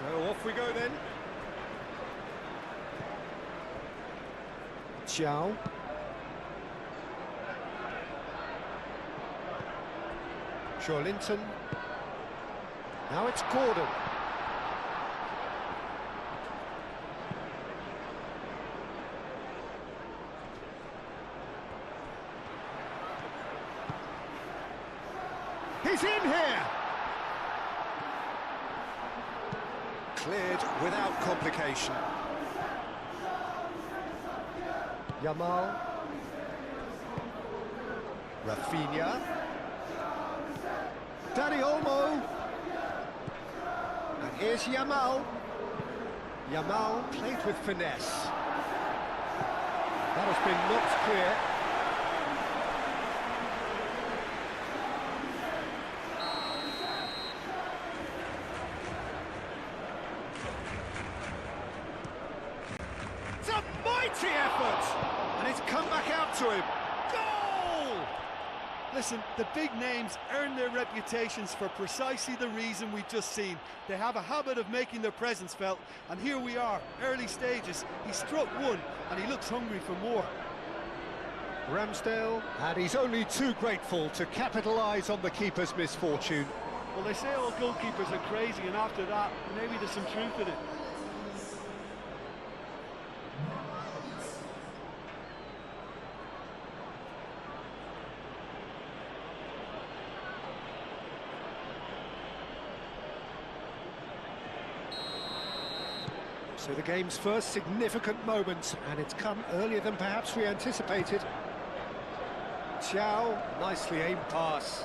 So off we go then. Xiao. Linton. Now it's Gordon. He's in here! Cleared without complication. Yamal. Rafinha. Dani Olmo. And here's Yamal. Yamal played with finesse. That has been knocked clear. It's a mighty effort! And it's come back out to him. Goal! Listen, the big names earn their reputations for precisely the reason we've just seen. They have a habit of making their presence felt, and here we are, early stages. He struck one, and he looks hungry for more. Ramsdale, and he's only too grateful to capitalise on the keeper's misfortune. Well, they say all goalkeepers are crazy, and after that, maybe there's some truth in it. So the game's first significant moment, and it's come earlier than perhaps we anticipated. Xiao, nicely aimed pass.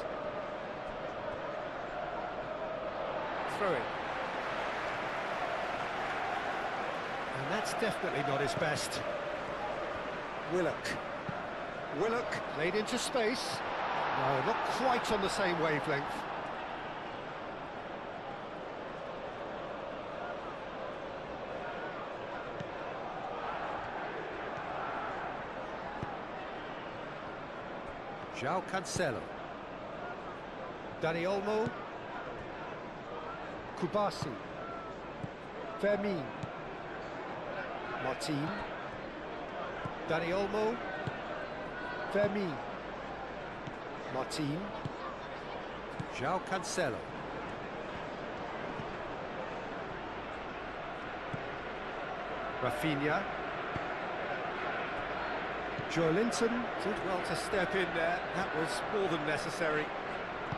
Throw it. And that's definitely not his best. Willock. Willock played into space. No, not quite on the same wavelength. João Cancelo. Dani Olmo. Kubasi. Fermin. Martin. Dani Olmo. Fermin. Martin. João Cancelo. Rafinha. Linton did well to step in there. That was more than necessary.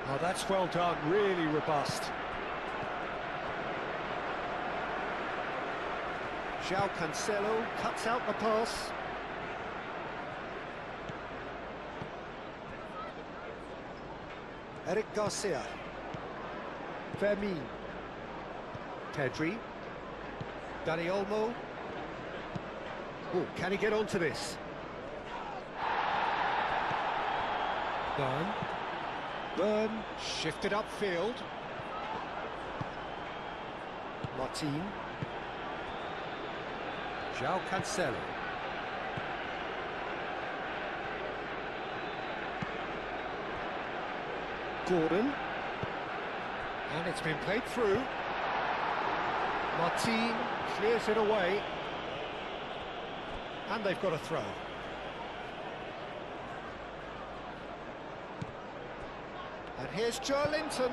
Oh, that's well done, really robust. João Cancelo cuts out the pass. Eric Garcia. Fermin. Pedri. Dani Olmo. Oh, can he get onto this? Burn shifted upfield. Martin. João Cancelo. Gordon. And it's been played through. Martin clears it away. And they've got a throw. And here's Linton.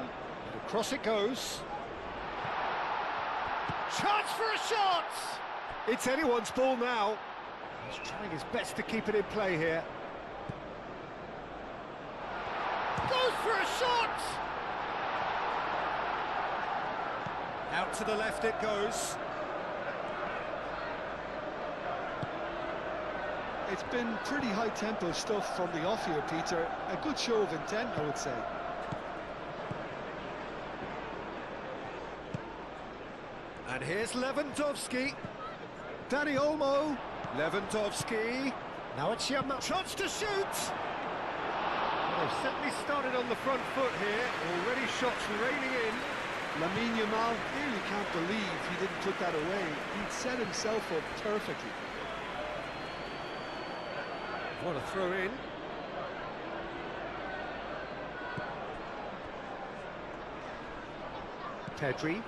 Across it goes. Chance for a shot! It's anyone's ball now. He's trying his best to keep it in play here. Goes for a shot! Out to the left it goes. It's been pretty high-tempo stuff from the off here, Peter. A good show of intent, I would say. And here's Lewandowski. Dani Olmo. Lewandowski. Now it's Yamal. Chance to shoot! They've certainly started on the front foot here. Already shots raining in. Lamine Yamal really can't believe he didn't put that away. He'd set himself up perfectly. What a throw in. Pedri.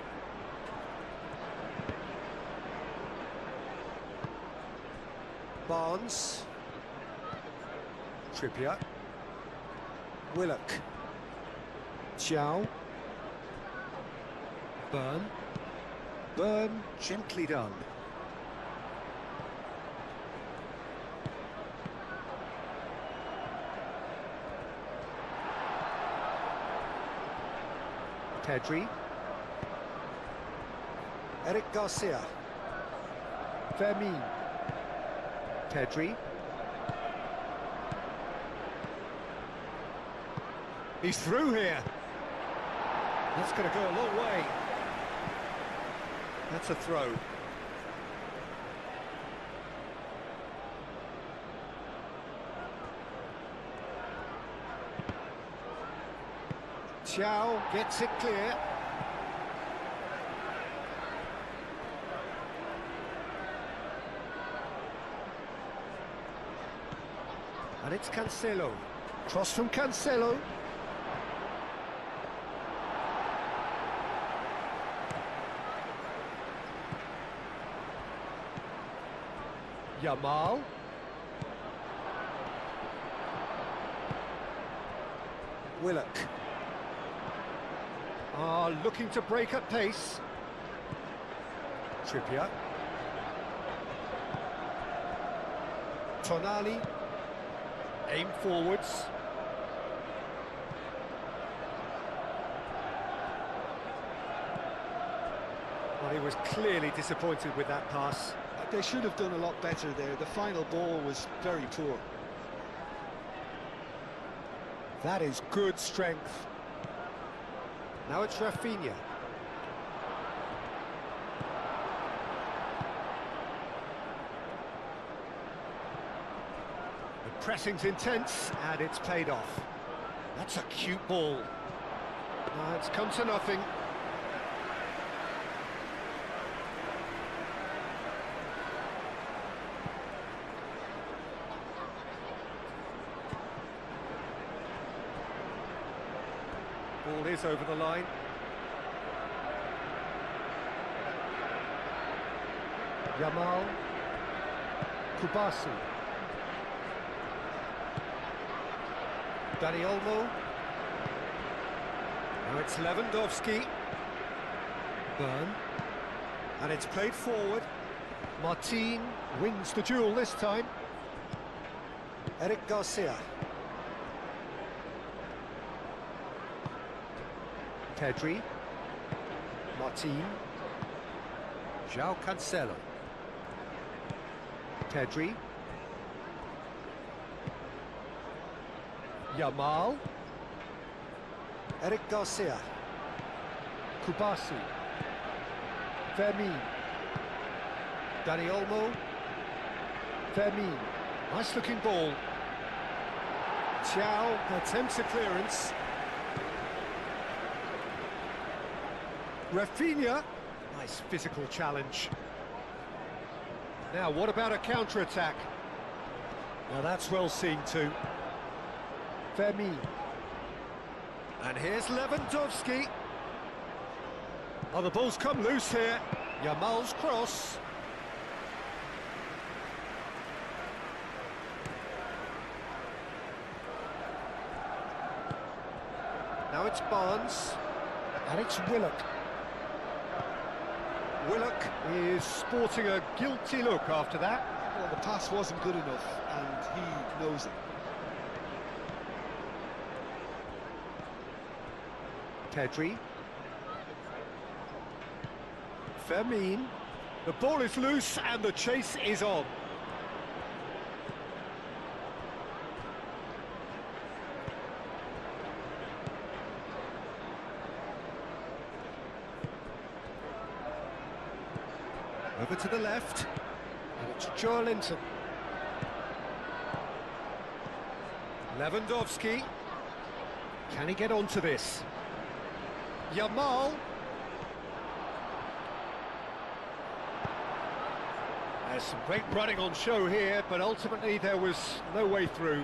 Barnes. Trippier. Willock. Chow. Burn, gently done. Pedri. Eric Garcia. Fermin. Pedri. He's through here. That's going to go a long way. That's a throw. Chow gets it clear. And it's Cancelo. Cross from Cancelo. Yamal. Willock. Looking to break at pace. Trippier. Tonali. Aim forwards. Well, he was clearly disappointed with that pass. They should have done a lot better there. The final ball was very poor. That is good strength. Now it's Rafinha. The pressing's intense, and it's paid off. That's a cute ball. It's come to nothing. Ball is over the line. Yamal. Kubasi. Dani Olmo. Now it's Lewandowski. Burn. And it's played forward. Martin wins the duel this time. Eric Garcia. Pedri. Martin. João Cancelo. Pedri. Yamal. Eric Garcia. Kubasi. Fermin. Dani Olmo. Fermin. Nice looking ball. Chow attempts a clearance. Rafinha. Nice physical challenge. Now, what about a counter-attack? Now, that's well seen too. Fermin. And here's Lewandowski. Oh, the ball's come loose here. Yamal's cross. Now it's Barnes. And it's Willock. Willock is sporting a guilty look after that. Well, the pass wasn't good enough, and he knows it. Pedri. Fermin. The ball is loose and the chase is on. Over to the left, and it's Joelinton. Lewandowski. Can he get onto this? Yamal. There's some great running on show here, but ultimately there was no way through.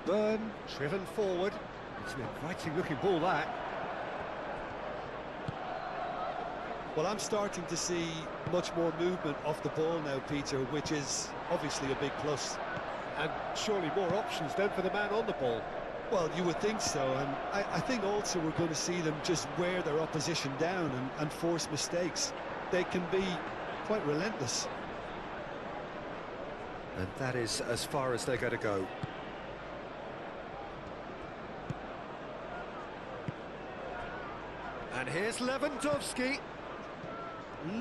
Burn, driven forward. It's an inviting looking ball, that. Well, I'm starting to see much more movement off the ball now, Peter, which is obviously a big plus. And surely more options then for the man on the ball. Well, you would think so, and I think also we're going to see them just wear their opposition down and force mistakes. They can be quite relentless. And that is as far as they're going to go. And here's Lewandowski.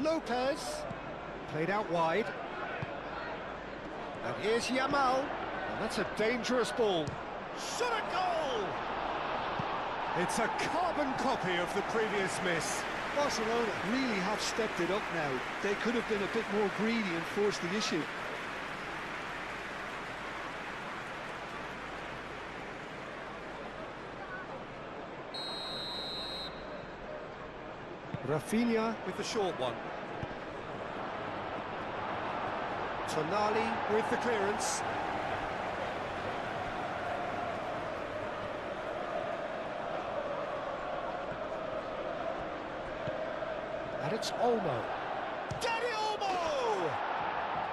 Lopez. Played out wide. And here's Yamal. And that's a dangerous ball. Shot a goal! It's a carbon copy of the previous miss. Barcelona really have stepped it up now. They could have been a bit more greedy and forced the issue. Rafinha with the short one. Tonali with the clearance. And it's Olmo. Danny Olmo!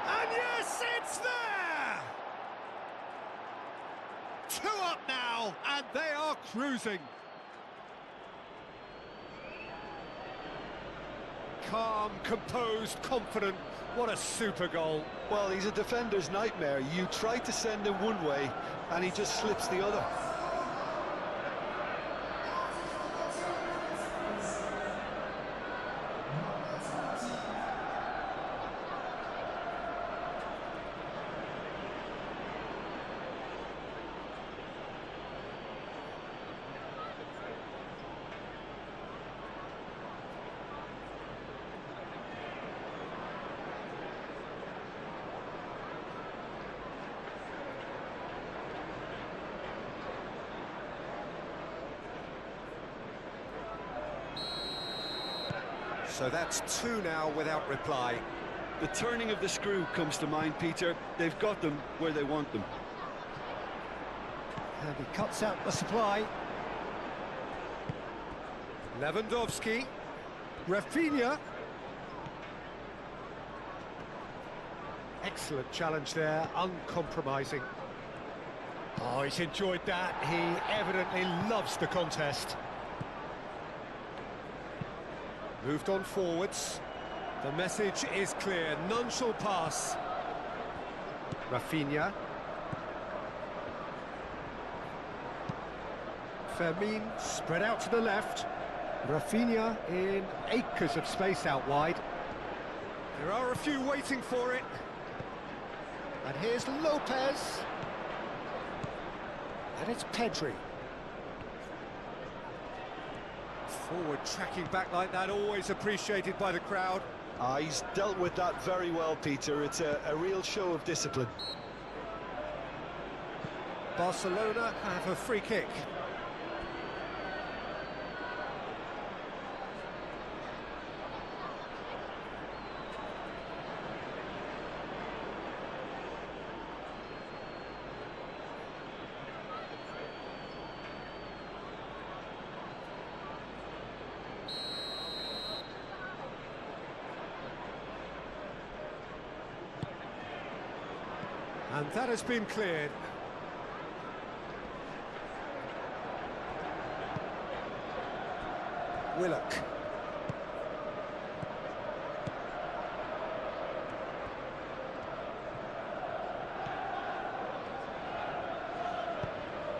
And yes, it's there! 2 up now, and they are cruising. Calm, composed, confident. What a super goal. Well, he's a defender's nightmare. You try to send him one way, and he just slips the other. So that's 2 now without reply. The turning of the screw comes to mind, Peter. They've got them where they want them. And he cuts out the supply. Lewandowski. Rafinha. Excellent challenge there, uncompromising. Oh, he's enjoyed that. He evidently loves the contest. Moved on forwards. The message is clear, none shall pass. Rafinha. Fermin spread out to the left. Rafinha in acres of space out wide. There are a few waiting for it. And here's Lopez. And it's Pedri. Forward tracking back like that, always appreciated by the crowd. He's dealt with that very well, Peter. It's a real show of discipline. Barcelona have a free kick. And that has been cleared. Willock.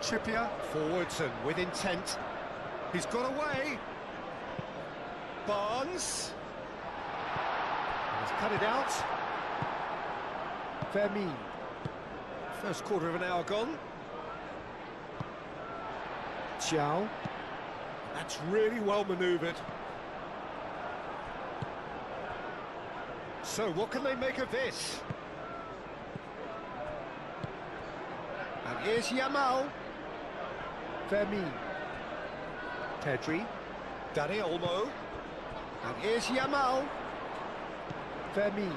Trippier forwards and with intent. He's got away. Barnes. He's cut it out. Fermin. First quarter of an hour gone. Xiao. That's really well manoeuvred. So what can they make of this? And here's Yamal. Fermin. Pedri. Danny Olmo. And here's Yamal. Fermin.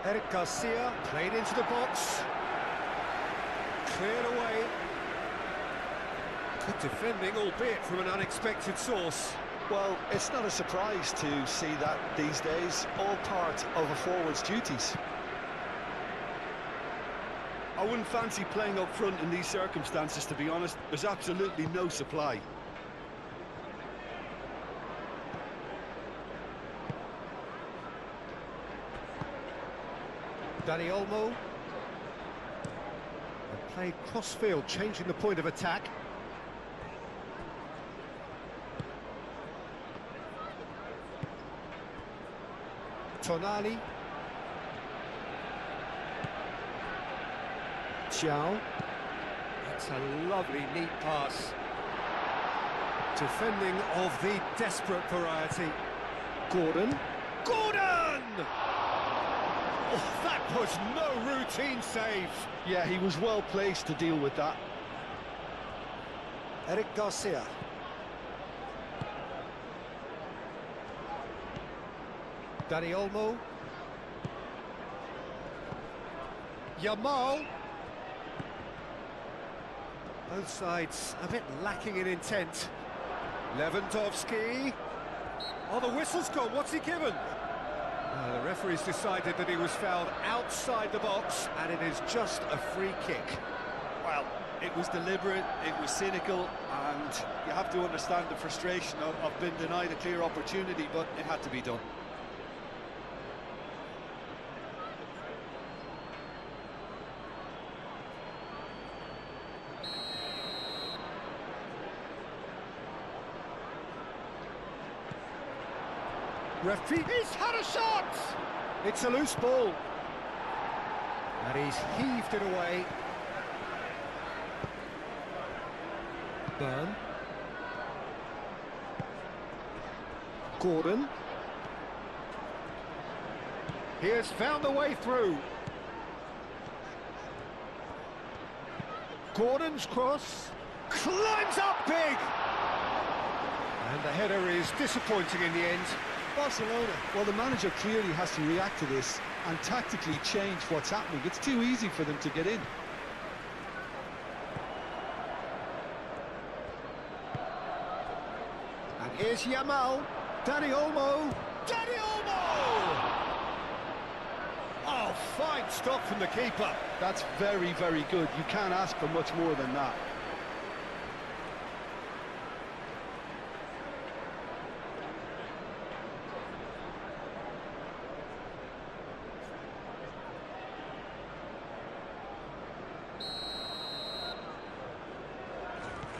Eric Garcia played into the box. Cleared away. Good defending, albeit from an unexpected source. Well, it's not a surprise to see that these days, all part of a forward's duties. I wouldn't fancy playing up front in these circumstances, to be honest. There's absolutely no supply. Dani Olmo. Played cross-field, changing the point of attack. Tonali. Xiao. That's a lovely, neat pass. Defending of the desperate variety. Gordon. Gordon! Oh, that was no routine save. Yeah, he was well placed to deal with that. Eric Garcia. Dani Olmo. Yamal. Both sides a bit lacking in intent. Lewandowski. Oh, the whistle's gone. What's he given? The referee's decided that he was fouled outside the box, and it is just a free kick. Well, it was deliberate, it was cynical, and you have to understand the frustration of being denied a clear opportunity, but it had to be done. Referee, he's had a shot! It's a loose ball. And he's heaved it away. Burn. Gordon. He has found the way through. Gordon's cross. Climbs up big! And the header is disappointing in the end. Barcelona, well, the manager clearly has to react to this and tactically change what's happening. It's too easy for them to get in. And here's Yamal. Dani Olmo. Dani Olmo! Oh, fine stop from the keeper. That's very, very good. You can't ask for much more than that.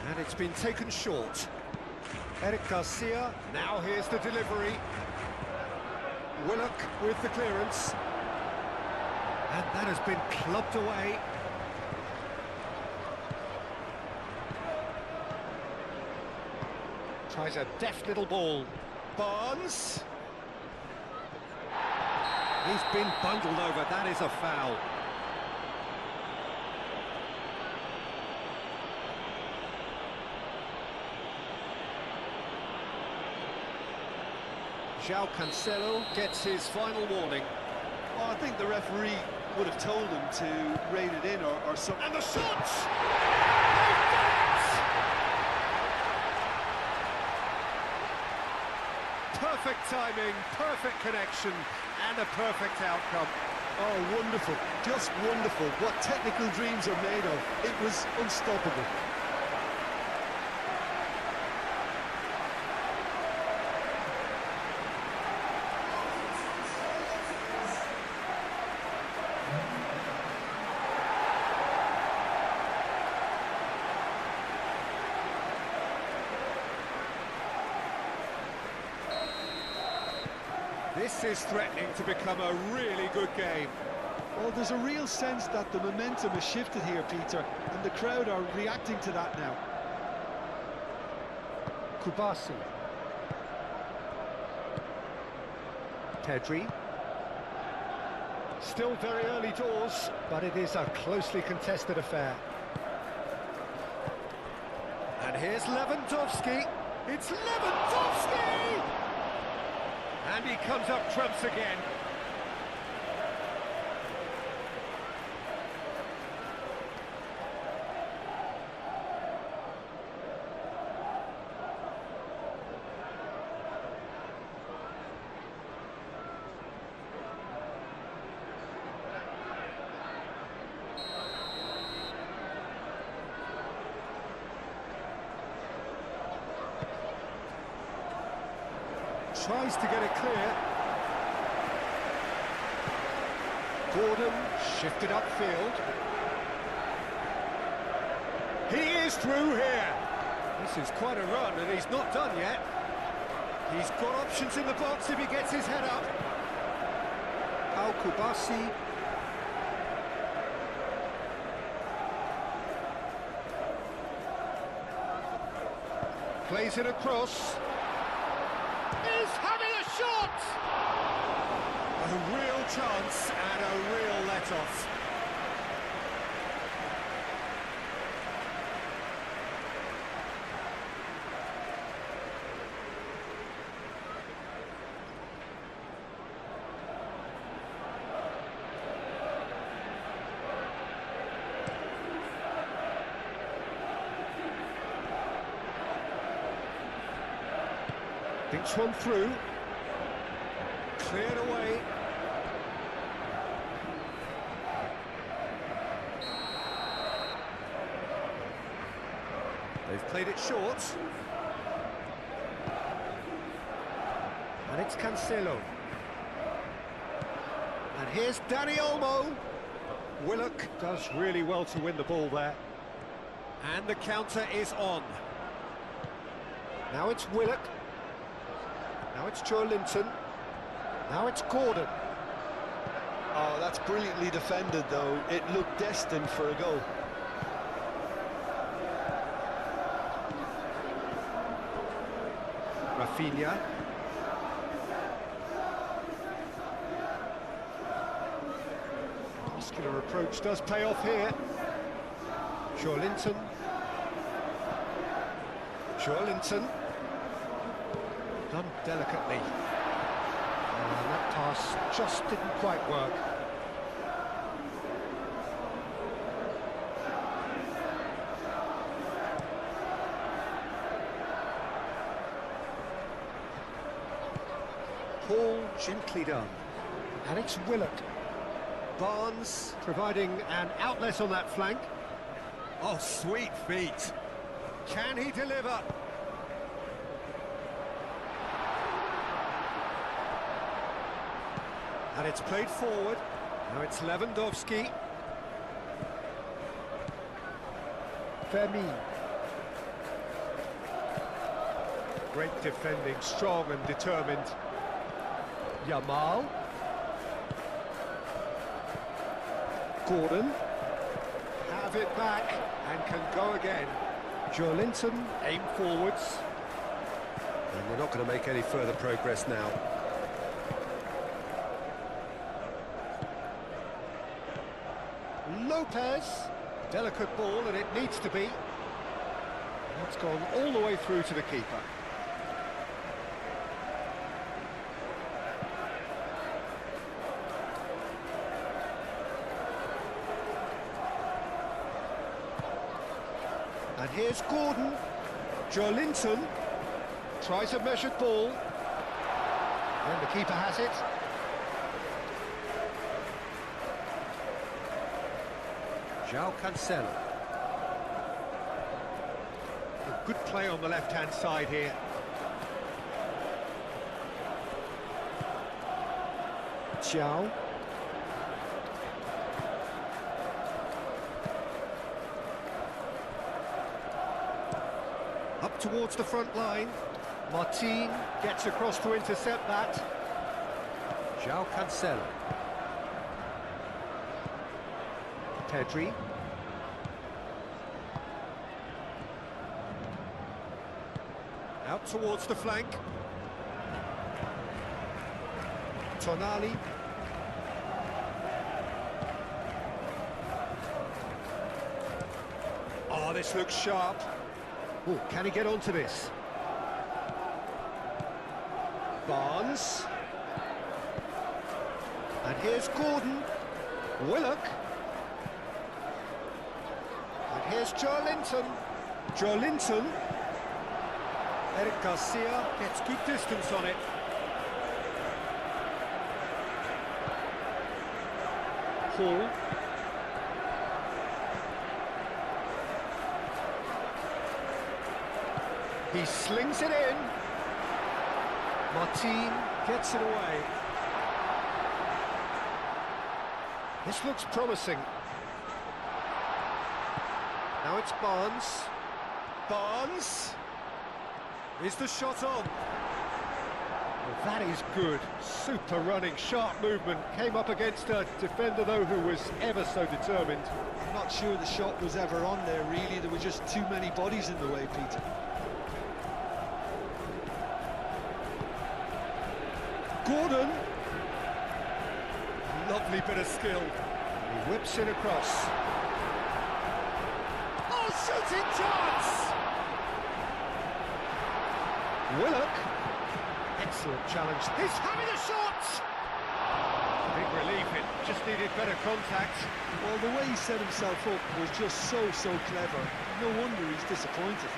And it's been taken short. Eric Garcia. Now here's the delivery. Willock with the clearance. And that has been clubbed away. Tries a deft little ball. Barnes. He's been bundled over. That is a foul. João Cancelo gets his final warning. Well, I think the referee would have told him to rein it in or something. And the shots! Perfect timing, perfect connection, and a perfect outcome. Oh, wonderful, just wonderful. What technical dreams are made of. It was unstoppable. This is threatening to become a really good game. Well, there's a real sense that the momentum has shifted here, Peter, and the crowd are reacting to that now. Kubasi. Pedri. Still very early doors, but it is a closely contested affair. And here's Lewandowski. It's Lewandowski! And he comes up trumps again. Tries to get it clear. Gordon shifted upfield. He is through here. This is quite a run, and he's not done yet. He's got options in the box if he gets his head up. Al Kubasi. Plays it across. Is having a shot! A real chance and a real let-off. Thinks one through. Cleared away. They've played it short. And it's Cancelo. And here's Dani Olmo. Willock does really well to win the ball there. And the counter is on. Now it's Willock. Now it's Joe Linton. Now it's Gordon. Oh, that's brilliantly defended, though. It looked destined for a goal. Rafinha. Muscular approach does pay off here. Joe Linton. Joe Linton. Done delicately. And that pass just didn't quite work. Paul gently done. And it's Willock. Barnes providing an outlet on that flank. Oh, sweet feet. Can he deliver? And it's played forward. Now it's Lewandowski. Fermin. Great defending, strong and determined. Yamal. Gordon. Have it back and can go again. Joe Linton, aim forwards. And they're not going to make any further progress now. Lopez, delicate ball, and it needs to be. It's gone all the way through to the keeper. And here's Gordon. Joe Linton tries a measured ball. And the keeper has it. João Cancelo. A good play on the left-hand side here. João. Up towards the front line. Martin gets across to intercept that. João Cancelo. Pedri. Out towards the flank. Tonali. Oh, this looks sharp. Oh, can he get onto this? Barnes. And here's Gordon. Willock. And here's Joe Linton. Joe Linton. Eric Garcia gets good distance on it. Hall. He slings it in. Martin gets it away. This looks promising. Now it's Barnes. Barnes! Is the shot on? Well, that is good. Super running, sharp movement. Came up against a defender, though, who was ever so determined. I'm not sure the shot was ever on there, really. There were just too many bodies in the way, Peter. Gordon! Lovely bit of skill. He whips it across. Oh, shooting chance! Willock. Excellent challenge. He's having a shot! Big relief, it just needed better contact. Well, the way he set himself up was just so clever. No wonder he's disappointed.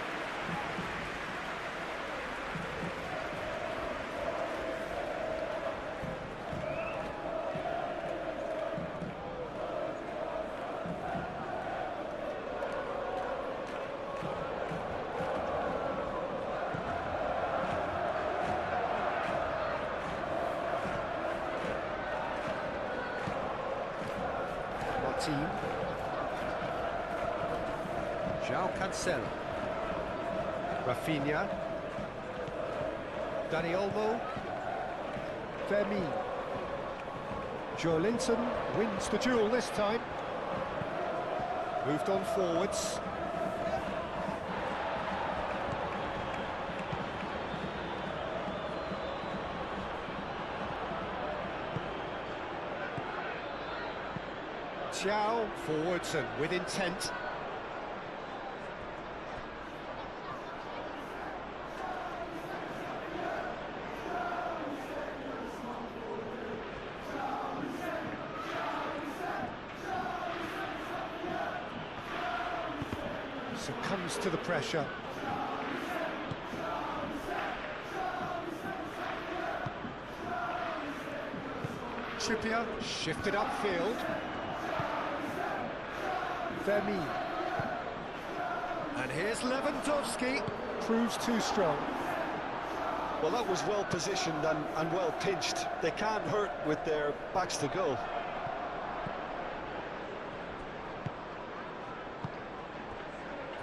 Team. João Cancelo. Rafinha. Dani Olmo. Fermin. Joelinton wins the duel this time. Moved on forwards. Thiaw forwards and with intent. Succumbs to the pressure. Trippier shifted upfield. Fermin. And here's Lewandowski. Proves too strong. Well, that was well positioned and well pinched. They can't hurt with their backs to goal.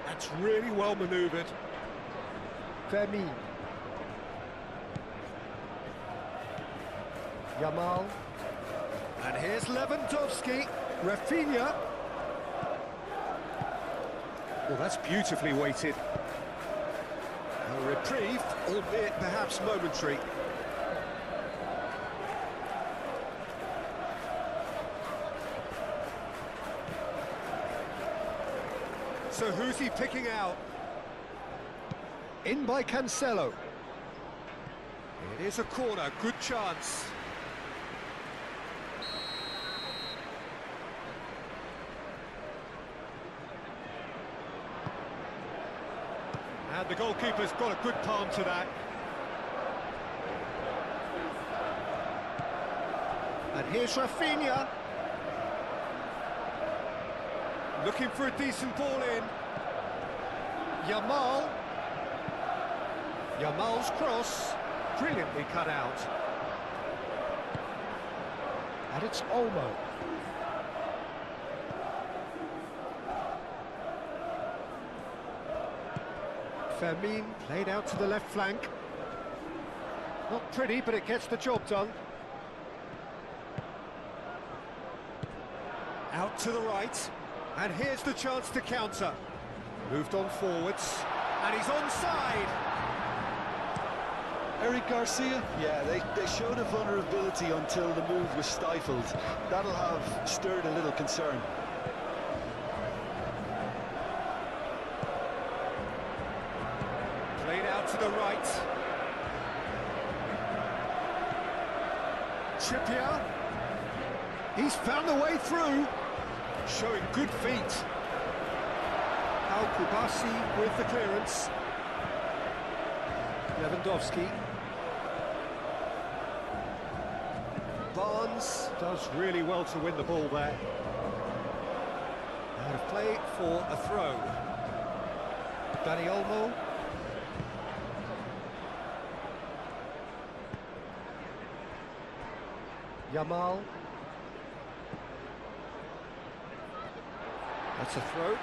That's really well manoeuvred. Fermin. Yamal. And here's Lewandowski. Rafinha. Well, that's beautifully weighted. A reprieve, albeit perhaps momentary. So who's he picking out? In by Cancelo. It is a corner, good chance. And the goalkeeper's got a good palm to that. And here's Rafinha. Looking for a decent ball in. Yamal. Yamal's cross. Brilliantly cut out. And it's Olmo. Fermin played out to the left flank. Not pretty, but it gets the job done. Out to the right. And here's the chance to counter. Moved on forwards. And he's onside. Eric Garcia? Yeah, they showed a vulnerability until the move was stifled. That'll have stirred a little concern. Played out to the right. Trippier. He's found a way through. Showing good feet. Al-Kubasi with the clearance. Lewandowski. Barnes does really well to win the ball there. Out of play for a throw. Dani Olmo. Yamal. That's a throw.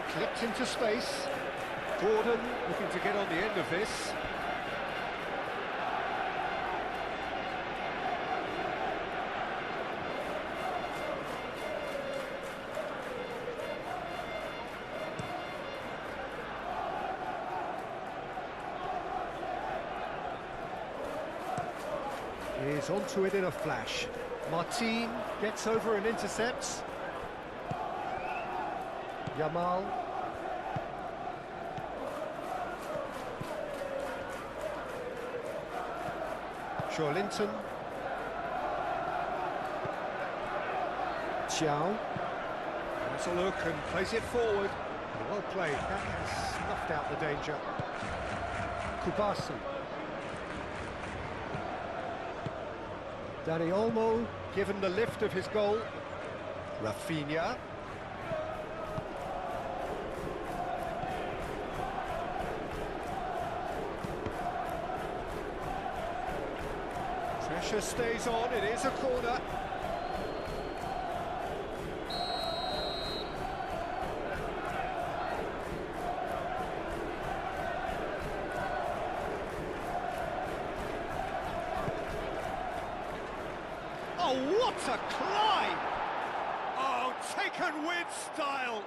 Clipped into space. Gordon looking to get on the end of this. He's onto it in a flash. Martin gets over and intercepts. Yamal. Linton. Xiao. Has a look and plays it forward. Well played. That has snuffed out the danger. Kubasi. Dani Olmo given the lift of his goal. Rafinha. Pressure stays on, it is a corner. Oh, what a climb! Oh, taken with style!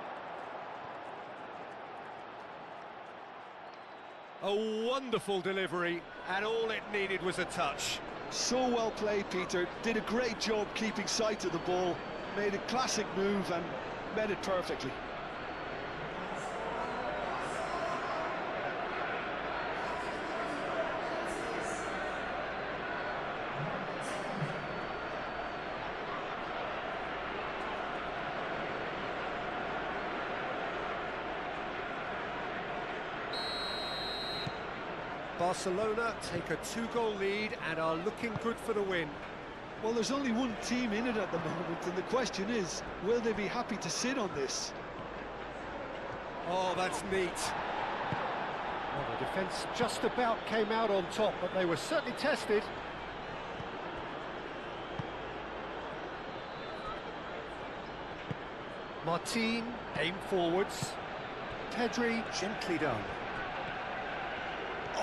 A wonderful delivery, and all it needed was a touch. So well played, Peter. Did a great job keeping sight of the ball. Made a classic move and met it perfectly. Barcelona take a 2-goal lead and are looking good for the win. Well, there's only one team in it at the moment, and the question is, will they be happy to sit on this? Oh, that's neat. Well, the defence just about came out on top, but they were certainly tested. Martin, aim forwards. Pedri, gently done.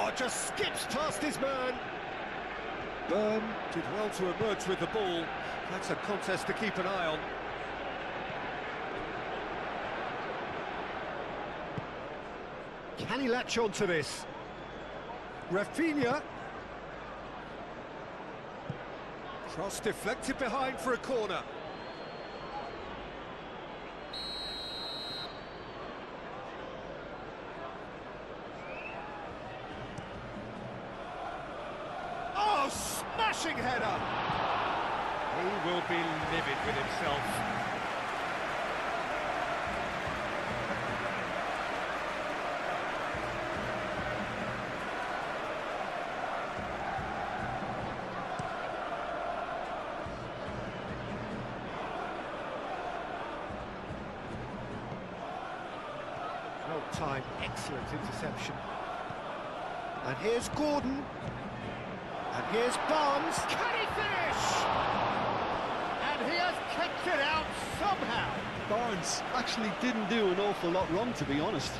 Oh, just skips past his man. Byrne did well to emerge with the ball. That's a contest to keep an eye on. Can he latch on to this? Rafinha. Cross deflected behind for a corner. Smashing header! He will be livid with himself. Well timed, excellent interception. And here's Gordon. And here's Barnes. Can he finish? And he has kept it out somehow. Barnes actually didn't do an awful lot wrong, to be honest.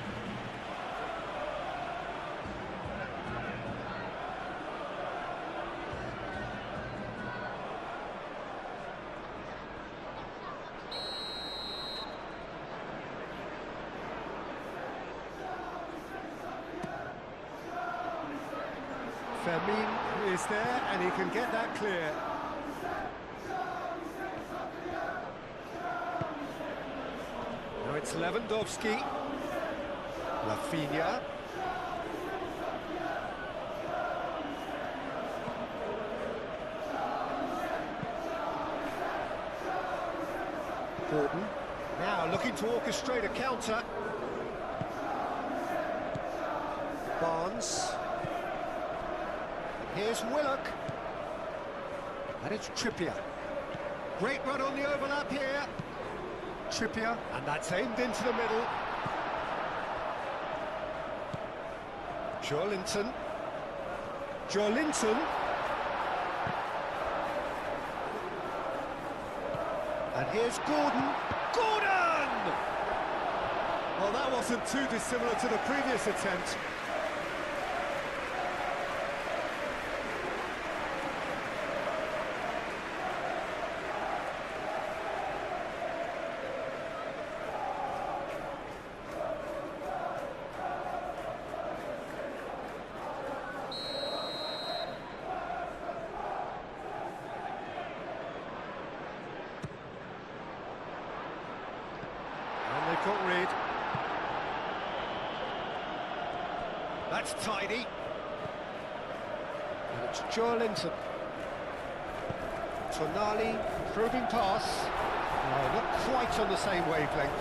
Fermin is there, and he can get that clear. Now it's Lewandowski. Rafinha. Gordon. Now looking to orchestrate a counter. Barnes. Here's Willock. And it's Trippier. Great run on the overlap here. Trippier, and that's aimed into the middle. Joelinton. Joelinton. And here's Gordon. Gordon! Well, that wasn't too dissimilar to the previous attempt. They've got rid. That's tidy. And it's Joelinton. Tonali, improving pass. No, not quite on the same wavelength.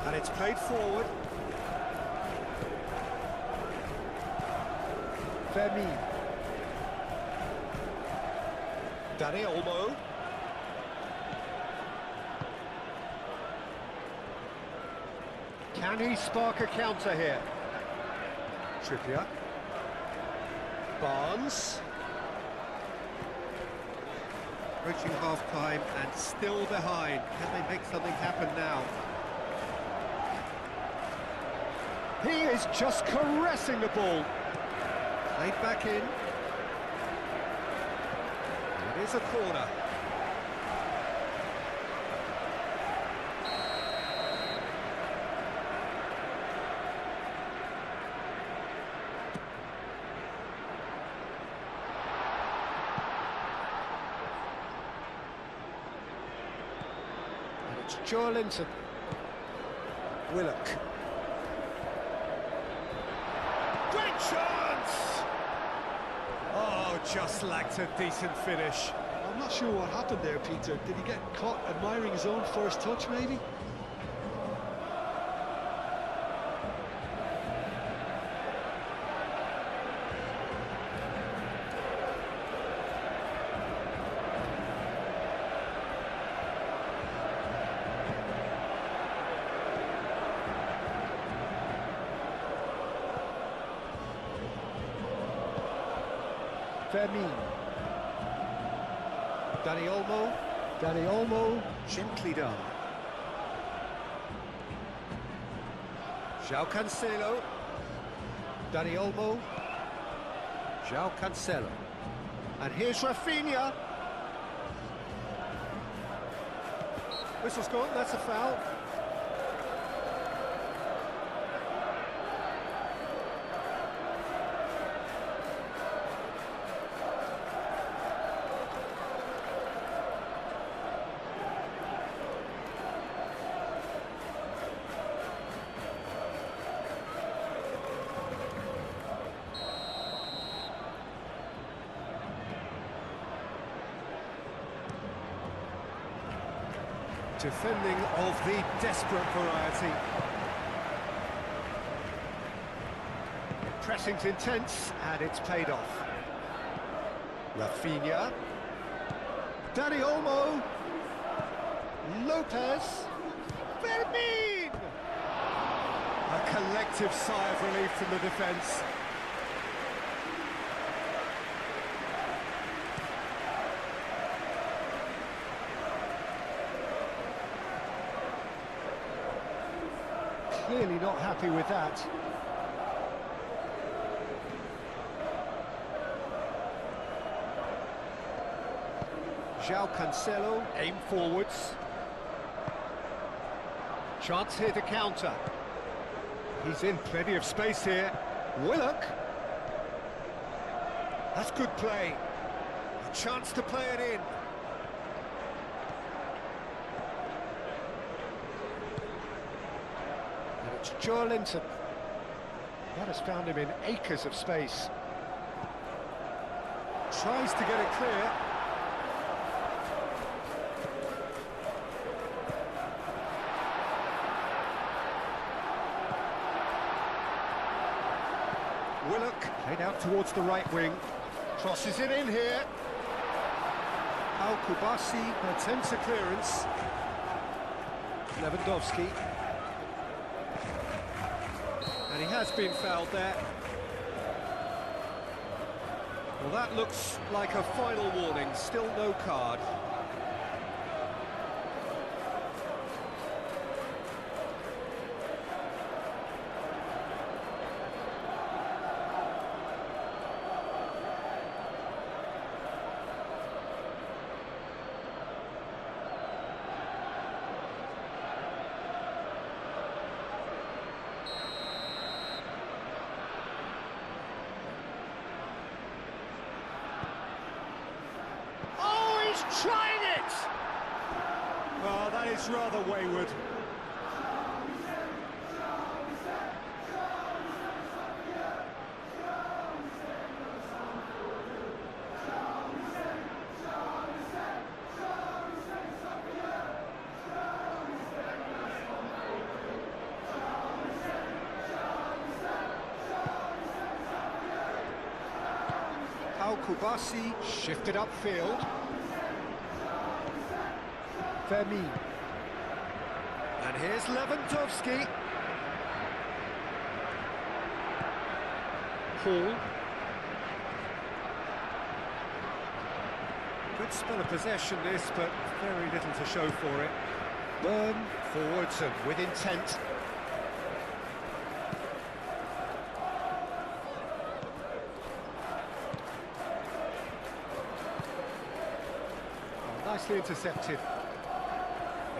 And it's played forward. Fermin. Dani Olmo. Can he spark a counter here? Trippier. Barnes. Approaching half-time and still behind. Can they make something happen now? He is just caressing the ball. Played back in. It is a corner. And it's Joelinton. Willock. Great chance! Oh, just lacked a decent finish. I'm not sure what happened there, Peter. Did he get caught admiring his own first touch, maybe? Fermin. Dani Olmo. Dani Olmo. Gently done. João Cancelo. Dani Olmo. João Cancelo. And here's Rafinha. Whistle's gone, that's a foul. Defending of the desperate variety. Pressing's intense, and it's paid off. Rafinha. Dani Olmo. Lopez. Fermin! A collective sigh of relief from the defence. Clearly not happy with that. João Cancelo, aim forwards. Chance here to counter. He's in plenty of space here. Willock. That's good play. A chance to play it in. And it's Joelinton. That has found him in acres of space. Tries to get it clear. Willock played out towards the right wing. Crosses it in here. Al Kubasi attempts a clearance. Lewandowski. And he has been fouled there. Well, that looks like a final warning, still no card. Trying it! Well, that is rather wayward. Al Kubasi shifted upfield. Fermin. And here's Lewandowski. Hall. Good spell of possession this, but very little to show for it. Burn forwards and with intent. Oh, nicely intercepted.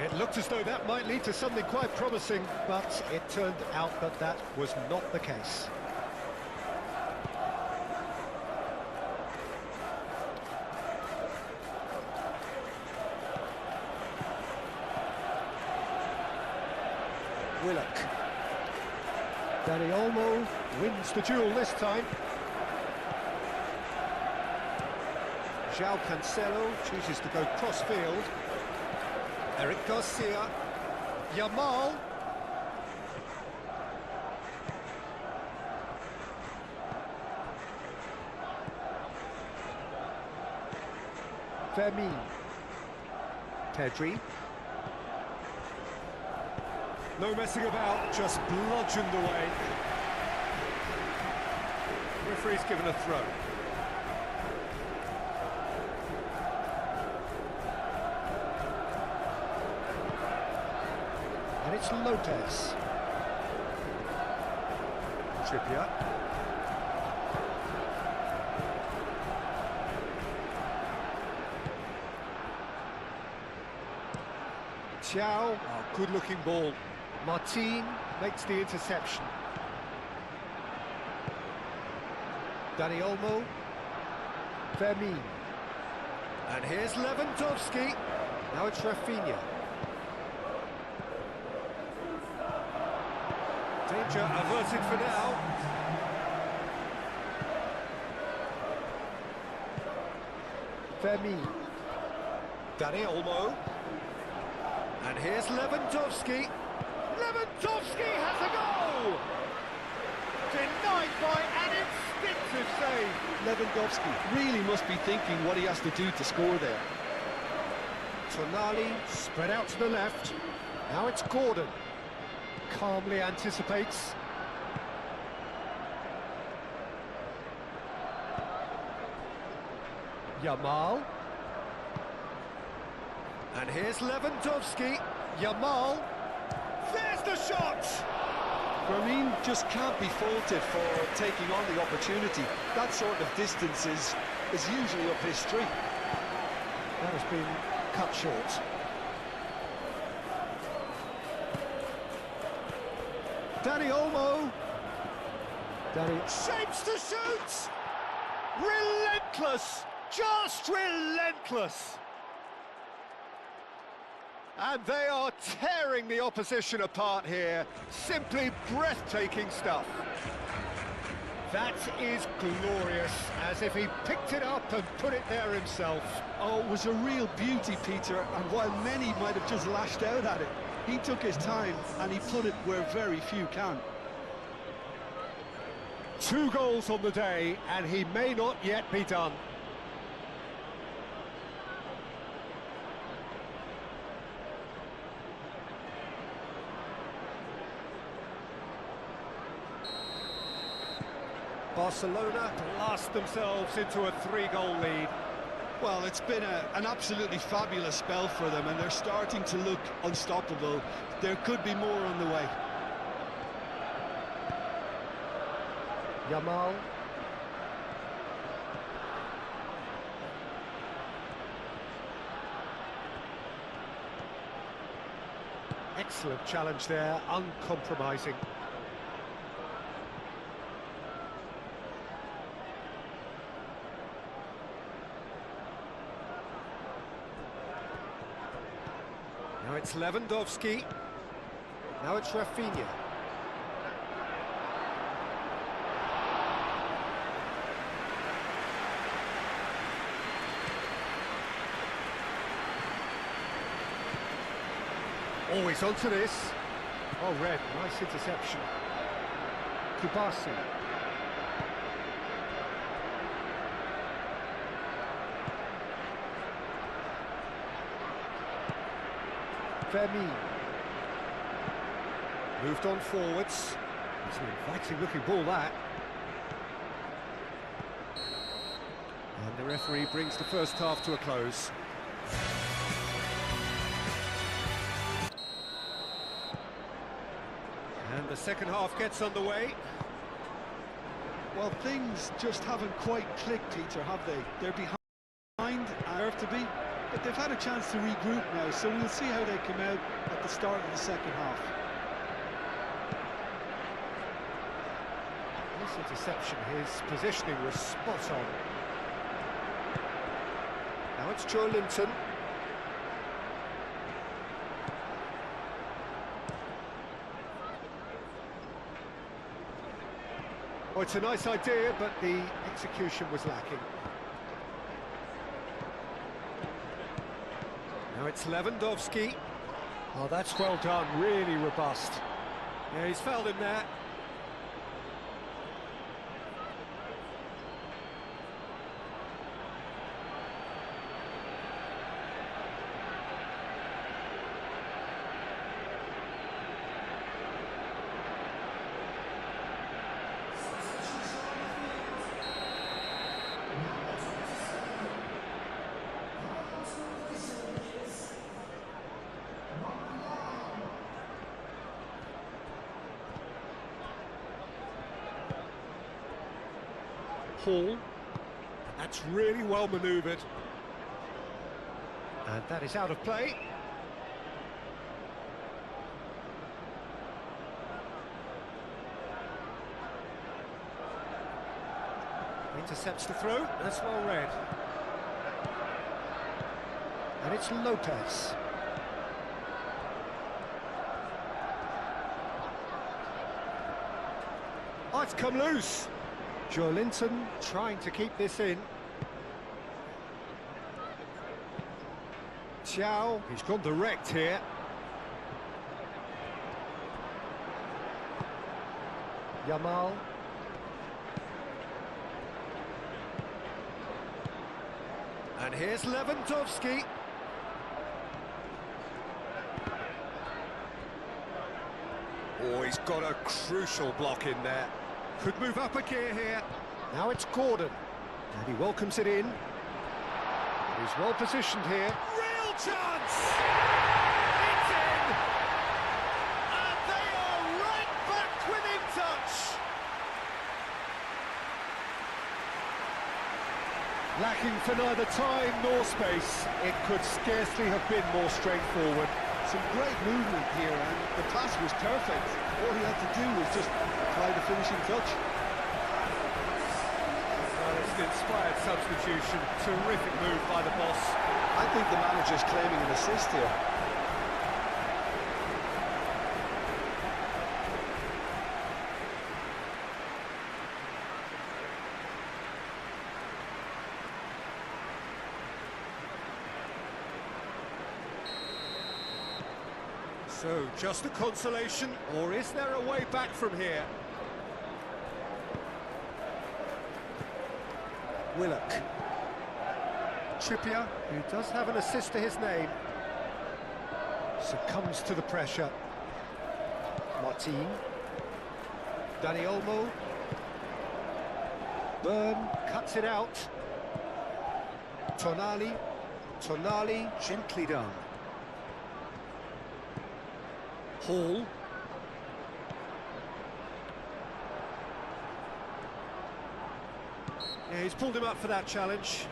It looked as though that might lead to something quite promising, but it turned out that that was not the case. Willock. Dani Olmo wins the duel this time. João Cancelo chooses to go cross-field. Eric Garcia, Yamal. Fermin. Pedri. No messing about, just bludgeoned away. Referee's given a throw. And it's Lopez. Trippier. Thiaw, oh, good-looking ball. Martin makes the interception. Dani Olmo. Fermin. And here's Lewandowski. Now it's Rafinha. Danger averted for now. Fermin. Dani Olmo. And here's Lewandowski. Lewandowski has a goal! Denied by an instinctive save. Lewandowski really must be thinking what he has to do to score there. Tonali spread out to the left. Now it's Gordon. Calmly anticipates. Yamal. And here's Lewandowski. Yamal. There's the shot! Fermin just can't be faulted for taking on the opportunity. That sort of distance is usually up his street. That has been cut short. Dani Olmo. Dani shapes to shoot! Relentless! Just relentless! And they are tearing the opposition apart here. Simply breathtaking stuff. That is glorious, as if he picked it up and put it there himself. Oh, it was a real beauty, Peter, and while many might have just lashed out at it, he took his time and he put it where very few can. 2 goals on the day, and he may not yet be done. Barcelona blast themselves into a 3-goal lead. Well, it's been an absolutely fabulous spell for them, and they're starting to look unstoppable. There could be more on the way. Yamal. Excellent challenge there, uncompromising. Now it's Lewandowski. Now it's Rafinha. Always onto this. Oh, red, nice interception. Kubasi. Fermin. Moved on forwards. It's an inviting looking ball, that. And the referee brings the first half to a close. And the second half gets underway. Well, things just haven't quite clicked, Peter, have they? They're behind, deserve to be, but they've had a chance to regroup now, so we'll see how they come out at the start of the second half. This interception, his positioning was spot on. Now it's Joelinton. Oh, it's a nice idea, but the execution was lacking. Now it's Lewandowski. Oh, that's well done, really robust. Yeah, he's fouled him there. Hall. That's really well manoeuvred. And that is out of play. Intercepts the throw. That's well read. And it's Lopez. Oh, it's come loose. Joelinton trying to keep this in. Xiao. He's gone direct here. Yamal. And here's Lewandowski. Oh, he's got a crucial block in there. Could move up a gear here. Now it's Gordon. And he welcomes it in. He's well positioned here. Real chance! It's in! And they are right back within touch! Lacking for neither time nor space. It could scarcely have been more straightforward. Some great movement here, and the pass was perfect. All he had to do was just apply the finishing touch. Well, it's an inspired substitution. Terrific move by the boss. I think the manager's claiming an assist here. So, just a consolation, or is there a way back from here? Willock. Trippier, who does have an assist to his name, succumbs to the pressure. Martin. Dani Olmo. Byrne cuts it out. Tonali, gently done. Hall. Yeah, he's pulled him up for that challenge.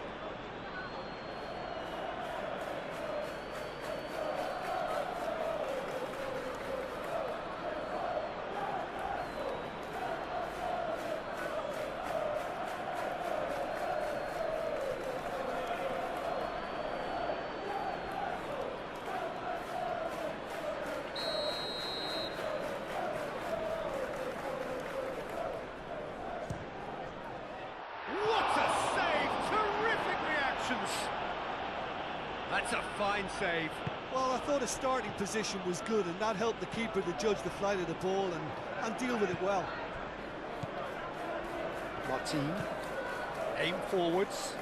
That's a fine save. Well, I thought his starting position was good, and that helped the keeper to judge the flight of the ball and deal with it well. Martin, aim forwards.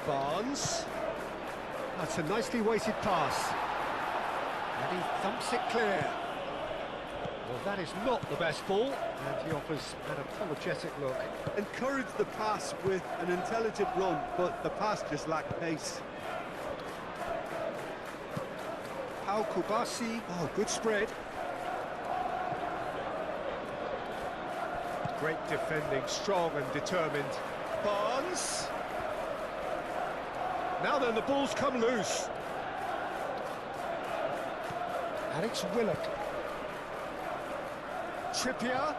Barnes. That's a nicely weighted pass. And he thumps it clear. Well, that is not the best ball, and he offers an apologetic look. Encouraged the pass with an intelligent run, but the pass just lacked pace. Pau Kubasi, oh, good spread. Great defending, strong and determined. Barnes. Now then, the ball's come loose. And it's Willock. Trippier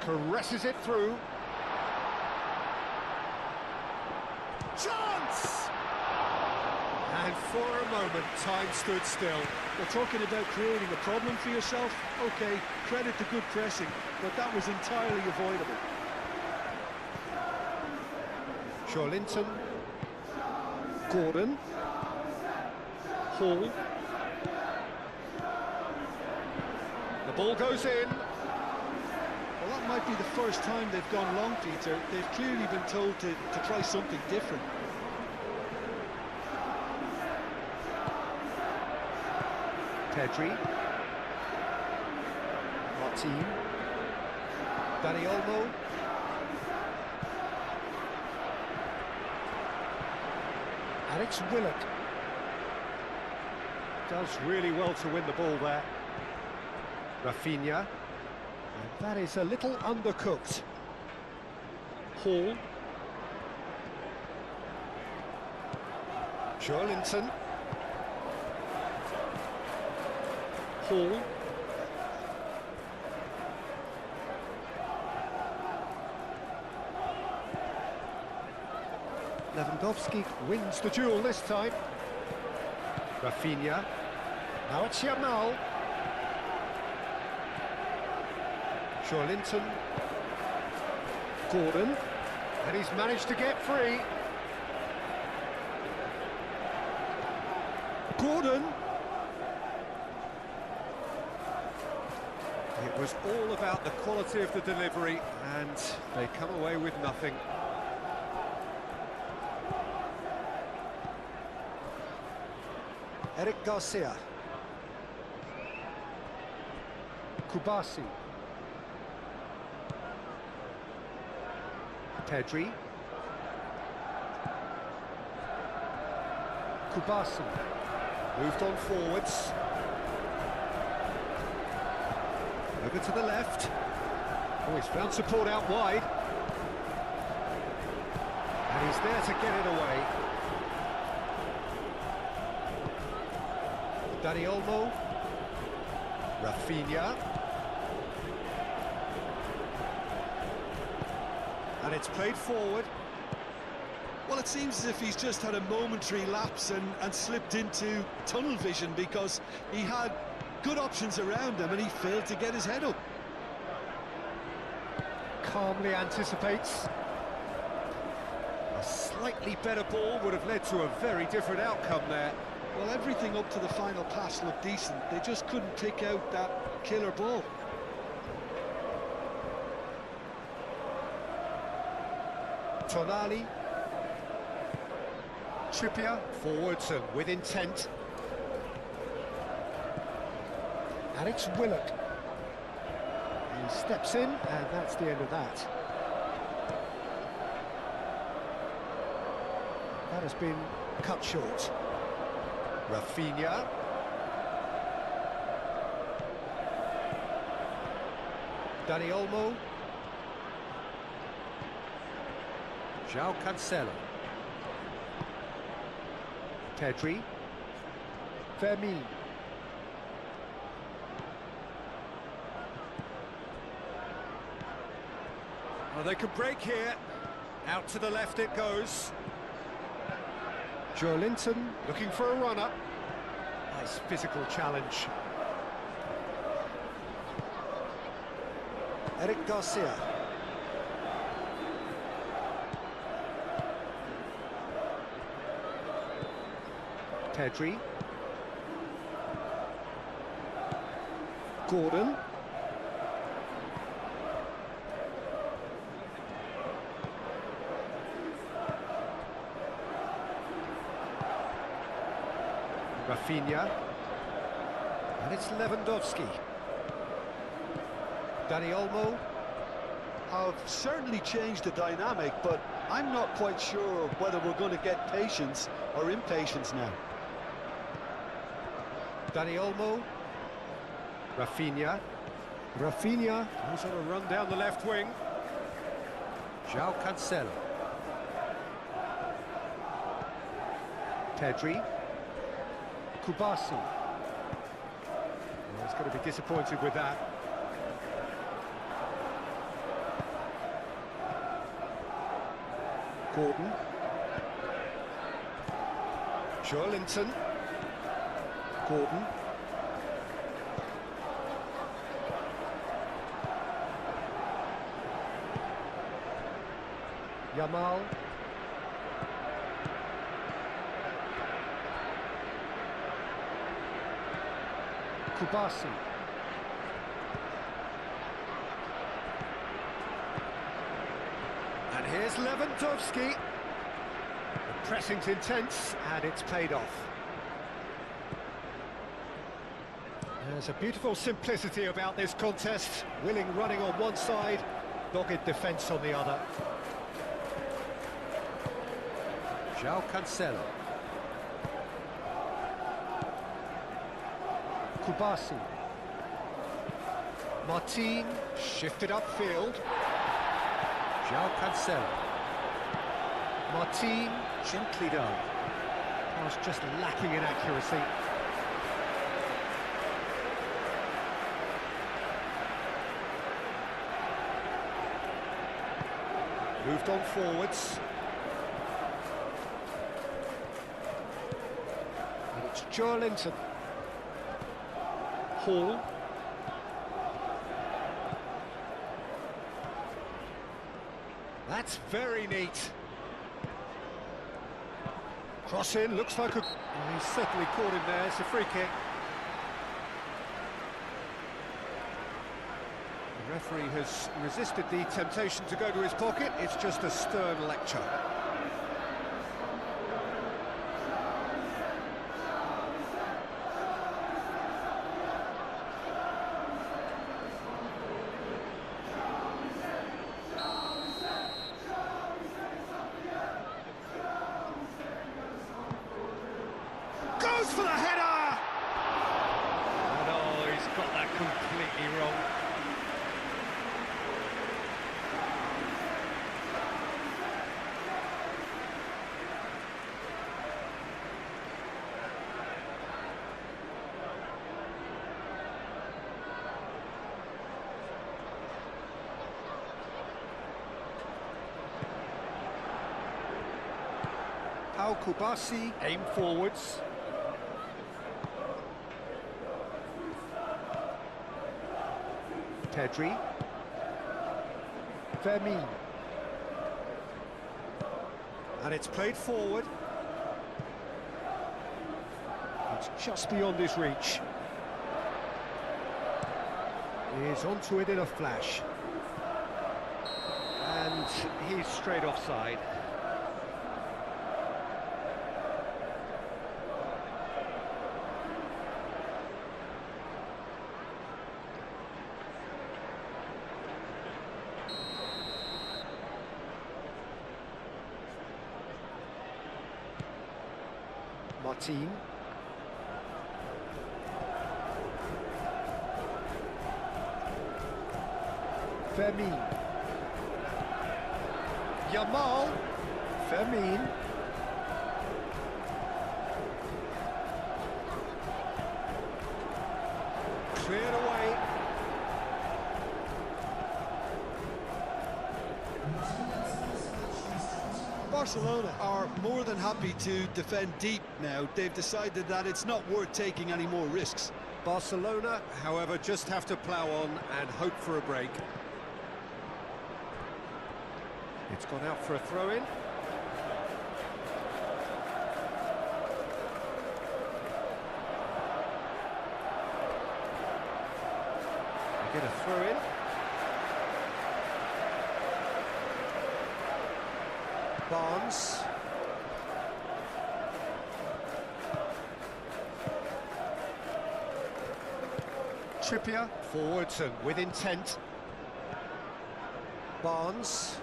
caresses it through. Chance! And for a moment, time stood still. We're talking about creating a problem for yourself. Okay, credit to good pressing, but that was entirely avoidable. Joelinton. Gordon. Hall. The ball goes in. Well, that might be the first time they've gone long, Peter. They've clearly been told to try something different. Pedri. Martin. Dani Olmo. And it's Willock. Does really well to win the ball there. Rafinha. And that is a little undercooked. Hall. Joelinton. Hall. Lewandowski wins the duel this time. Rafinha. Now it's Yamal. Joelinton. Gordon. And he's managed to get free. Gordon. It was all about the quality of the delivery, and they come away with nothing. Eric Garcia. Kubasi. Pedri. Kubasi. Moved on forwards. Over to the left. Oh, he's found support out wide. And he's there to get it away. Dani Olmo. Rafinha. And it's played forward. Well, it seems as if he's just had a momentary lapse and slipped into tunnel vision, because he had good options around him and he failed to get his head up. Calmly anticipates. A slightly better ball would have led to a very different outcome there. Well, everything up to the final pass looked decent. They just couldn't pick out that killer ball. Tonali. Trippier. Forwards and with intent. And it's Willock. He steps in, and that's the end of that. That has been cut short. Rafinha. Dani Olmo. João Cancelo. Pedri. Fermin. Well, they could break here. Out to the left it goes. Joelinton looking for a runner. Nice physical challenge. Eric Garcia. Pedri. Gordon. Rafinha. And it's Lewandowski. Dani Olmo. Have certainly changed the dynamic, but I'm not quite sure whether we're going to get patience or impatience now. Dani Olmo. Rafinha. Rafinha. Goes on a run down the left wing. João Cancelo. Pedri. Kubasi. Well, he's going to be disappointed with that. Gordon. Joelinton. Gordon. Yamal. Kubasi. And here's Lewandowski. The pressing's intense, and it's paid off. There's a beautiful simplicity about this contest. Willing running on one side, dogged defence on the other. João Cancelo. Kubasi. Martin shifted upfield. João Cancelo. Martin, gently done. Pass just lacking in accuracy. Moved on forwards. And it's Joelinton. Hall. That's very neat. Cross in, looks like a... Well, he's certainly caught him there, it's a free kick. The referee has resisted the temptation to go to his pocket, it's just a stern lecture. Goes for the header! And oh, he's got that completely wrong. Pau Kubasi, aim forwards. Pedri. Fermin. And it's played forward. It's just beyond his reach. He's onto it in a flash. And he's straight offside. Martin. Fermin. Yamal. Fermin. Cleared away. Barcelona are more than happy to defend deep now. They've decided that it's not worth taking any more risks. Barcelona, however, just have to plough on and hope for a break. It's gone out for a throw-in. They get a throw-in. Barnes. Trippier, forwards and with intent. Barnes.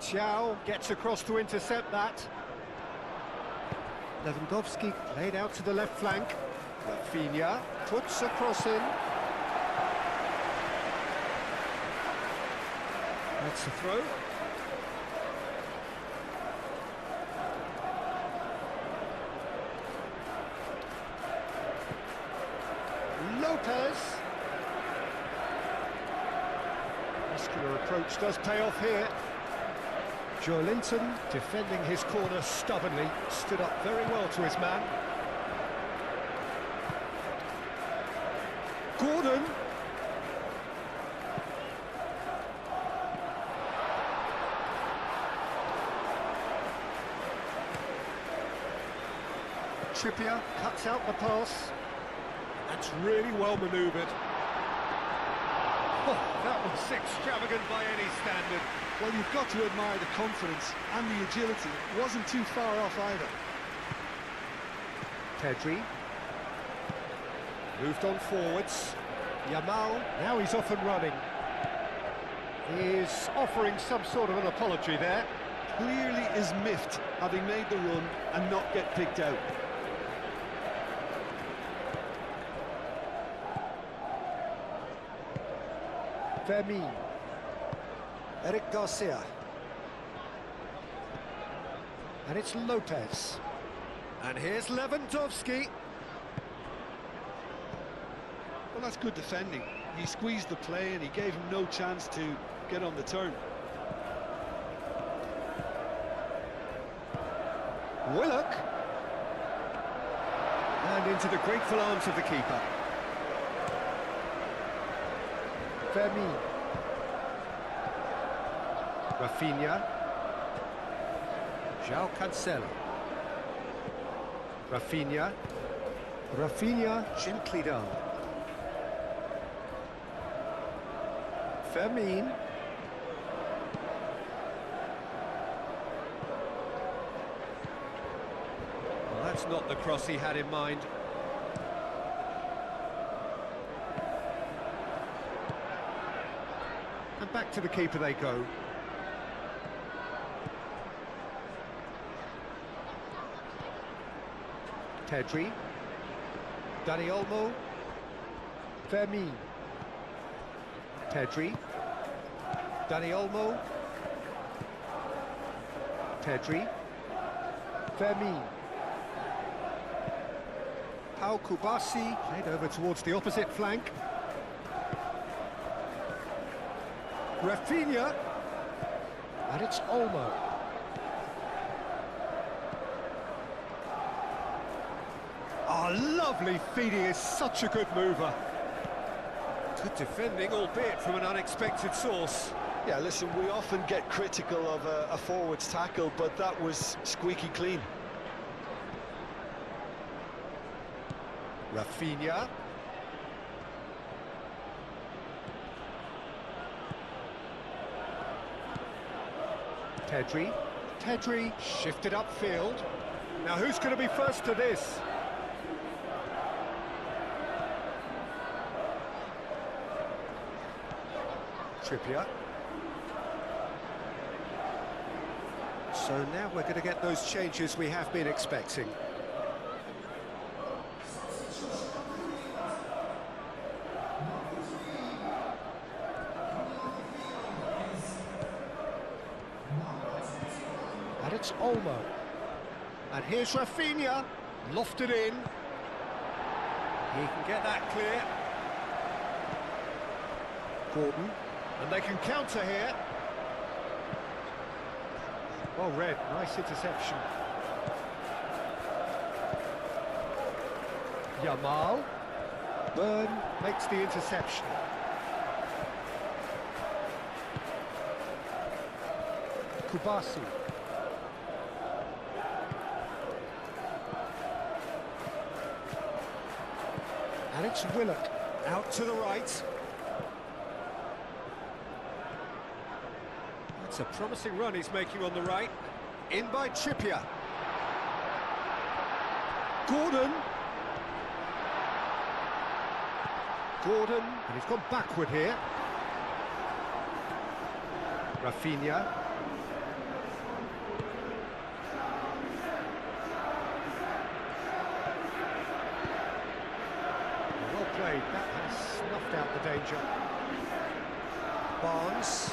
Chow gets across to intercept that. Lewandowski laid out to the left flank. Rafinha puts a cross in. That's the throw. Lopez. Muscular approach does pay off here. Joelinton, defending his corner stubbornly, stood up very well to his man. Gordon. Trippier cuts out the pass. That's really well manoeuvred. Oh, that was extravagant by any standard. Well, you've got to admire the confidence and the agility. It wasn't too far off either. Pedri. Moved on forwards. Yamal, now he's off and running. He's offering some sort of an apology there. Clearly is miffed having made the run and not get picked out. Fermin. Eric Garcia. And it's Lopez. And here's Lewandowski. Well, that's good defending. He squeezed the play and he gave him no chance to get on the turn. Willock. And into the grateful arms of the keeper. Fermin. Rafinha. João Cancelo. Rafinha. Rafinha gently down. Fermin. Well, that's not the cross he had in mind. And back to the keeper they go. Pedri. Dani Olmo. Fermin. Pedri. Dani Olmo. Pedri. Fermin. Pau Kubasi played over towards the opposite flank. Rafinha. And it's Olmo. Oh, lovely feed, he is such a good mover. Good defending, albeit from an unexpected source. Yeah, listen, we often get critical of a forward's tackle, but that was squeaky clean. Rafinha. Pedri. Pedri shifted upfield. Now who's going to be first to this? Trippier. So now we're going to get those changes we have been expecting. And it's Olmo. And here's Rafinha, lofted in. He can get that clear. Gordon, and they can counter here. Well read, nice interception. Yamal. Byrne makes the interception. Kubasi. And it's Willock, out to the right. That's a promising run he's making on the right. In by Trippier. Gordon. Gordon, and he's gone backward here. Rafinha. Well played, that has snuffed out the danger. Barnes.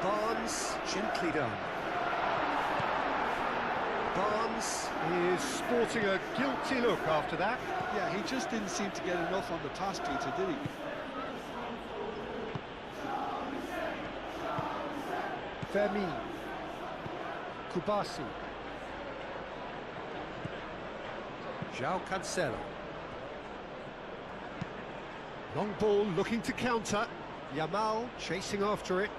Barnes, gently done. Barnes is sporting a guilty look after that. Yeah, he just didn't seem to get enough on the pass, Peter, did he? Fermin. Kubasi. João Cancelo. Long ball looking to counter. Yamal chasing after it.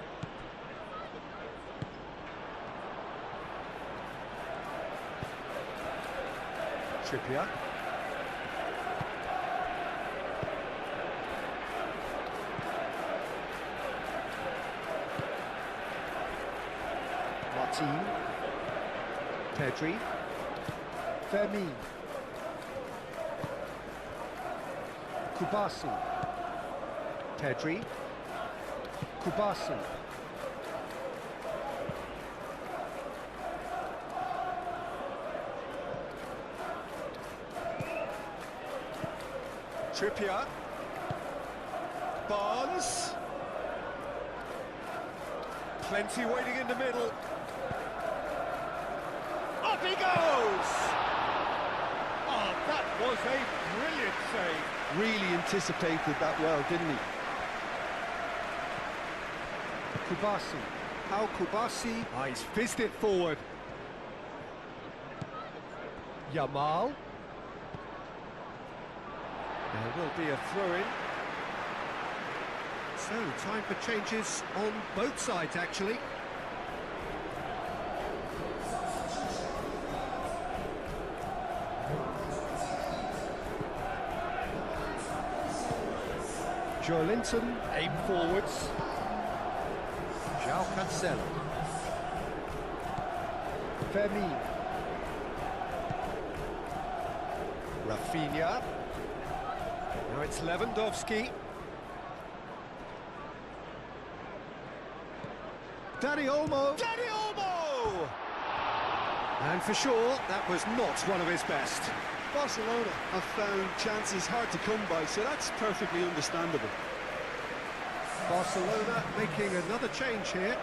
Trippier. Martin. Pedri. Fermin. Kubasi. Pedri. Kubasi. Trippier. Barnes. Plenty waiting in the middle. Up he goes! Oh, that was a brilliant save. Really anticipated that well, didn't he? Kubasi. How Kubasi? Oh, he's fizzed it forward. Yamal. There will be a throw-in. So, time for changes on both sides, actually. Joelinton, aim forwards. João Cancelo. Fermin. Rafinha. Now it's Lewandowski. Dani Olmo. Dani Olmo! And for sure, that was not one of his best. Barcelona have found chances hard to come by, so that's perfectly understandable. Barcelona making another change here.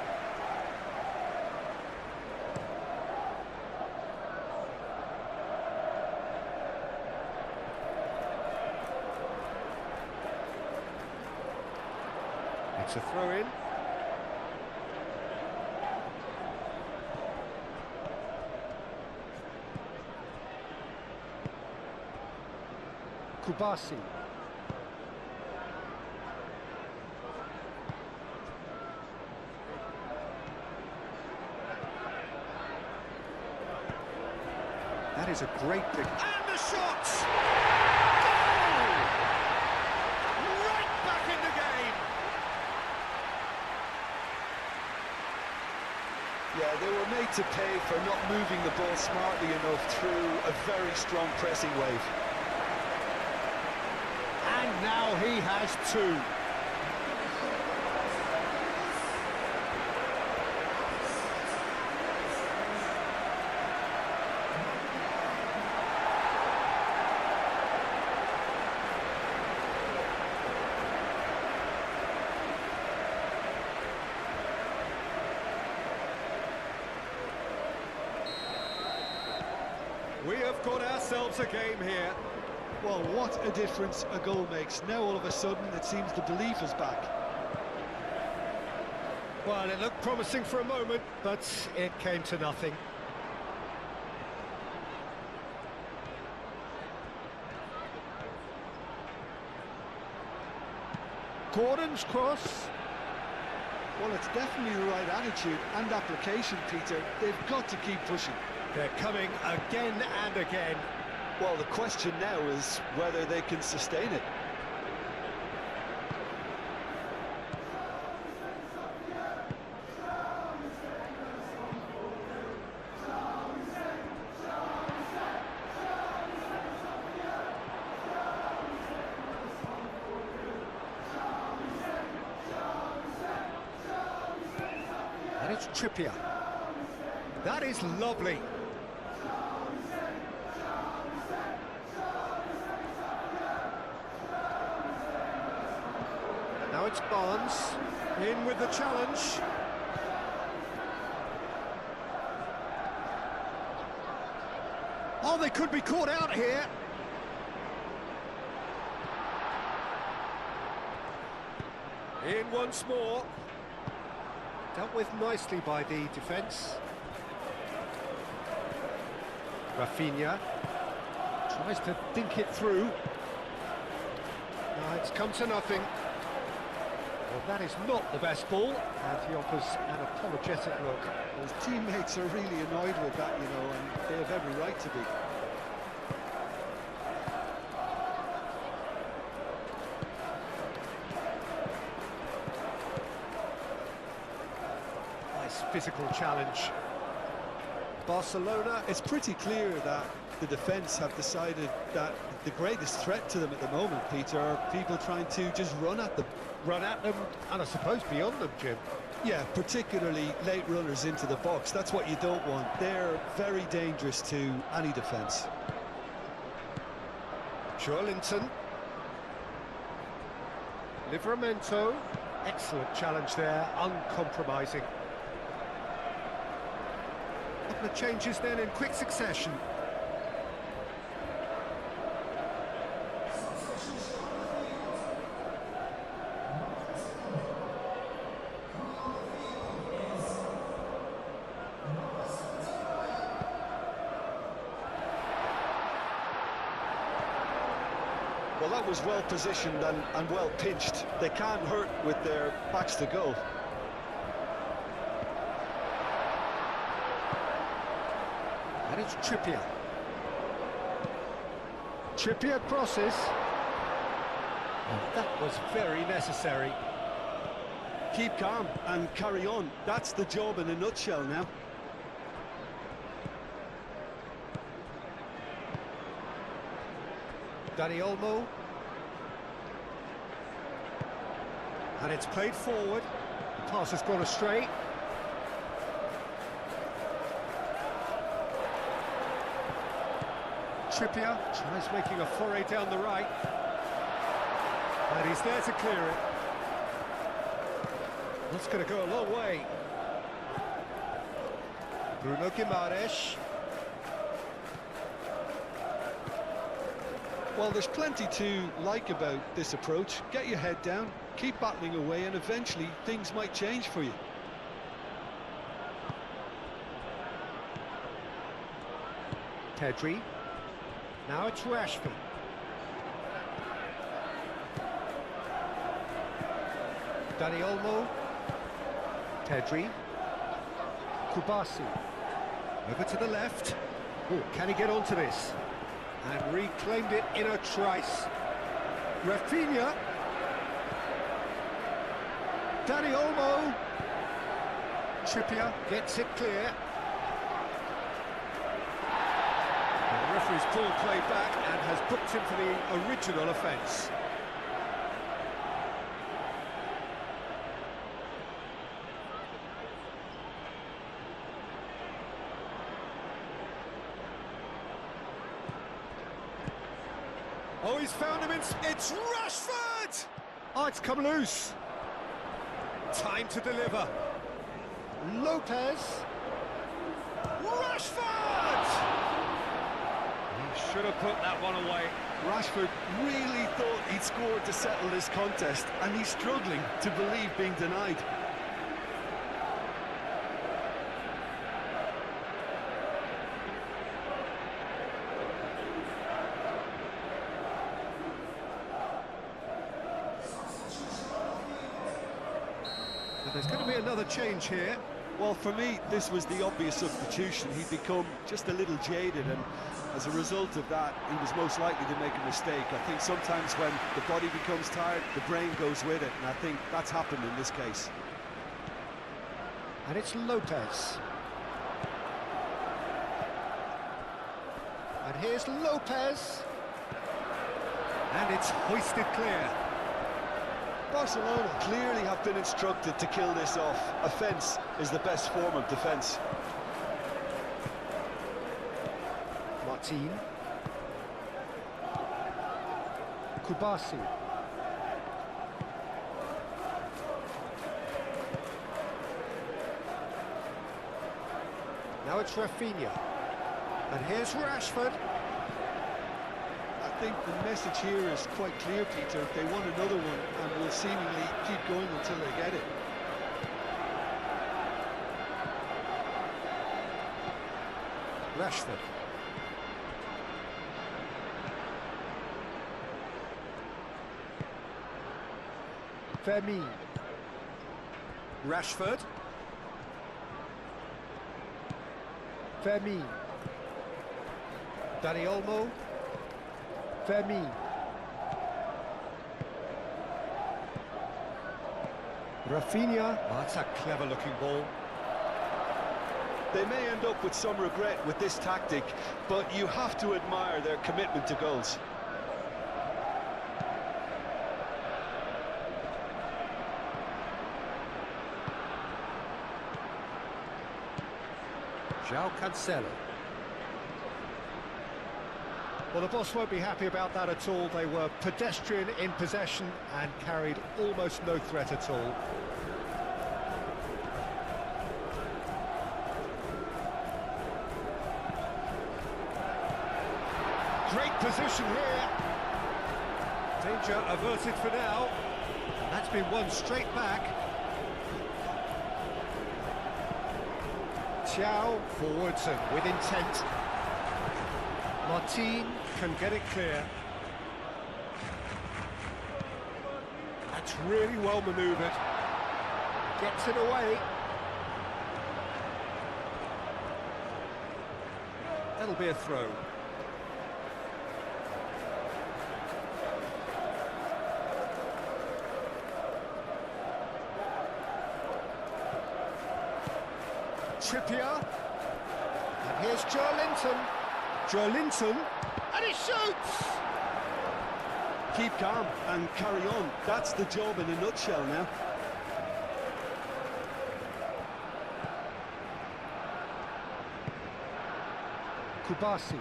It's a throw-in. Kubasi. That is a great pick. And the shot! Goal! Right back in the game! Yeah, they were made to pay for not moving the ball smartly enough through a very strong pressing wave. And now he has two. We have got ourselves a game here. Well, what a difference a goal makes. Now all of a sudden it seems the belief is back. Well, it looked promising for a moment, but it came to nothing. Gordon's cross. Well, it's definitely the right attitude and application, Peter. They've got to keep pushing. They're coming again and again. Well, the question now is whether they can sustain it. And it's Trippier. That is lovely. Now it's Barnes, in with the challenge. Oh, they could be caught out here. In once more. Dealt with nicely by the defence. Rafinha tries to dink it through. It's come to nothing. Well, that is not the best ball, and he offers an apologetic look. His teammates are really annoyed with that, you know, and they have every right to be. Nice physical challenge. Barcelona. It's pretty clear that the defence have decided that the greatest threat to them at the moment, Peter, are people trying to just run at them. Run at them, and I suppose beyond them, Jim. Yeah, particularly late runners into the box. That's what you don't want. They're very dangerous to any defence. Joelinton. Livramento. Excellent challenge there, uncompromising. Couple of changes then in quick succession. Well, that was well positioned and well pinched. They can't hurt with their backs to goal. And it's Trippier. Trippier crosses. Oh, that was very necessary. Keep calm and carry on. That's the job in a nutshell now. Dani Olmo. And it's played forward. The pass has gone astray. Trippier tries making a foray down the right. And he's there to clear it. That's going to go a long way. Bruno Guimaraes. Well, there's plenty to like about this approach. Get your head down, keep battling away, and eventually things might change for you. Pedri. Now it's Rashford. Dani Olmo. Pedri. Kubasi. Over to the left. Oh, can he get onto this? And reclaimed it in a trice. Rafinha. Dani Olmo. Trippier gets it clear. And the referee's called play back and has booked him for the original offence. Oh, he's found him, it's Rashford! Oh, it's come loose. Time to deliver. Lopez. Rashford! Should have put that one away. Rashford really thought he'd scored to settle this contest, and he's struggling to believe being denied. There's going to be another change here. Well, for me, this was the obvious substitution. He'd become just a little jaded, and as a result of that, he was most likely to make a mistake. I think sometimes when the body becomes tired, the brain goes with it, and I think that's happened in this case. And it's Lopez. And here's Lopez. And it's hoisted clear. Barcelona clearly have been instructed to kill this off. Offence is the best form of defence. Martin. Kubasi. Now it's Rafinha. And here's Rashford. I think the message here is quite clear, Peter. They want another one and will seemingly keep going until they get it. Rashford. Fermin. Rashford. Fermin. Dani Olmo. Fermin. Rafinha. Oh, that's a clever-looking ball. They may end up with some regret with this tactic, but you have to admire their commitment to goals. João Cancelo. Well, the boss won't be happy about that at all. They were pedestrian in possession and carried almost no threat at all. Great position here. Danger averted for now. That's been won straight back. Thiaw forwards and with intent. Martin Can get it clear. That's really well manoeuvred. Gets it away. That'll be a throw. Trippier. And here's Joelinton. Joelinton. And he shoots! Keep calm and carry on. That's the job in a nutshell now. Kubasi.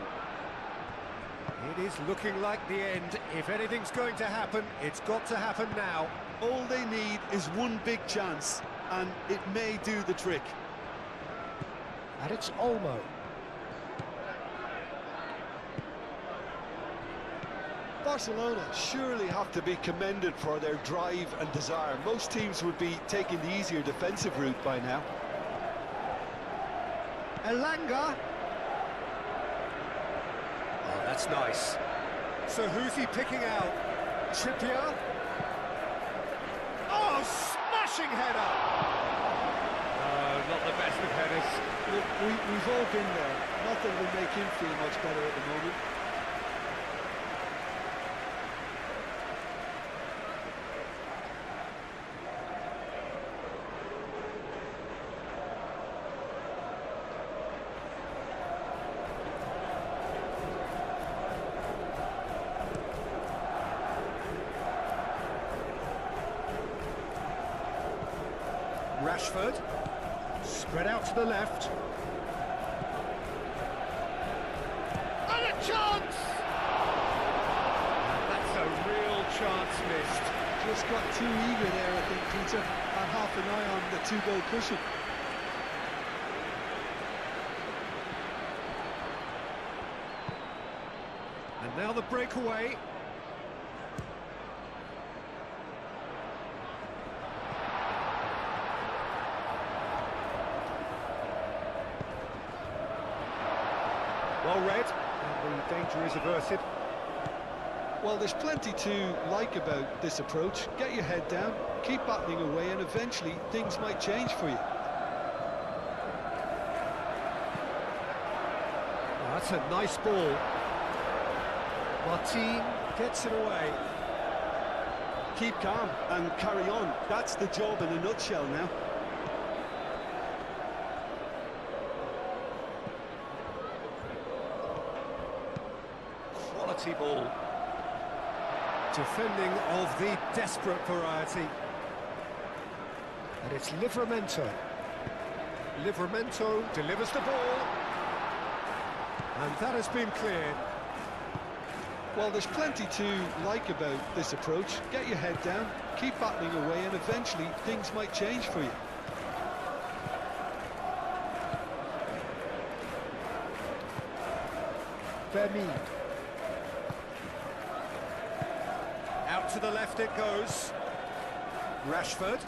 It is looking like the end. If anything's going to happen, it's got to happen now. All they need is one big chance, and it may do the trick. And it's Olmo. Barcelona surely have to be commended for their drive and desire. Most teams would be taking the easier defensive route by now. Elanga. Oh, that's nice. So who's he picking out? Trippier. Oh, smashing header! Not the best of headers. Look, we've all been there. Not that it'll make him feel much better at the moment. Rashford. Spread out to the left. And a chance! That's a real chance missed. Just got too eager there, I think, Peter. And half an eye on the two-goal cushion. And now the breakaway. Well read, and the danger is averted. Well, there's plenty to like about this approach. Get your head down, keep battling away, and eventually things might change for you. Oh, that's a nice ball. Martin gets it away. Keep calm and carry on. That's the job in a nutshell now. Quality ball. Defending of the desperate variety. And it's Livramento. Livramento delivers the ball. And that has been cleared. Well, there's plenty to like about this approach. Get your head down, keep battling away, and eventually things might change for you. Vermi. Out to the left it goes. Rashford.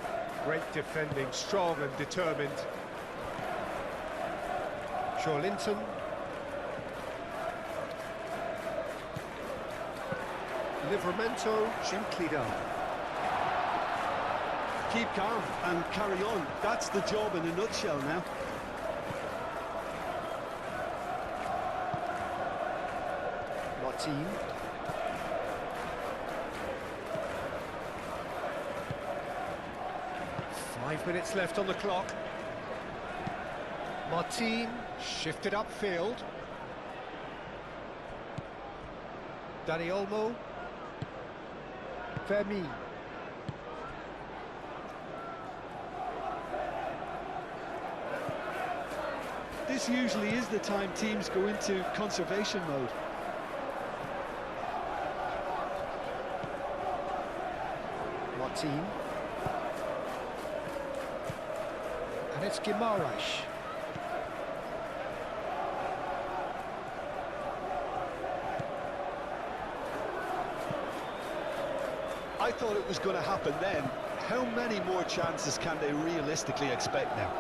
Great defending, strong and determined. Linton. Livramento gently down. Keep calm and carry on. That's the job in a nutshell now. Martin. Five minutes left on the clock. Martin shifted upfield. Dani Olmo. Vermi. This usually is the time teams go into conservation mode. Martin. And it's Guimaraes. I thought it was going to happen then. How many more chances can they realistically expect now?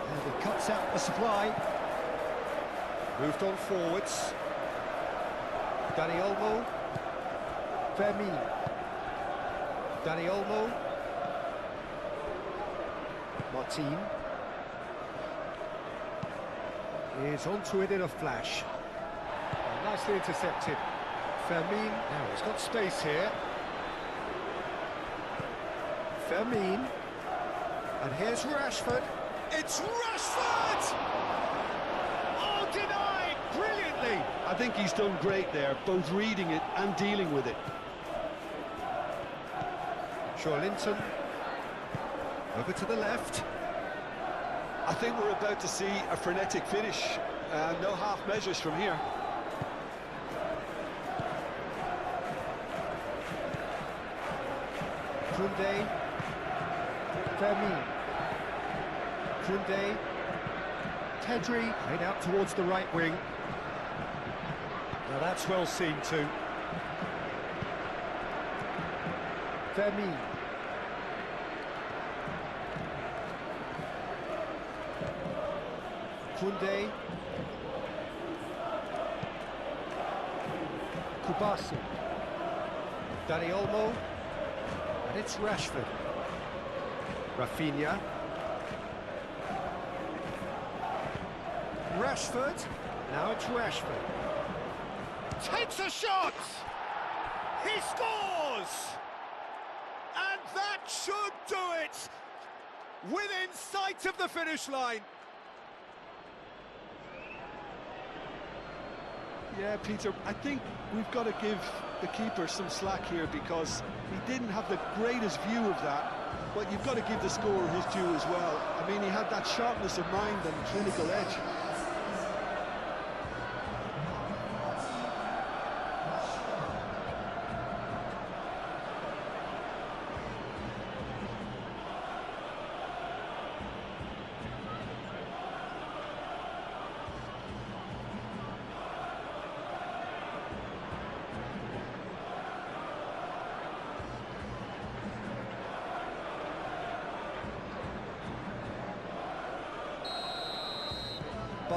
And he cuts out the supply. Moved on forwards. Dani Olmo. Vermi. Dani Olmo. Martin. Is onto it in a flash. Nicely intercepted. Fermin, now he's got space here. Fermin. And here's Rashford. It's Rashford! Oh, denied brilliantly! I think he's done great there, both reading it and dealing with it. Linton. Over to the left. I think we're about to see a frenetic finish. No half measures from here. Koundé. Vermi. Koundé. Pedri. Played out towards the right wing. Now that's well seen too. Vermi. Koundé. Kubasi. Dani Olmo. And it's Rashford. Rafinha. Rashford. Now it's Rashford. Takes a shot! He scores! And that should do it! Within sight of the finish line. Yeah, Peter, I think we've got to give the keeper some slack here because he didn't have the greatest view of that, but you've got to give the scorer his due as well. I mean, he had that sharpness of mind and clinical edge.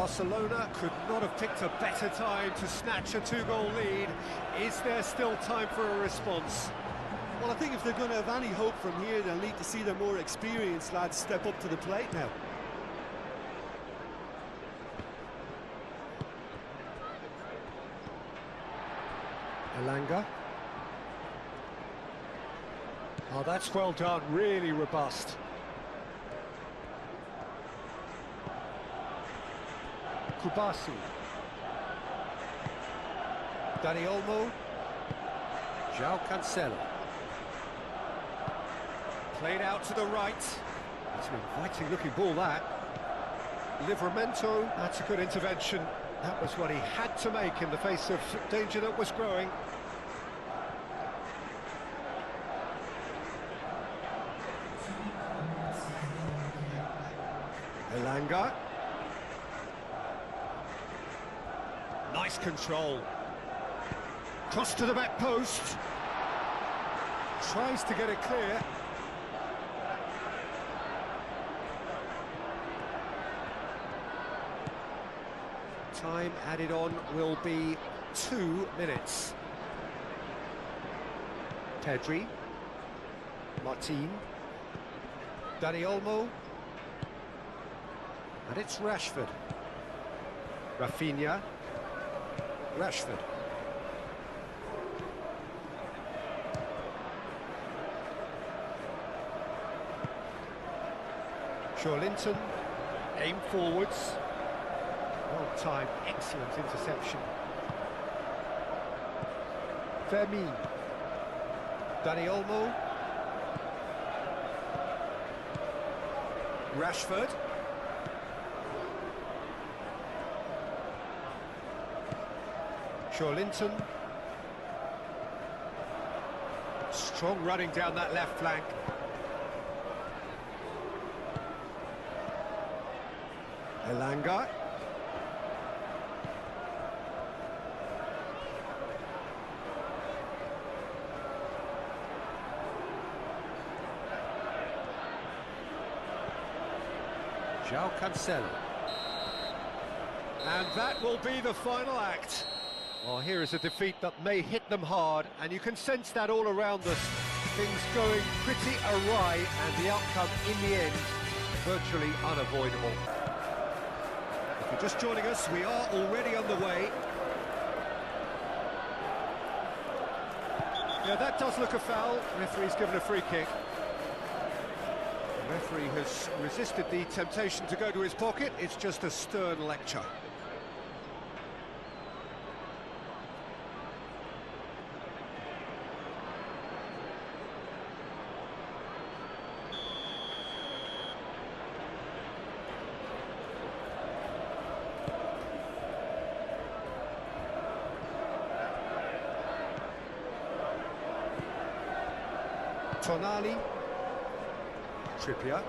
Barcelona could not have picked a better time to snatch a two-goal lead. Is there still time for a response? Well, I think if they're going to have any hope from here, they'll need to see their more experienced lads step up to the plate now. Elanga. Oh, that's well done, really robust. Kubasi. Dani Olmo. João Cancelo. Played out to the right. It's an inviting looking ball, that. Livramento, that's a good intervention. That was what he had to make in the face of danger that was growing. Elanga. Nice control. Cross to the back post. Tries to get it clear. Time added on will be 2 minutes. Pedri. Martin. Dani Olmo. And it's Rashford. Rafinha. Rashford. Linton, aim forwards. Well timed, excellent interception. Fermin. Dani Olmo. Rashford. Linton. Strong running down that left flank. Elanga. João Cancelo. And that will be the final act. Well, here is a defeat that may hit them hard, and you can sense that all around us. Things going pretty awry, and the outcome in the end virtually unavoidable. If you're just joining us, we are already underway. Yeah, that does look a foul. The referee's given a free kick. The referee has resisted the temptation to go to his pocket. It's just a stern lecture. Tonali. Trippier.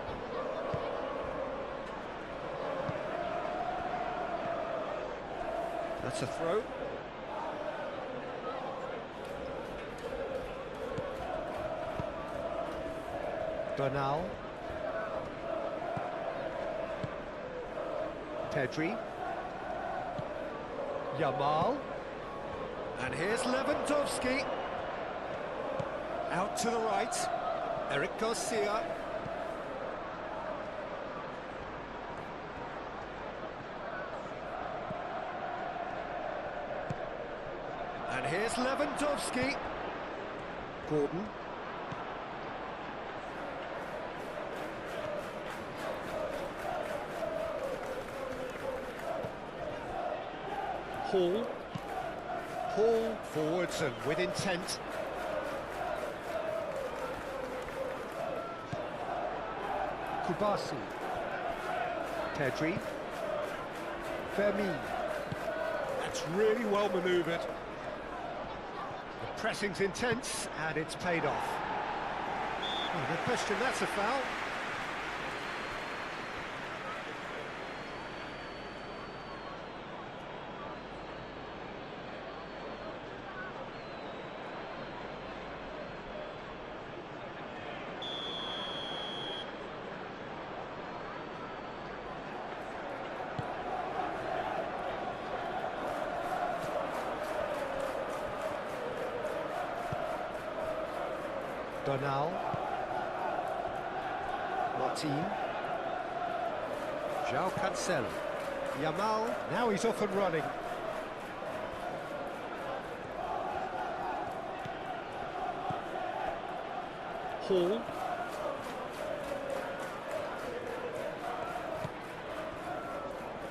That's a throw. Bernal. Pedri. Yamal. And here's Lewandowski. Out to the right, Eric Garcia. And here's Lewandowski. Gordon. Hall. Hall forwards and with intent. Kubasi. Pedri. Fermin. That's really well manoeuvred. The pressing's intense and it's paid off. Oh, no question, that's a foul. Bernal. Martin. João Cancelo. Yamal. Now he's off and running. Hall.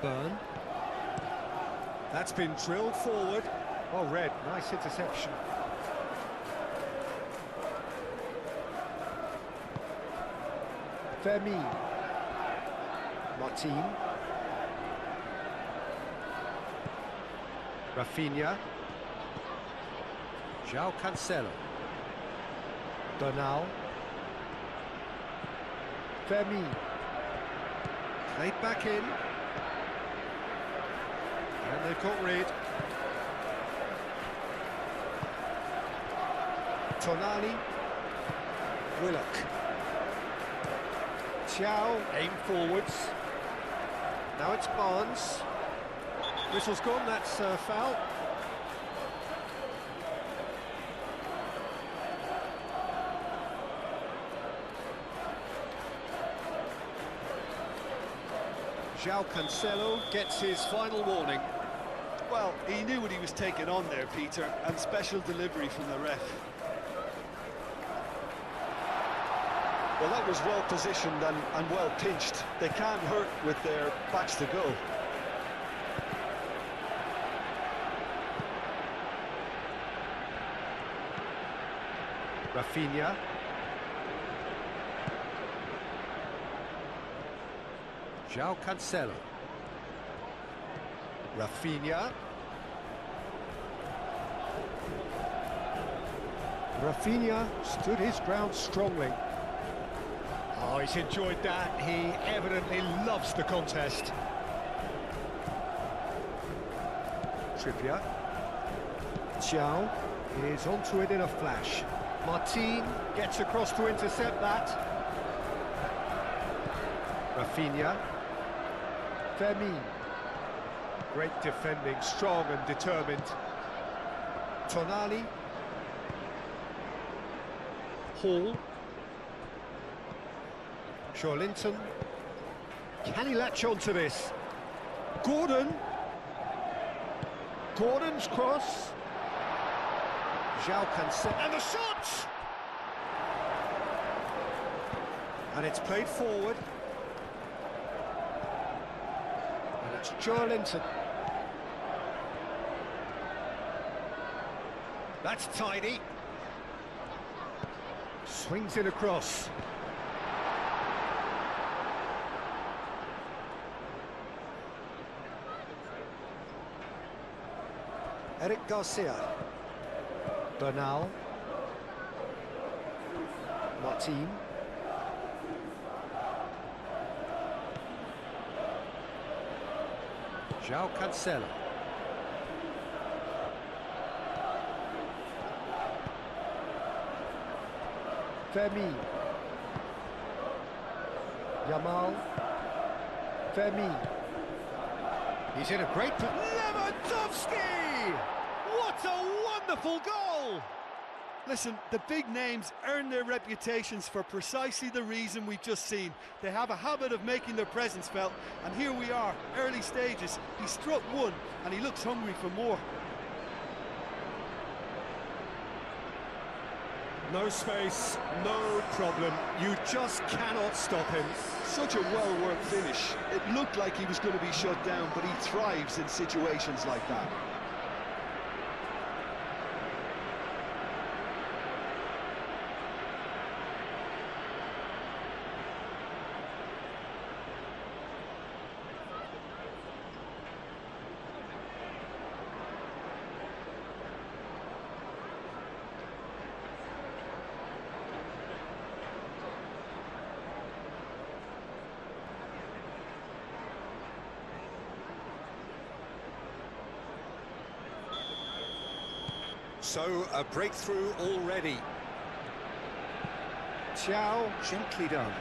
Burn. That's been drilled forward. Well read, nice interception. Fermin. Martin. Rafinha. João Cancelo. Bernal. Fermin. Played back in. And they've got rid. Tonali. Willock. Thiaw, aim forwards. Now it's Barnes. Whistle's gone, that's a foul. João Cancelo gets his final warning. Well, he knew what he was taking on there, Peter, and special delivery from the ref. Well, that was well positioned and well pinched. They can't hurt with their backs to goal. Rafinha. João Cancelo. Rafinha. Rafinha stood his ground strongly. Oh, he's enjoyed that. He evidently loves the contest. Trippier. Thiaw is onto it in a flash. Martin gets across to intercept that. Rafinha. Fermin. Great defending, strong and determined. Tonali. Hall. Linton. Can he latch on to this? Gordon. Gordon's cross. João Cancelo. And the shot! And it's played forward. And it's Linton. That's tidy. Swings it across. Eric Garcia. Bernal. Martin. João Cancelo. Fermin. Yamal. Fermin. He's in a great... Lewandowski! What a wonderful goal! Listen, the big names earn their reputations for precisely the reason we've just seen. They have a habit of making their presence felt, and here we are, early stages. He struck one, and he looks hungry for more. No space, no problem. You just cannot stop him. Such a well-worked finish. It looked like he was going to be shut down, but he thrives in situations like that. So, a breakthrough already. Thiaw, gently done.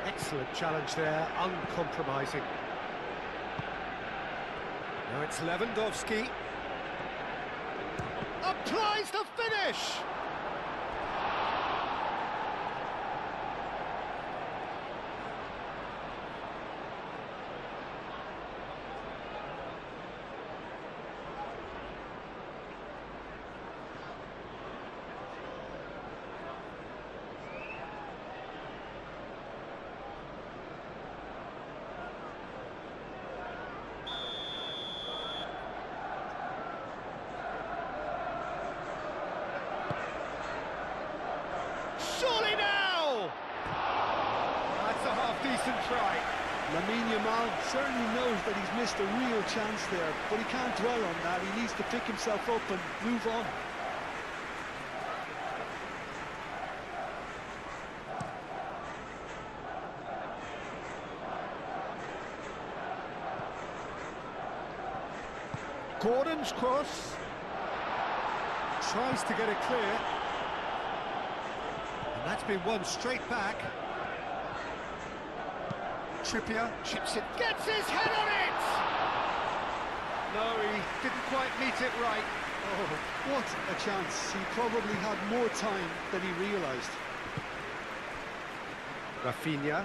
Excellent challenge there, uncompromising. Now it's Lewandowski. Applies the finish! decent try. Lamine Yamal certainly knows that he's missed a real chance there, but he can't dwell on that. He needs to pick himself up and move on. Gordon's cross. Tries to get it clear. And that's been won straight back. Trippier chips it, gets his head on it! No, he didn't quite meet it right. Oh, what a chance. He probably had more time than he realised. Rafinha.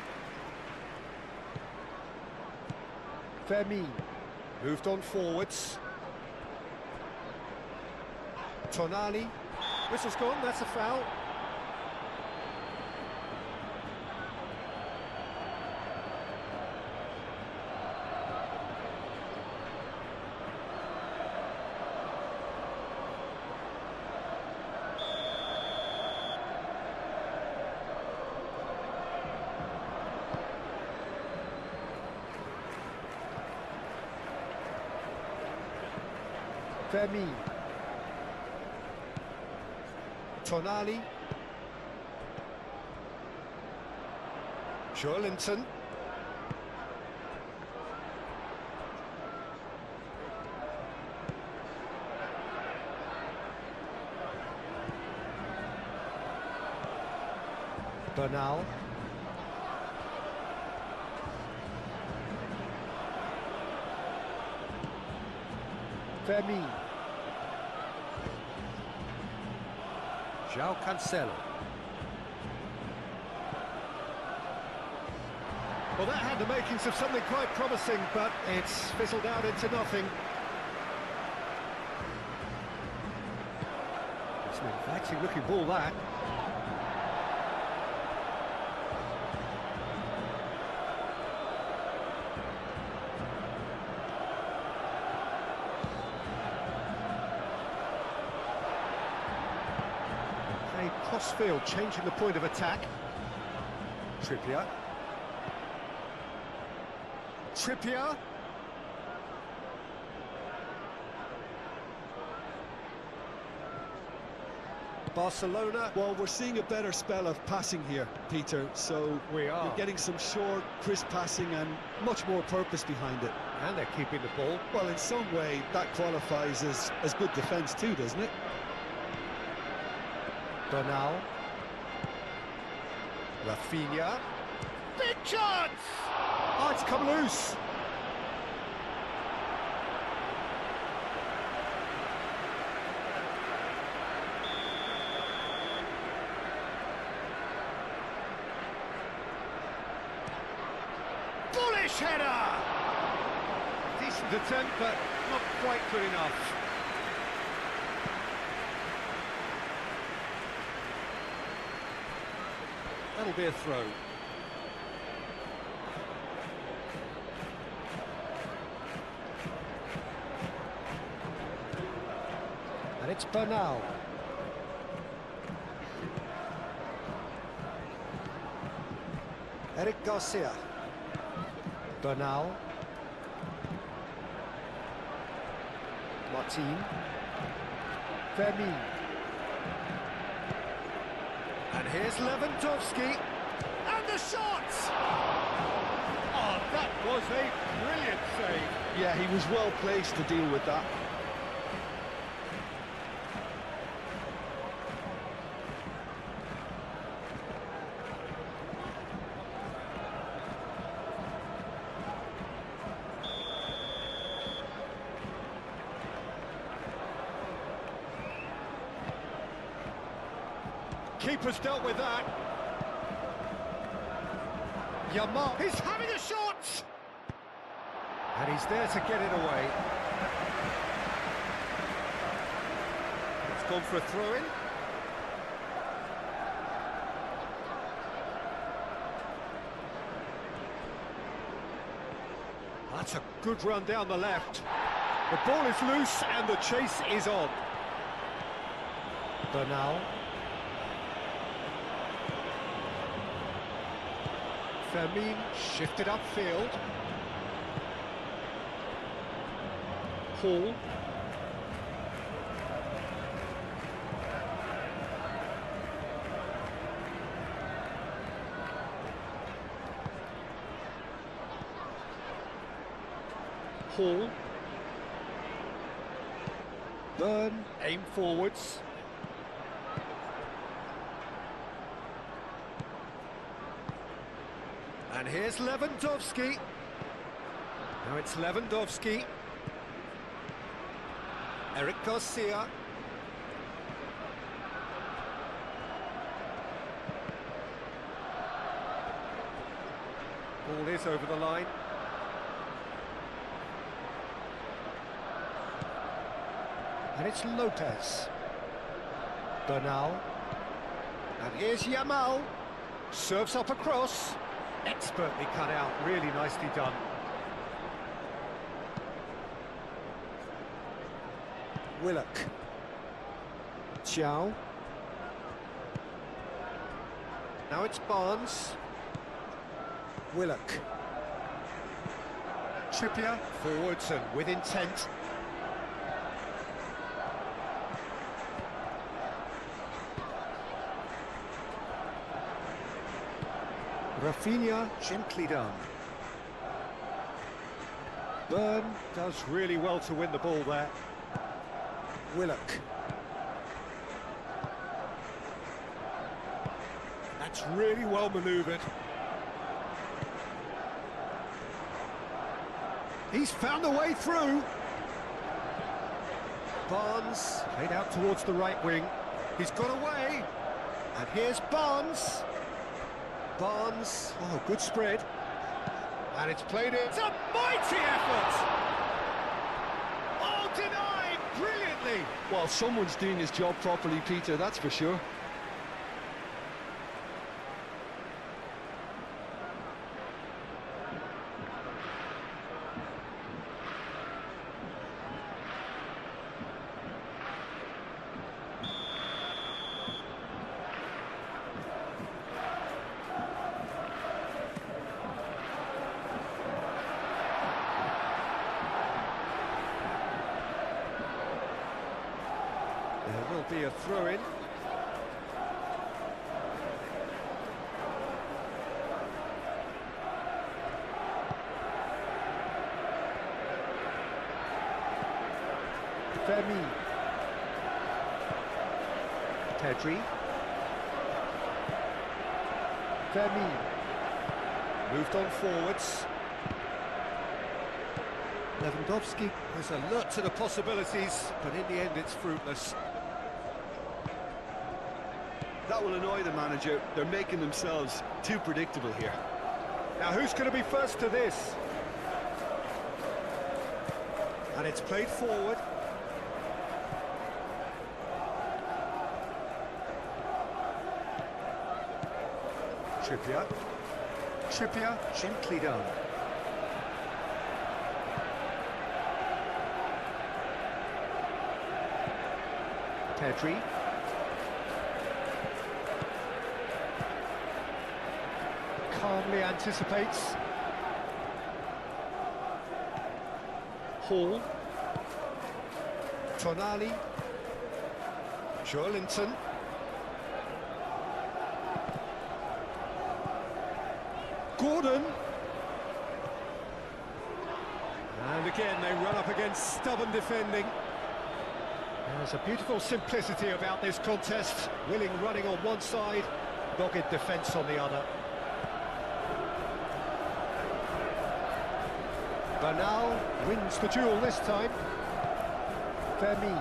Fermin. Moved on forwards. Tonali. Whistle's gone, that's a foul. Fermin. Tonali. Joelinton. Bernal. Fermin. João Cancelo. Well, that had the makings of something quite promising, but it's fizzled out into nothing. It's an inviting looking ball, that. Crossfield changing the point of attack. Trippier. Trippier. Barcelona. Well, we're seeing a better spell of passing here, Peter, so we are. You're getting some short, crisp passing and much more purpose behind it. And they're keeping the ball. Well, in some way, that qualifies as good defence too, doesn't it? Bernal. Rafinha. Big chance! Oh, it's come loose. Bullish header! Decent attempt, but not quite good enough. That'll be a throw. And it's Bernal. Eric Garcia. Bernal. Martin. Fermin. And here's Lewandowski. And the shot! Oh, that was a brilliant save. Yeah, he was well placed to deal with that. Keeper's dealt with that. Yamal, he's having a shot! And he's there to get it away. It's gone for a throw-in. That's a good run down the left. The ball is loose and the chase is on. Bernal. Fermin shifted upfield. Hall. Hall. Burn, aim forwards. And here's Lewandowski. Now it's Lewandowski. Eric Garcia. Ball is over the line. And it's Lopez. Bernal. And here's Yamal. Serves up across. Expertly cut out, really nicely done. Willock. Chow. Now it's Barnes. Willock. Trippier. Forwards and with intent. Rafinha, gently done. Burn does really well to win the ball there. Willock. That's really well manoeuvred. He's found a way through. Barnes, played out towards the right wing. He's got away. And here's Barnes. Barnes, oh, good spread. And it's played in. It's a mighty effort! Oh, denied brilliantly! Well, someone's doing his job properly, Peter, that's for sure. There will be a throw-in. Fermin. Pedri. Fermin. Moved on forwards. Lewandowski is alert to the possibilities, but in the end it's fruitless. That will annoy the manager. They're making themselves too predictable here. Now who's going to be first to this? And it's played forward. Trippier. Trippier, gently done. Pedri. Calmly anticipates. Hall. Tonali. Joelinton. Gordon. And again they run up against stubborn defending. There's a beautiful simplicity about this contest. Willing running on one side, dogged defence on the other. Bernal wins the duel this time. Fermin.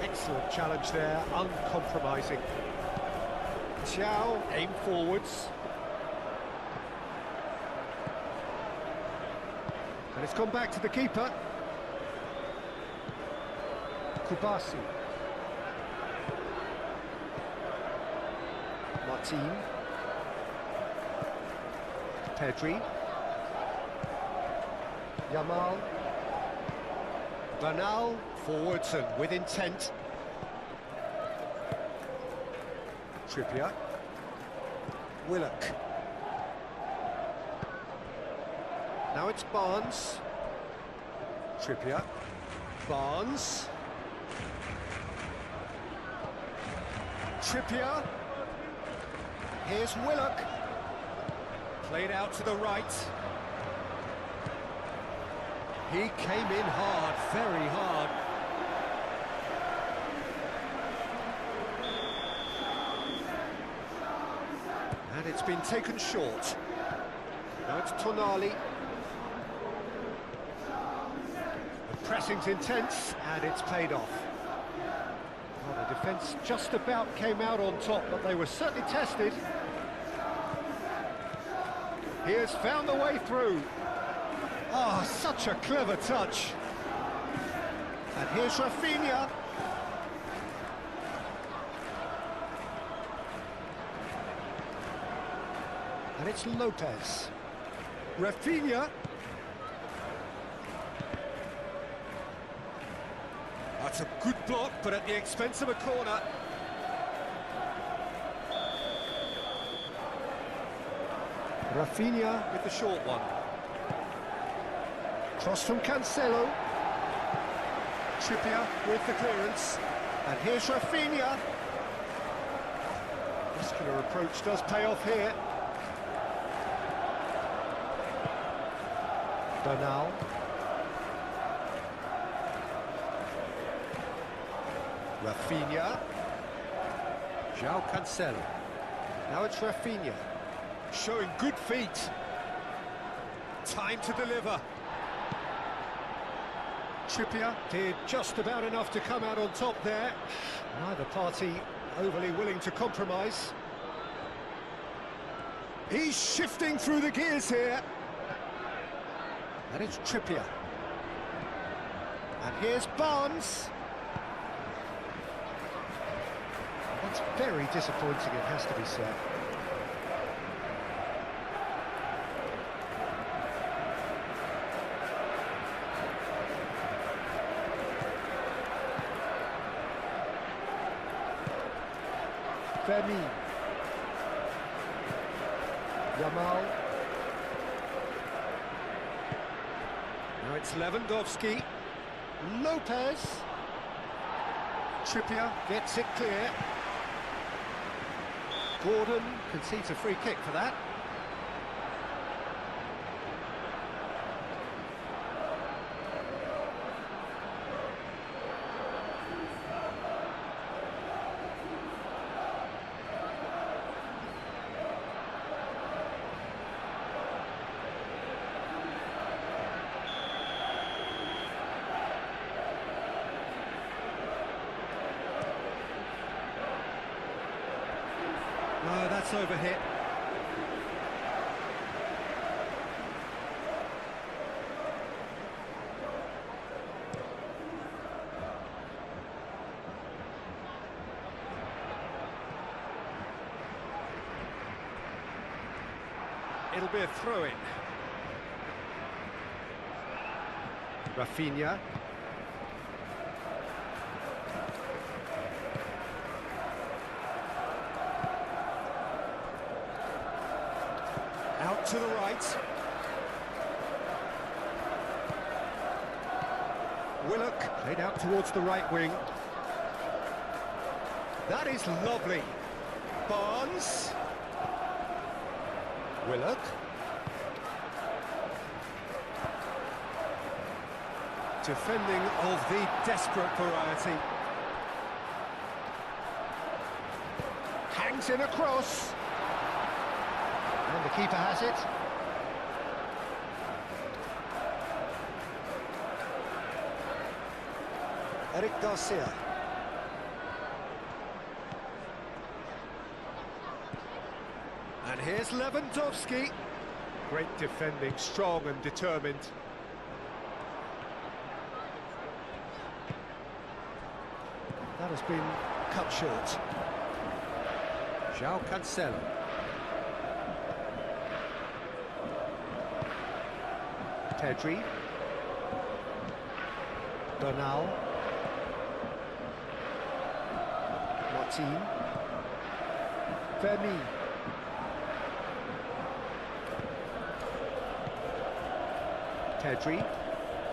Excellent challenge there, uncompromising. Chow, aim forwards. And it's gone back to the keeper. Kubasi. Martin. Pedri. Yamal. Bernal, forwards and with intent. Trippier. Willock. Now it's Barnes. Trippier. Barnes. Trippier. Here's Willock. Played out to the right. He came in hard, very hard. And it's been taken short. Now it's Tonali. The pressing's intense, and it's paid off. Well, the defence just about came out on top, but they were certainly tested. He has found the way through. Oh, such a clever touch. And here's Rafinha. And it's Lopez. Rafinha. That's a good block, but at the expense of a corner. Rafinha with the short one. Cross from Cancelo. Trippier with the clearance. And here's Rafinha. Muscular approach does pay off here. Bernal. Rafinha. João Cancelo. Now it's Rafinha. Showing good feet. Time to deliver. Trippier did just about enough to come out on top there. Neither party overly willing to compromise. He's shifting through the gears here. And it's Trippier. And here's Barnes. That's very disappointing, it has to be said. Fermi. Yamal. Now it's Lewandowski. Lopez. Trippier gets it clear. Gordon concedes a free kick for that. No, that's overhit. It'll be a throw-in. Rafinha. Out to the right. Willock played out towards the right wing. That is lovely. Barnes. Willock. Defending of the desperate variety. Hangs in a cross. And the keeper has it. Eric Garcia. And here's Lewandowski. Great defending, strong and determined. That has been cut short. João Cancelo. Pedri. Bernal. Martin. Fermi. Pedri.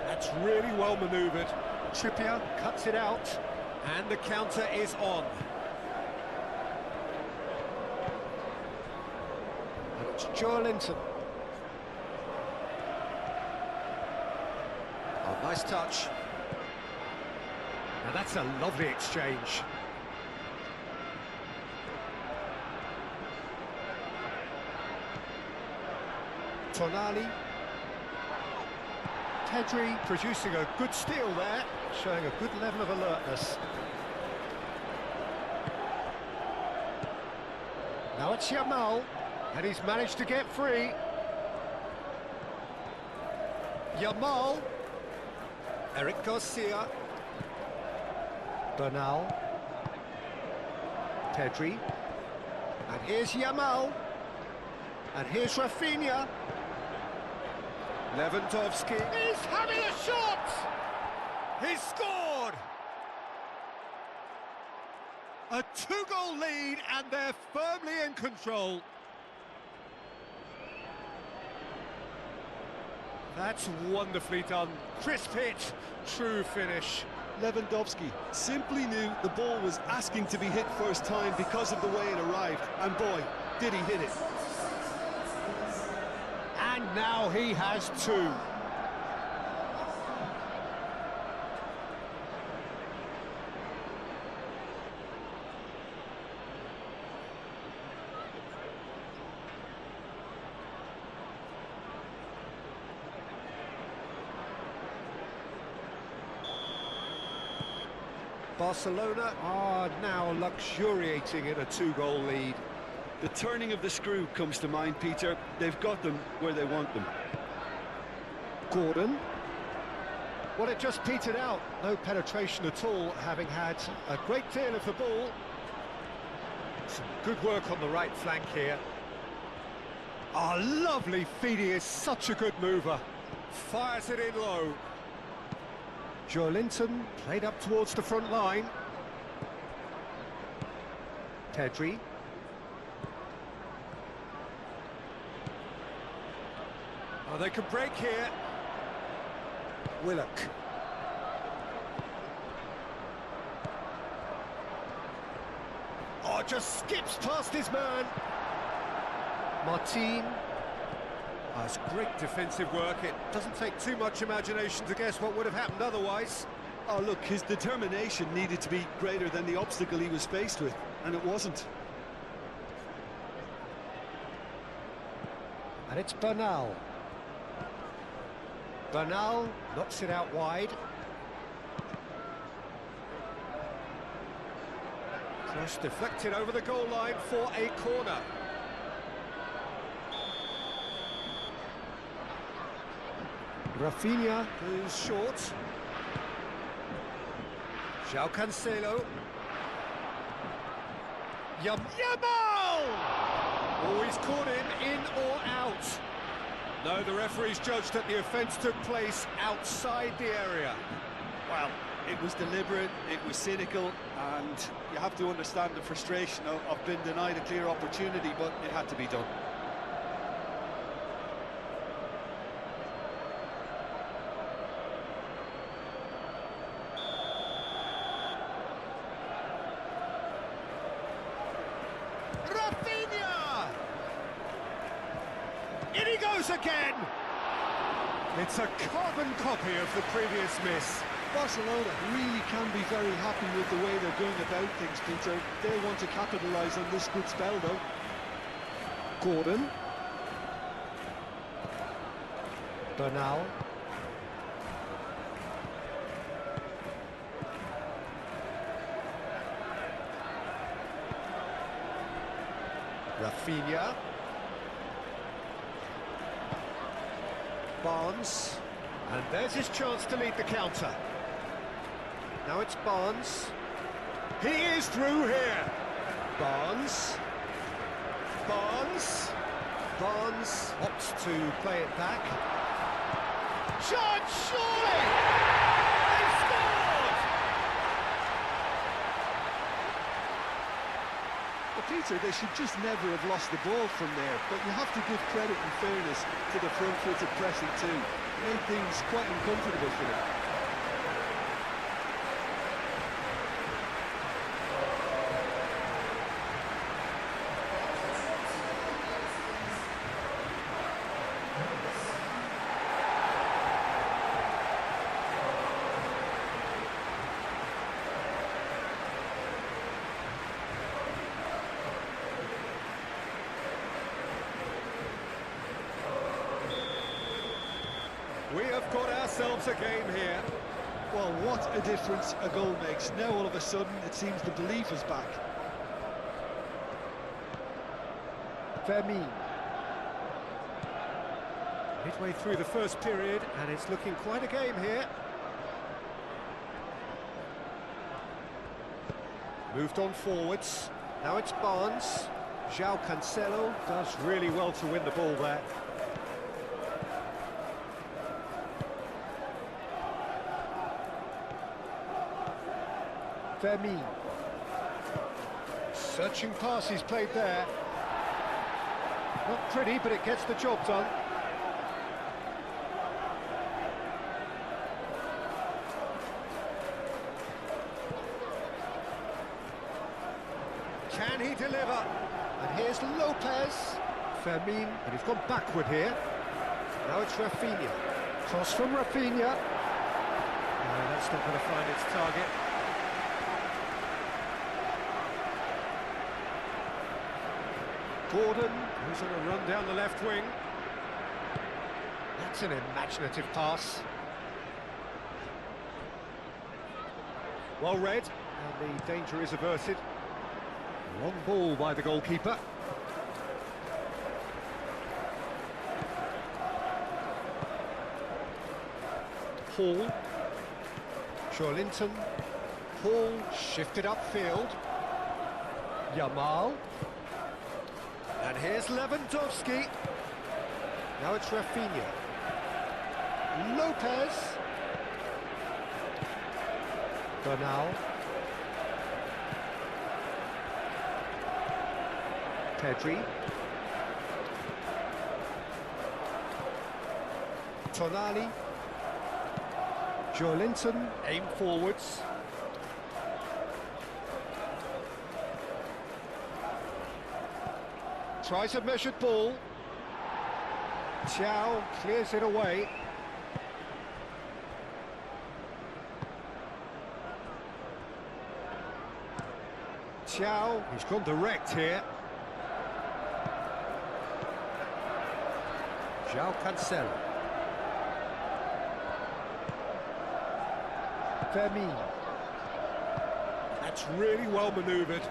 That's really well manoeuvred. Trippier cuts it out, and the counter is on. And it's Joelinton. Oh, nice touch. Now that's a lovely exchange. Tonali. Pedri producing a good steal there, showing a good level of alertness. Now it's Yamal, and he's managed to get free. Yamal. Eric Garcia. Bernal. Pedri. And here's Yamal. And here's Rafinha. Lewandowski. He's having a shot! He's scored! A two-goal lead, and they're firmly in control. That's wonderfully done. Crisp hit, true finish. Lewandowski simply knew the ball was asking to be hit first time because of the way it arrived, and boy, did he hit it. And now he has two. Barcelona are now luxuriating in a two-goal lead. The turning of the screw comes to mind, Peter. They've got them where they want them. Gordon. Well, it just petered out. No penetration at all, having had a great deal of the ball. Some good work on the right flank here. Oh, lovely feed. He is such a good mover. Fires it in low. Joelinton played up towards the front line. Pedri. Oh, they could break here. Willock. Oh, just skips past his man. Martin. Oh, it's great defensive work. It doesn't take too much imagination to guess what would have happened otherwise. Oh, look, his determination needed to be greater than the obstacle he was faced with, and it wasn't. And it's Bernal. Bernal knocks it out wide. Cross deflected over the goal line for a corner. Rafinha. Who's short. João Cancelo. Yamal! Oh, he's caught him in or out. No, the referee's judged that the offence took place outside the area. Well, it was deliberate, it was cynical, and you have to understand the frustration of being denied a clear opportunity, but it had to be done. Rafinha! In he goes again! It's a carbon copy of the previous miss. Barcelona really can be very happy with the way they're going about things, Peter. They want to capitalise on this good spell, though. Gordon. Bernal. Rafinha. Barnes. And there's his chance to lead the counter. Now it's Barnes. He is through here. Barnes. Barnes. Barnes opts to play it back. Shot, surely! They score! Peter, they should just never have lost the ball from there, but you have to give credit and fairness to the front-footed pressing too. Made things quite uncomfortable for them. We have got ourselves a game here. Well, what a difference a goal makes. Now all of a sudden it seems the belief is back. Fermin. Midway through the first period, and it's looking quite a game here. Moved on forwards. Now it's Barnes. João Cancelo does really well to win the ball there. Fermin. Searching pass he's played there. Not pretty, but it gets the job done. Can he deliver? And here's Lopez. Fermin, and he's gone backward here. Now it's Rafinha. Cross from Rafinha. No, that's not going to find its target. Gordon, who's on a run down the left wing. That's an imaginative pass. Well read, and the danger is averted. Long ball by the goalkeeper. Hall. Joelinton. Hall shifted upfield. Yamal. And here's Lewandowski. Now it's Rafinha. Lopez. Bernal. Pedri. Tonali. Joelinton. Aim forwards. Tries a measured ball. Thiaw clears it away. Thiaw, he's gone direct here. João Cancelo. Fermin. That's really well manoeuvred.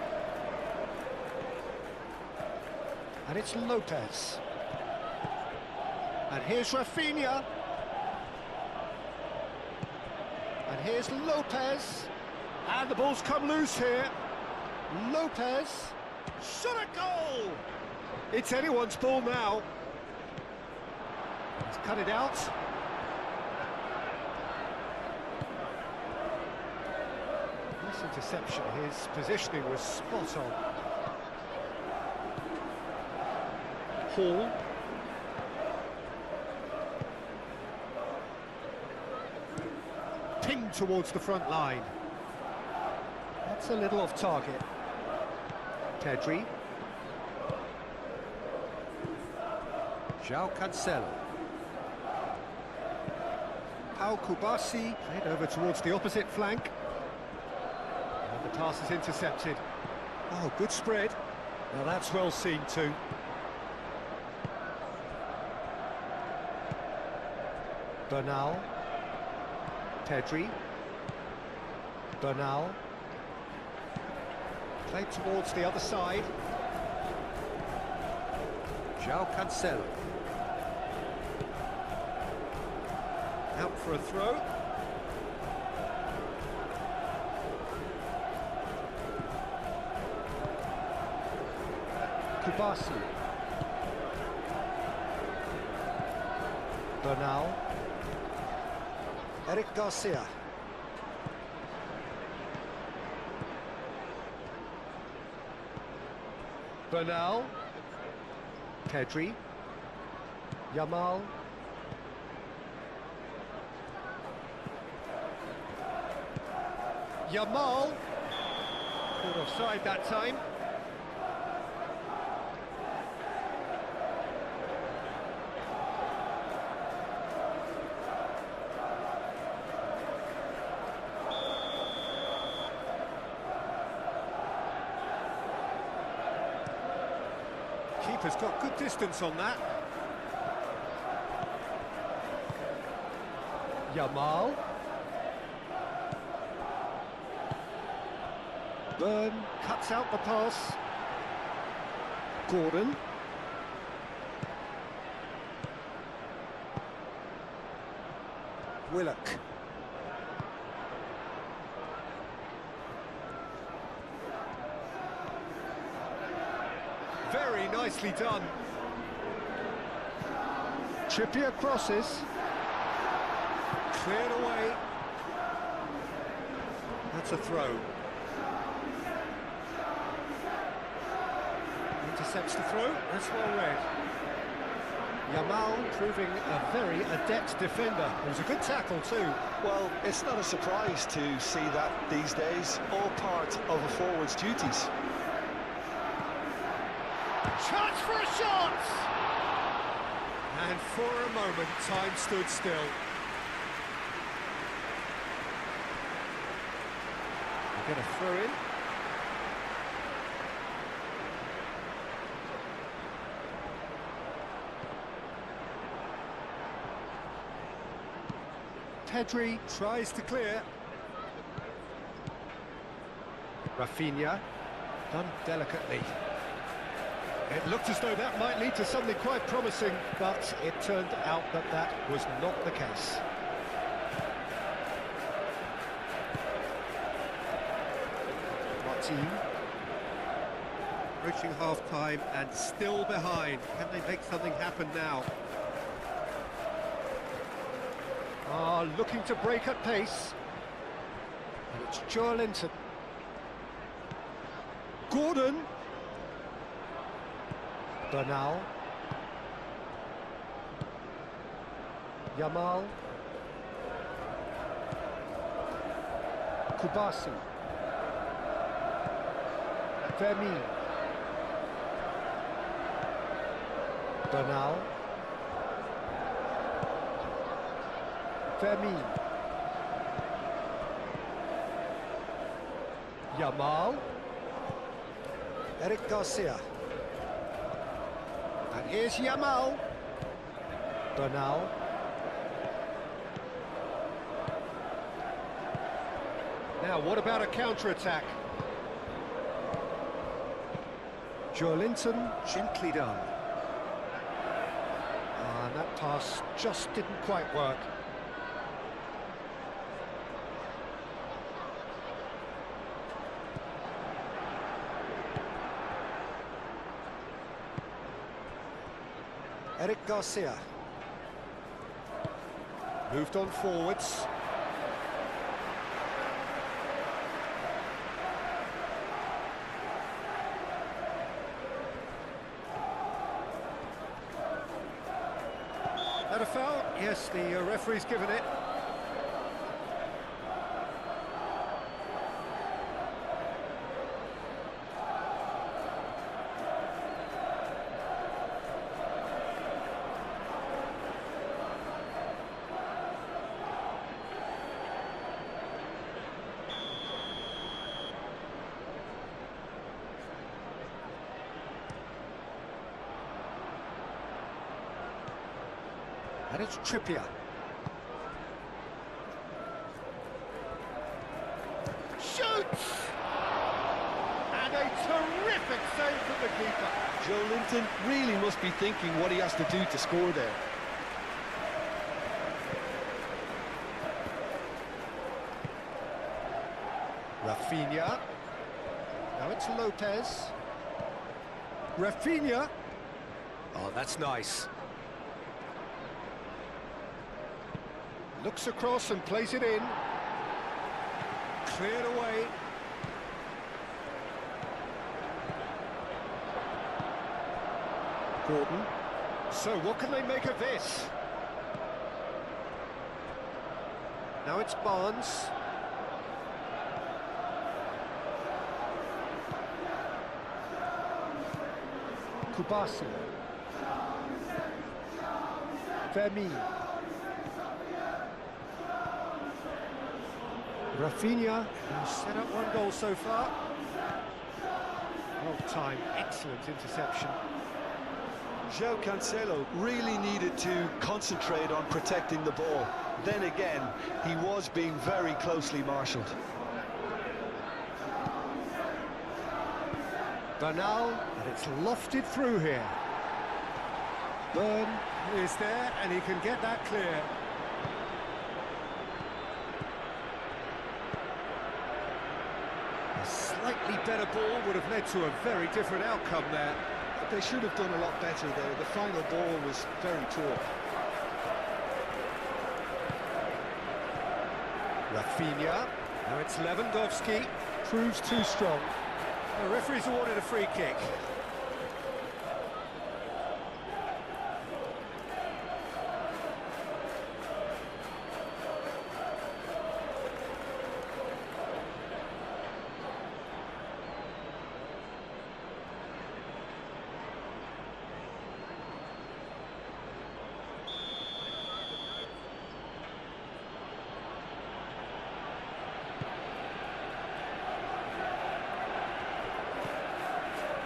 And it's Lopez. And here's Rafinha. And here's Lopez. And the ball's come loose here. Lopez. Shot a goal! It's anyone's ball now. He's cut it out. This interception, his positioning was spot on. Hall. Pinged towards the front line. That's a little off target. Pedri. João Cancelo. Pau Kubasi played over towards the opposite flank. And the pass is intercepted. Oh, good spread. Now that's well seen too. Bernal. Pedri. Bernal. Played towards the other side. João Cancelo. Out for a throw. Kubasi. Bernal. Eric Garcia. Bernal. Pedri. Yamal. Yamal. Caught offside that time. Keeper's got good distance on that. Yamal. Burn cuts out the pass. Gordon. Willock. Very nicely done. Trippier crosses. Cleared away. That's a throw. Intercepts the throw. That's well read. Yamal proving a very adept defender. It was a good tackle too. Well, it's not a surprise to see that these days, all part of a forward's duties. Chance for a shot! And for a moment, time stood still. We're going to throw in. Pedri Tries to clear. Rafinha, done delicately. It looked as though that might lead to something quite promising, But it turned out that that was not the case. Martin. approaching half-time and still behind. Can they make something happen now? Looking to break at pace. And it's Joelinton. Gordon. Bernal. Yamal. Kubasi. Fermin. Bernal. Fermin. Yamal. Eric Garcia. And here's Yamal. Bernal. Now, what about a counter-attack? Joelinton. Gently done. And that pass just didn't quite work. Eric Garcia. Moved on forwards. That a foul? Yes, the referee's given it. And it's Trippier. Shoots! And a terrific save from the keeper. Joelinton really must be thinking what he has to do to score there. Rafinha. Now it's Lopez. Rafinha. Oh, that's nice. Looks across and plays it in. Cleared away. Gordon. So what can they make of this? Now it's Barnes. Kubasi. Vermeer. Rafinha, who's set up one goal so far. Well timed, excellent interception. João Cancelo really needed to concentrate on protecting the ball. Then again, he was being very closely marshalled. Bernal, and it's lofted through here. Burn is there, and he can get that clear. A slightly better ball would have led to a very different outcome there. They should have done a lot better there. The final ball was very poor. Rafinha, now it's Lewandowski, proves too strong. The referee's awarded a free kick.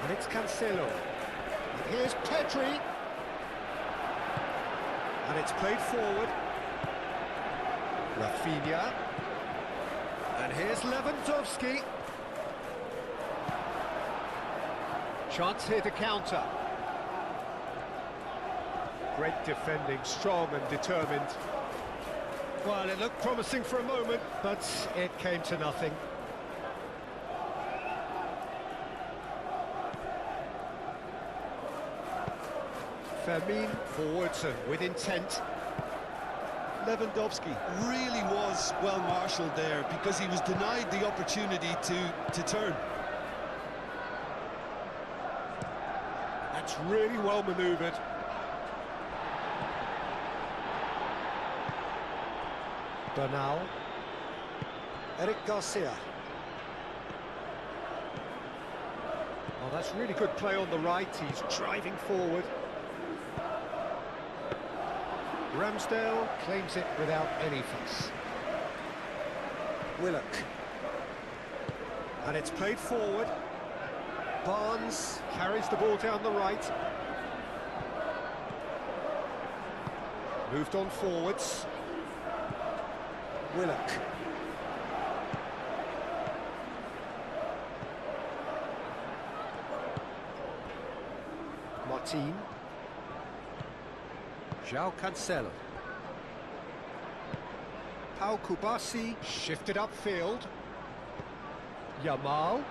And it's Cancelo. And here's Pedri. And it's played forward. Rafinha. And here's Lewandowski. Chance here to counter. Great defending, strong and determined. Well, it looked promising for a moment, but it came to nothing. Fermin forwards and with intent. Lewandowski really was well marshalled there because he was denied the opportunity to turn. That's really well manoeuvred. Bernal. Eric Garcia. Oh, that's really good play on the right. He's driving forward. Ramsdale claims it without any fuss. Willock. And it's played forward. Barnes carries the ball down the right. Moved on forwards. Willock. Martin. João Cancelo. Pau Kubasi shifted upfield. Yamal.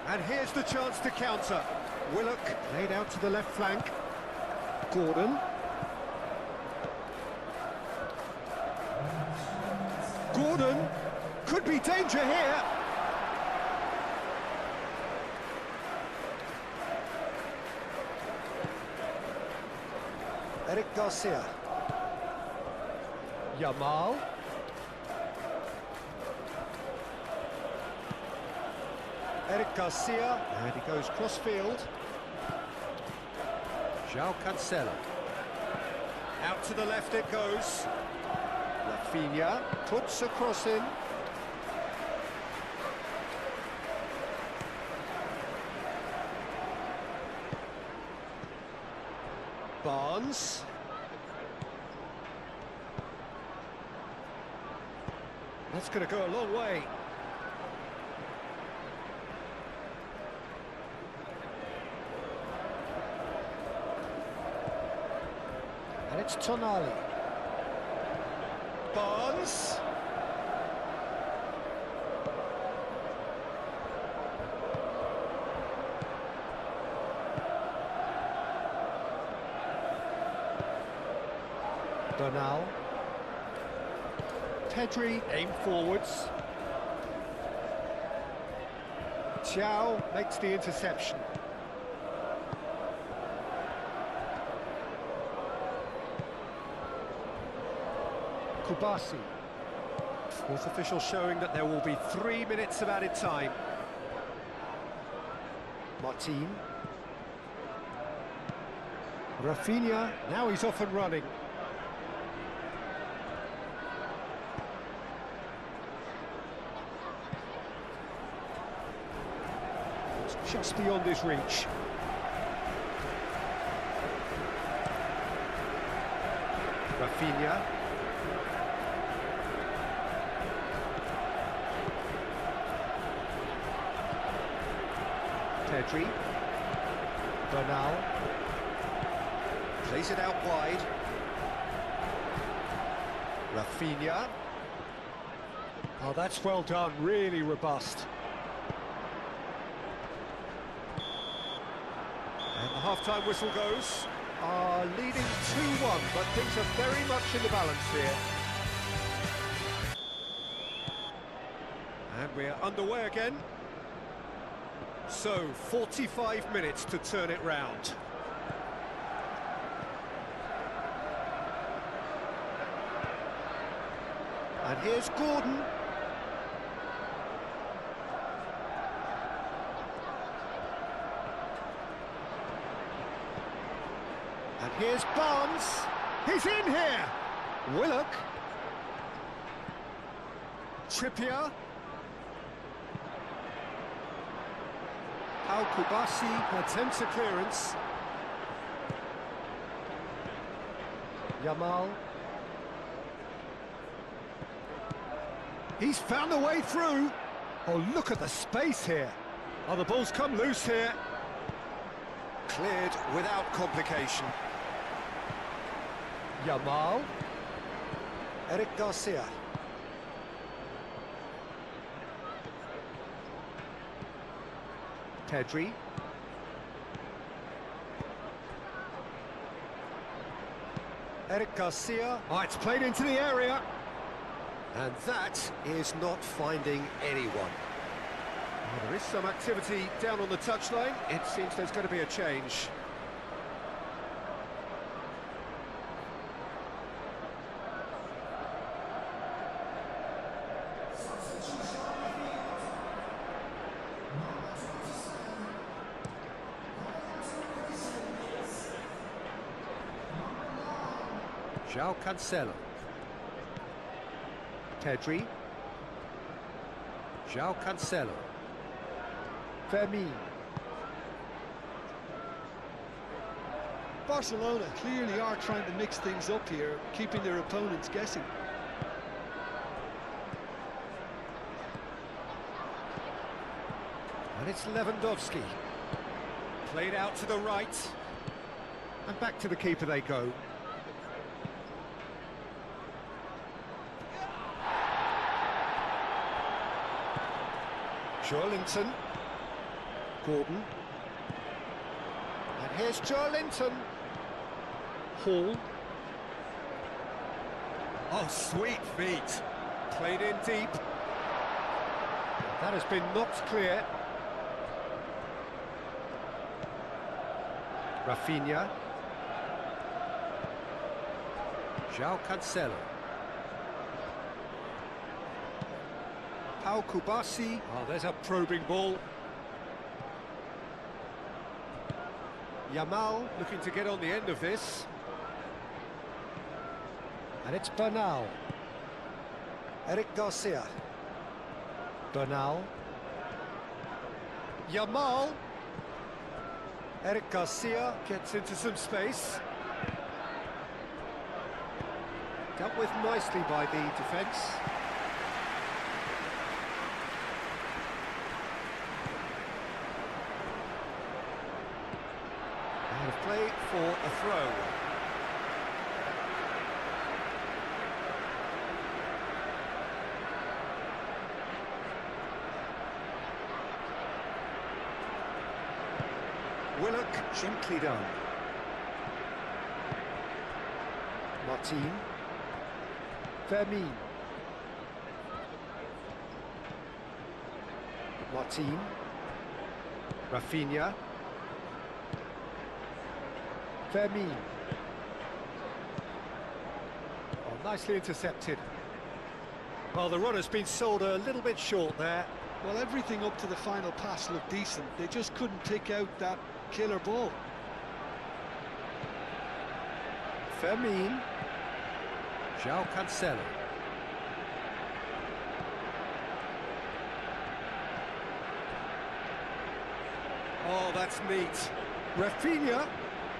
And here's the chance to counter. Willock laid out to the left flank. Gordon. Gordon could be danger here. Eric Garcia. Yamal. Eric Garcia, and he goes cross-field. João Cancelo. Out to the left it goes. Rafinha puts a cross in. Barnes. That's going to go a long way. And it's Tonali. Barnes. Bernal. Pedri aim forwards. Xiao makes the interception. Kubasi. Fourth official showing that there will be 3 minutes of added time. Martin. Rafinha, now he's off and running. It's just beyond his reach. Rafinha. Pedri. Bernal. Plays it out wide. Rafinha. Oh, that's well done, really robust. And the half-time whistle goes. Leading 2-1, but things are very much in the balance here. And we're underway again. So, 45 minutes to turn it round. And here's Gordon. And here's Barnes. He's in here. Willock. Trippier. Kubasi attempts a clearance. Yamal. He's found a way through. Oh, look at the space here. Oh, the ball's come loose here. Cleared without complication. Yamal. Eric Garcia. Pedri. Eric Garcia. Oh, it's played into the area. And that is not finding anyone. Well, there is some activity down on the touchline. It seems there's going to be a change. João Cancelo. Pedri. João Cancelo. Fermin. Barcelona clearly are trying to mix things up here, keeping their opponents guessing. And it's Lewandowski. Played out to the right. And back to the keeper they go. Joelinton. Gordon. And here's Joelinton. Hall. Oh, sweet feet. Played in deep. That has been knocked clear. Rafinha. João Cancelo. Kubasi. Oh, there's a probing ball. Yamal looking to get on the end of this. And it's Bernal. Eric Garcia. Bernal. Yamal. Eric Garcia gets into some space. Dealt with nicely by the defence. Out of play for a throw. Willock, gently done. Martin. Fermin. Martin. Rafinha. Fermin. Oh, nicely intercepted. Well, the run has been sold a little bit short there. Well, everything up to the final pass looked decent. They just couldn't pick out that killer ball. Fermin. João Cancelo. Oh, that's neat. Rafinha.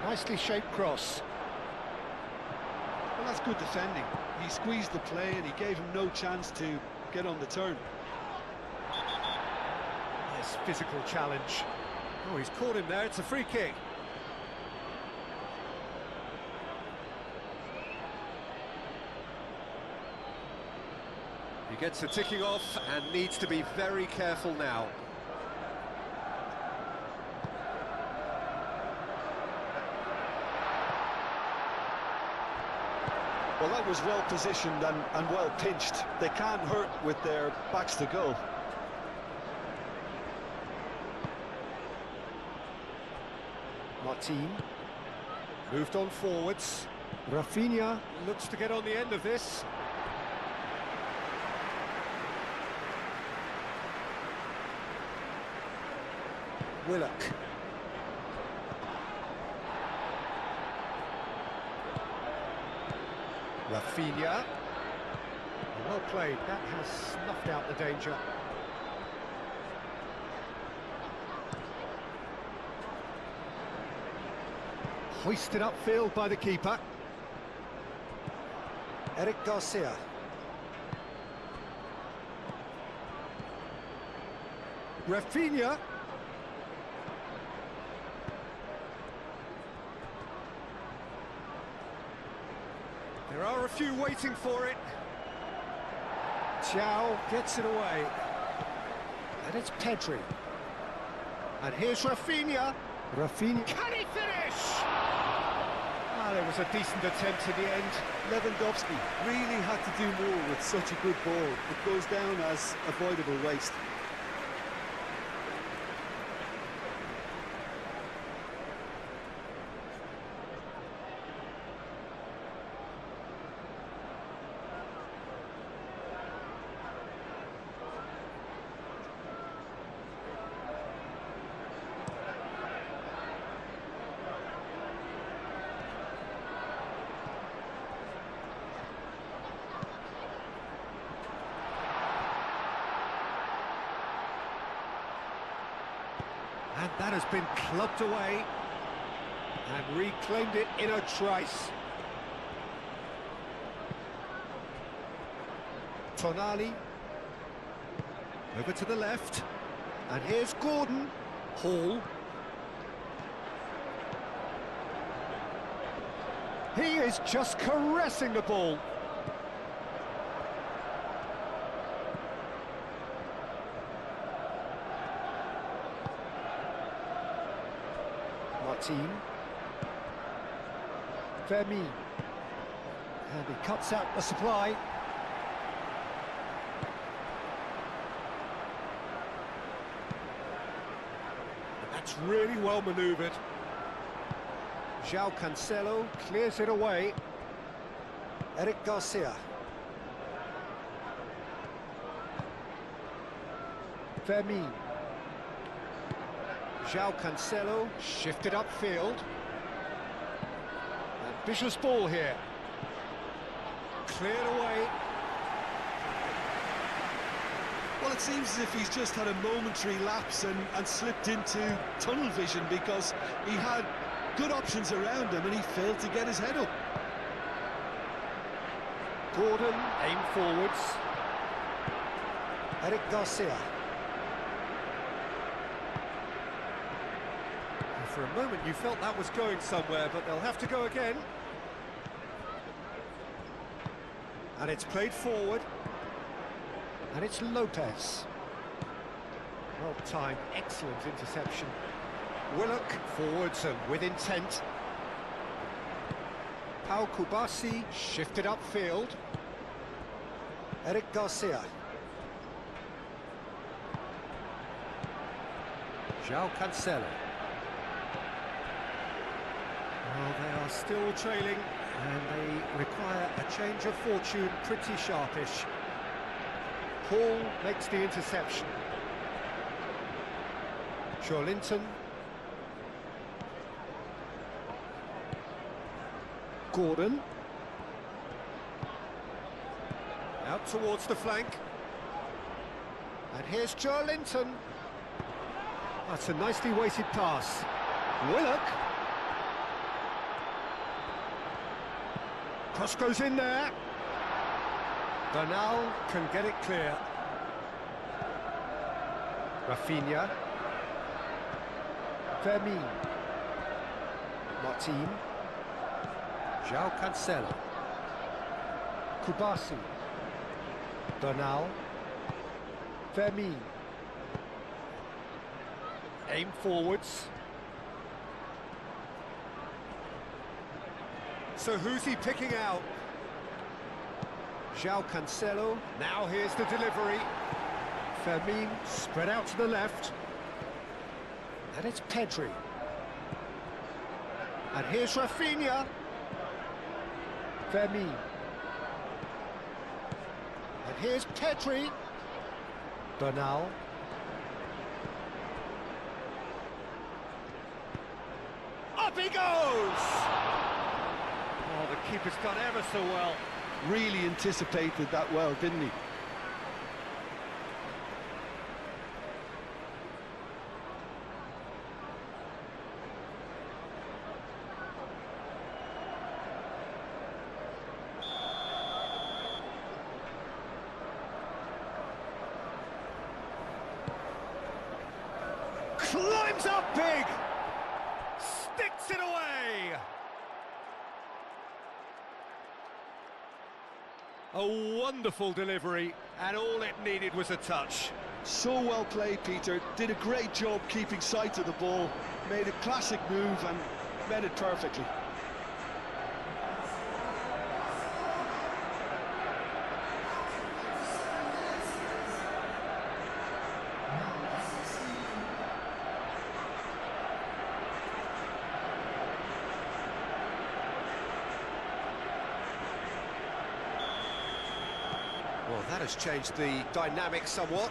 Nicely shaped cross. Well, that's good defending. He squeezed the play and he gave him no chance to get on the turn. Yes, physical challenge. Oh, he's caught him there. It's a free kick. He gets the ticking off and needs to be very careful now. Well, that was well positioned and well pinched. They can't hurt with their backs to goal. Martin. Moved on forwards. Rafinha. Looks to get on the end of this. Willock. Rafinha. Well played. That has snuffed out the danger. Hoisted upfield by the keeper. Eric Garcia. Rafinha. There are a few waiting for it. João gets it away. And it's Pedri. And here's Rafinha. Rafinha. Can he finish? Ah, there was a decent attempt in the end. Lewandowski really had to do more with such a good ball. It goes down as avoidable waste. And that has been clubbed away and reclaimed it in a trice. Tonali over to the left, and here's Gordon. Hall. He is just caressing the ball. Martin. Fermin. And he cuts out the supply. And that's really well manoeuvred. João Cancelo clears it away. Eric Garcia. Fermin. João Cancelo shifted upfield. Ambitious ball here. Cleared away. Well, it seems as if he's just had a momentary lapse and slipped into tunnel vision, because he had good options around him and he failed to get his head up. Gordon aim forwards. Eric Garcia. For a moment you felt that was going somewhere, but they'll have to go again. And it's played forward. And it's Lopez. Well timed, excellent interception. Willock forwards and with intent. Pau Kubasi shifted upfield. Eric Garcia. João Cancelo. Well, they are still trailing, and they require a change of fortune pretty sharpish. Hall makes the interception. Linton. Gordon. Out towards the flank. And here's Linton. That's a nicely weighted pass. Willock. Cross goes in there. Bernal can get it clear. Rafinha. Fermin. Martin. João Cancelo. Kubasi. Bernal. Fermin. Aim forwards. So who's he picking out? João Cancelo. Now here's the delivery. Fermin spread out to the left. And it's Pedri. And here's Rafinha. Fermin. And here's Pedri. Bernal. Up he goes! Oh, the keeper's done ever so well. Really anticipated that well, didn't he? Climbs up big! Sticks it away! A wonderful delivery, and all it needed was a touch. So well played, Peter. Did a great job keeping sight of the ball. Made a classic move and read it perfectly. Well, that has changed the dynamic somewhat.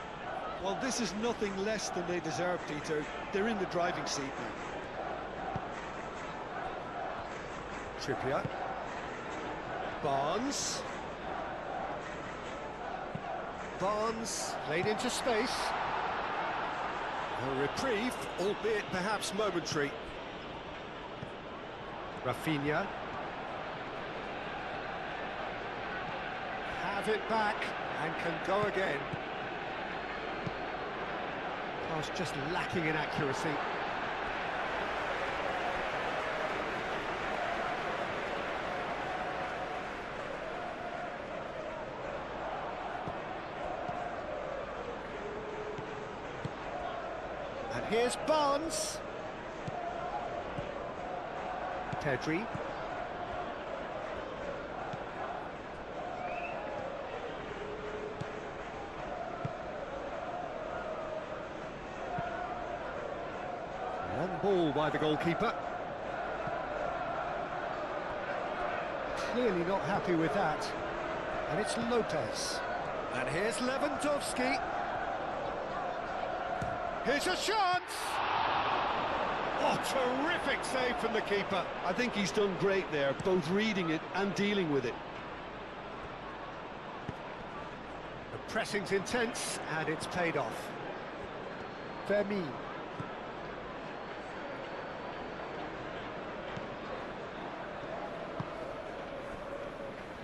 Well, this is nothing less than they deserve, Peter. They're in the driving seat now. Trippier. Barnes. Barnes laid into space. A reprieve, albeit perhaps momentary. Rafinha. Have it back and can go again. Pass just lacking in accuracy. And here's Barnes. Pedri. Long ball by the goalkeeper. Clearly not happy with that. And it's Lopez. And here's Lewandowski. Here's a chance! Oh, terrific save from the keeper. I think he's done great there, both reading it and dealing with it. The pressing's intense, and it's paid off. Fermin.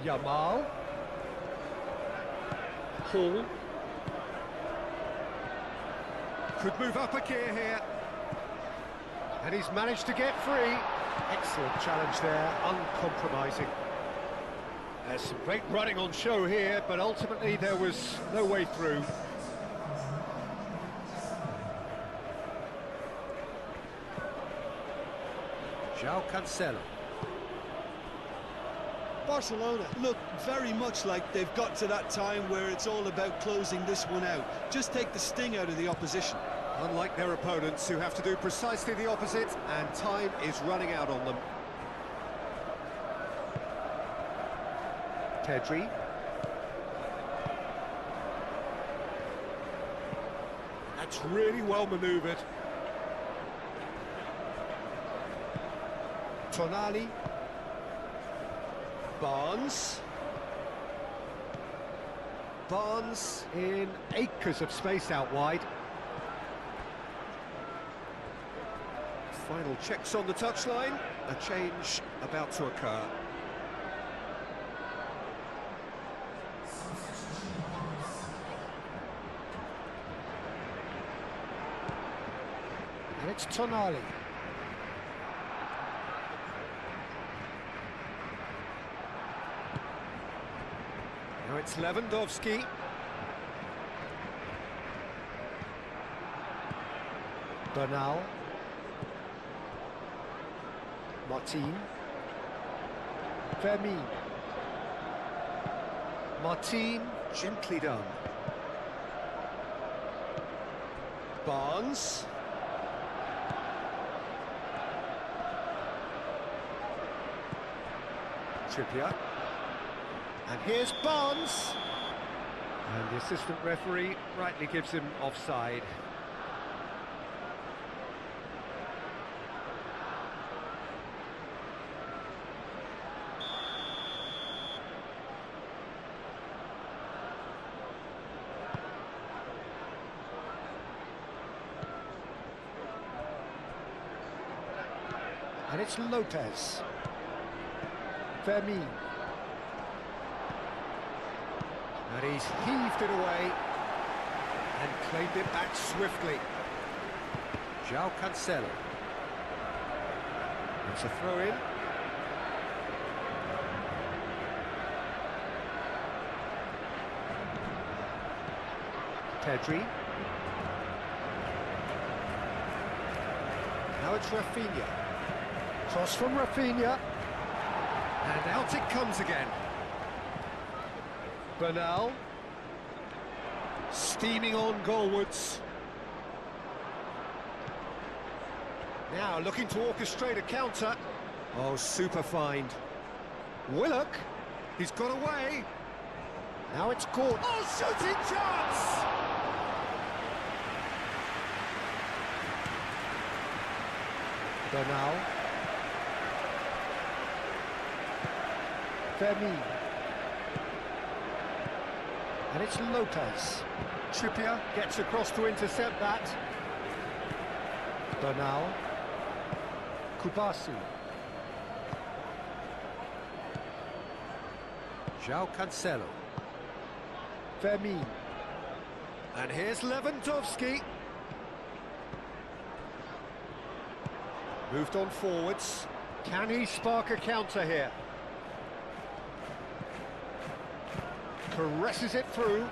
Yamal. Hall. Could move up a gear here. And he's managed to get free. Excellent challenge there, uncompromising. There's some great running on show here, but ultimately there was no way through. João Cancelo. Barcelona look very much like they've got to that time where it's all about closing this one out. Just take the sting out of the opposition. Unlike their opponents who have to do precisely the opposite, and time is running out on them. Pedri. That's really well manoeuvred. Tonali. Barnes. Barnes in acres of space out wide. Final checks on the touchline. A change about to occur. And it's Tonali. Now it's Lewandowski. Bernal. Martin. Fermin. Martin, gently done. Barnes. Trippier. And here's Barnes. And the assistant referee rightly gives him offside. And it's Lopez. Fermin. And he's heaved it away and claimed it back swiftly. João Cancelo. It's a throw-in. Pedri. Now it's Rafinha. Cross from Rafinha. And out it comes again. Bernal. Steaming on goalwards. Now looking to orchestrate a counter. Oh, super find. Willock. He's got away. Now it's caught. Oh, shooting chance! Bernal. Fermin. And it's Lopez. Trippier gets across to intercept that. Bernal. Kubasi. João Cancelo. Fermin. And here's Lewandowski. Moved on forwards. Can he spark a counter here? Caresses it through.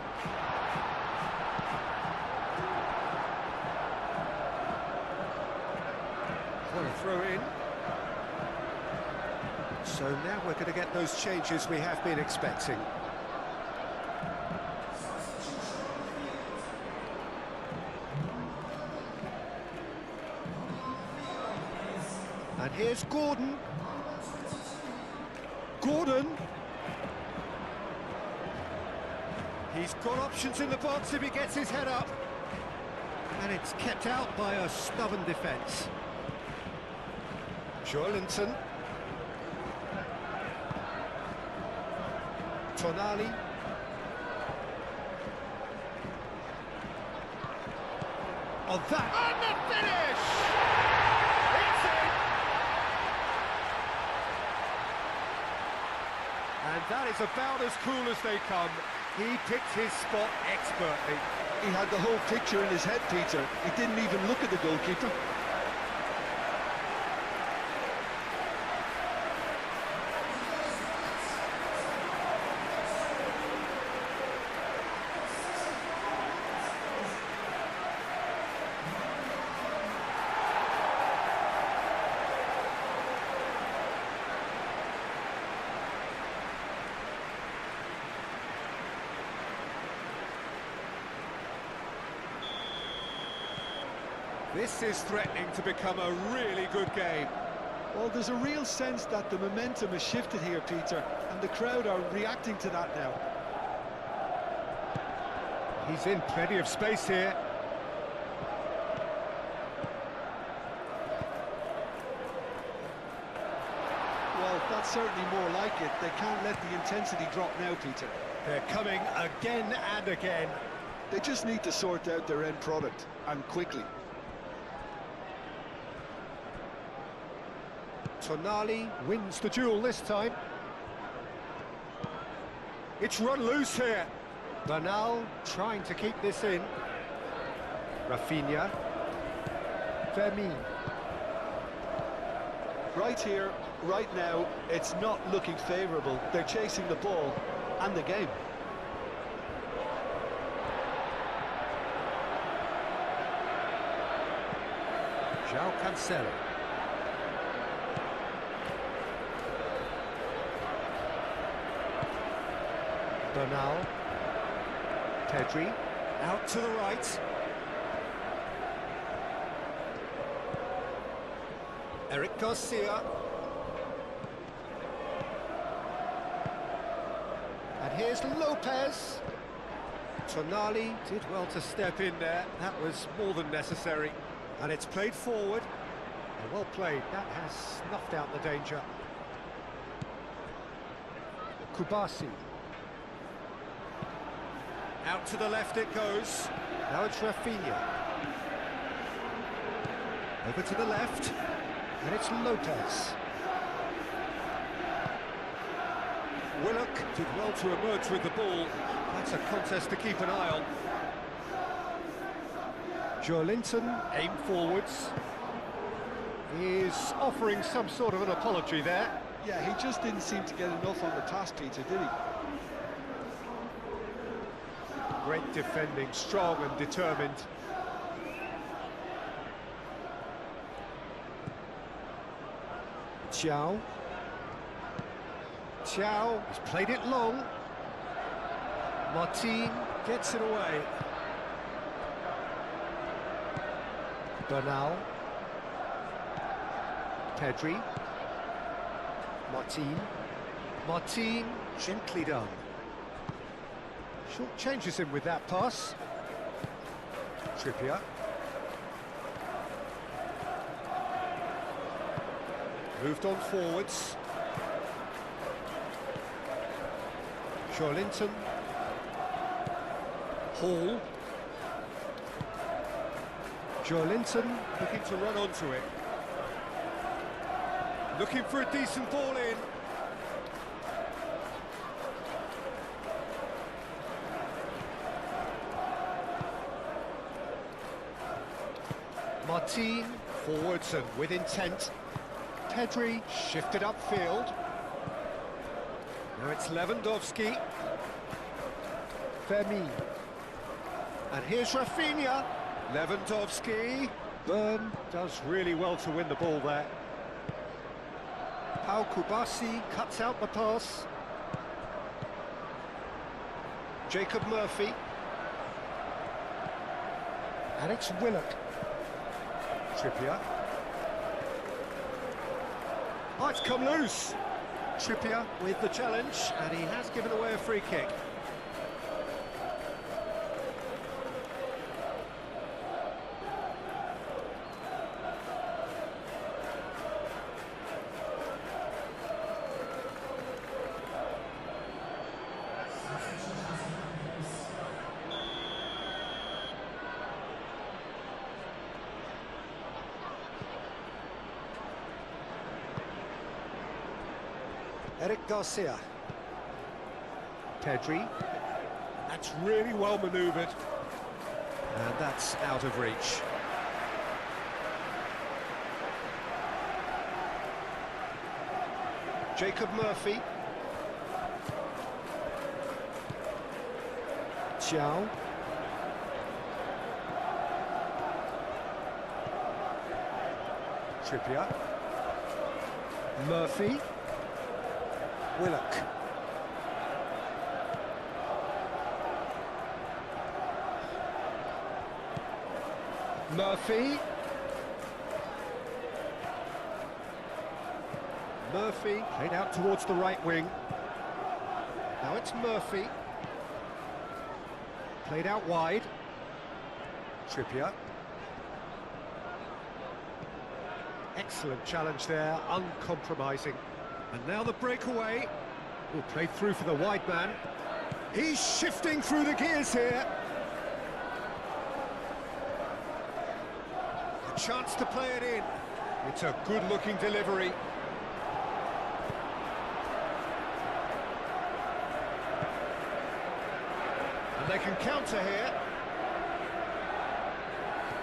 What a throw in. So now we're going to get those changes we have been expecting. And here's Gordon. Gordon. He's got options in the box if he gets his head up. And it's kept out by a stubborn defence. Joelinton. Tonali. Oh, that! And the finish! It's in! And that is about as cool as they come. He picked his spot expertly. He had the whole picture in his head, Peter. He didn't even look at the goalkeeper. This is threatening to become a really good game. Well, there's a real sense that the momentum has shifted here, Peter, and the crowd are reacting to that now. He's in plenty of space here. Well, that's certainly more like it. They can't let the intensity drop now, Peter. They're coming again and again. They just need to sort out their end product, and quickly. Tonali wins the duel this time. It's run loose here. Bernal trying to keep this in. Rafinha. Fermin. Right here, right now, it's not looking favourable. They're chasing the ball and the game. João Cancelo. Bernal. Pedri. Out to the right. Eric Garcia. And here's Lopez. Tonali did well to step in there. That was more than necessary. And it's played forward. And well played. That has snuffed out the danger. Kubasi. Out to the left it goes. Now it's Rafinha. Over to the left. And it's Lopez. Willock did well to emerge with the ball. That's a contest to keep an eye on. Joelinton, aim forwards. Is offering some sort of an apology there. Yeah, he just didn't seem to get enough on the task, Peter, did he? Great defending, strong and determined. Thiaw. Thiaw has played it long. Martin gets it away. Bernal. Pedri. Martin. Martin, gently done. Short changes him with that pass. Trippier. Moved on forwards. Joelinton. Hall. Joelinton looking to run onto it. Looking for a decent ball in. Martin, forwards and with intent. Pedri shifted upfield. Now it's Lewandowski. Fermin. And here's Rafinha. Lewandowski. Byrne does really well to win the ball there. Pau Kubasi cuts out the pass. Jacob Murphy. And it's Willock. Trippier. Oh, it's come loose. Trippier with the challenge, and he has given away a free kick. Eric Garcia. Pedri. That's really well manoeuvred. And that's out of reach. Jacob Murphy. Thiaw. Trippier. Murphy. Willock. Murphy. Murphy played out towards the right wing. Now it's Murphy. Played out wide. Trippier. Excellent challenge there, uncompromising. And now the breakaway. Will play through for the wide man. He's shifting through the gears here. A chance to play it in. It's a good-looking delivery. And they can counter here.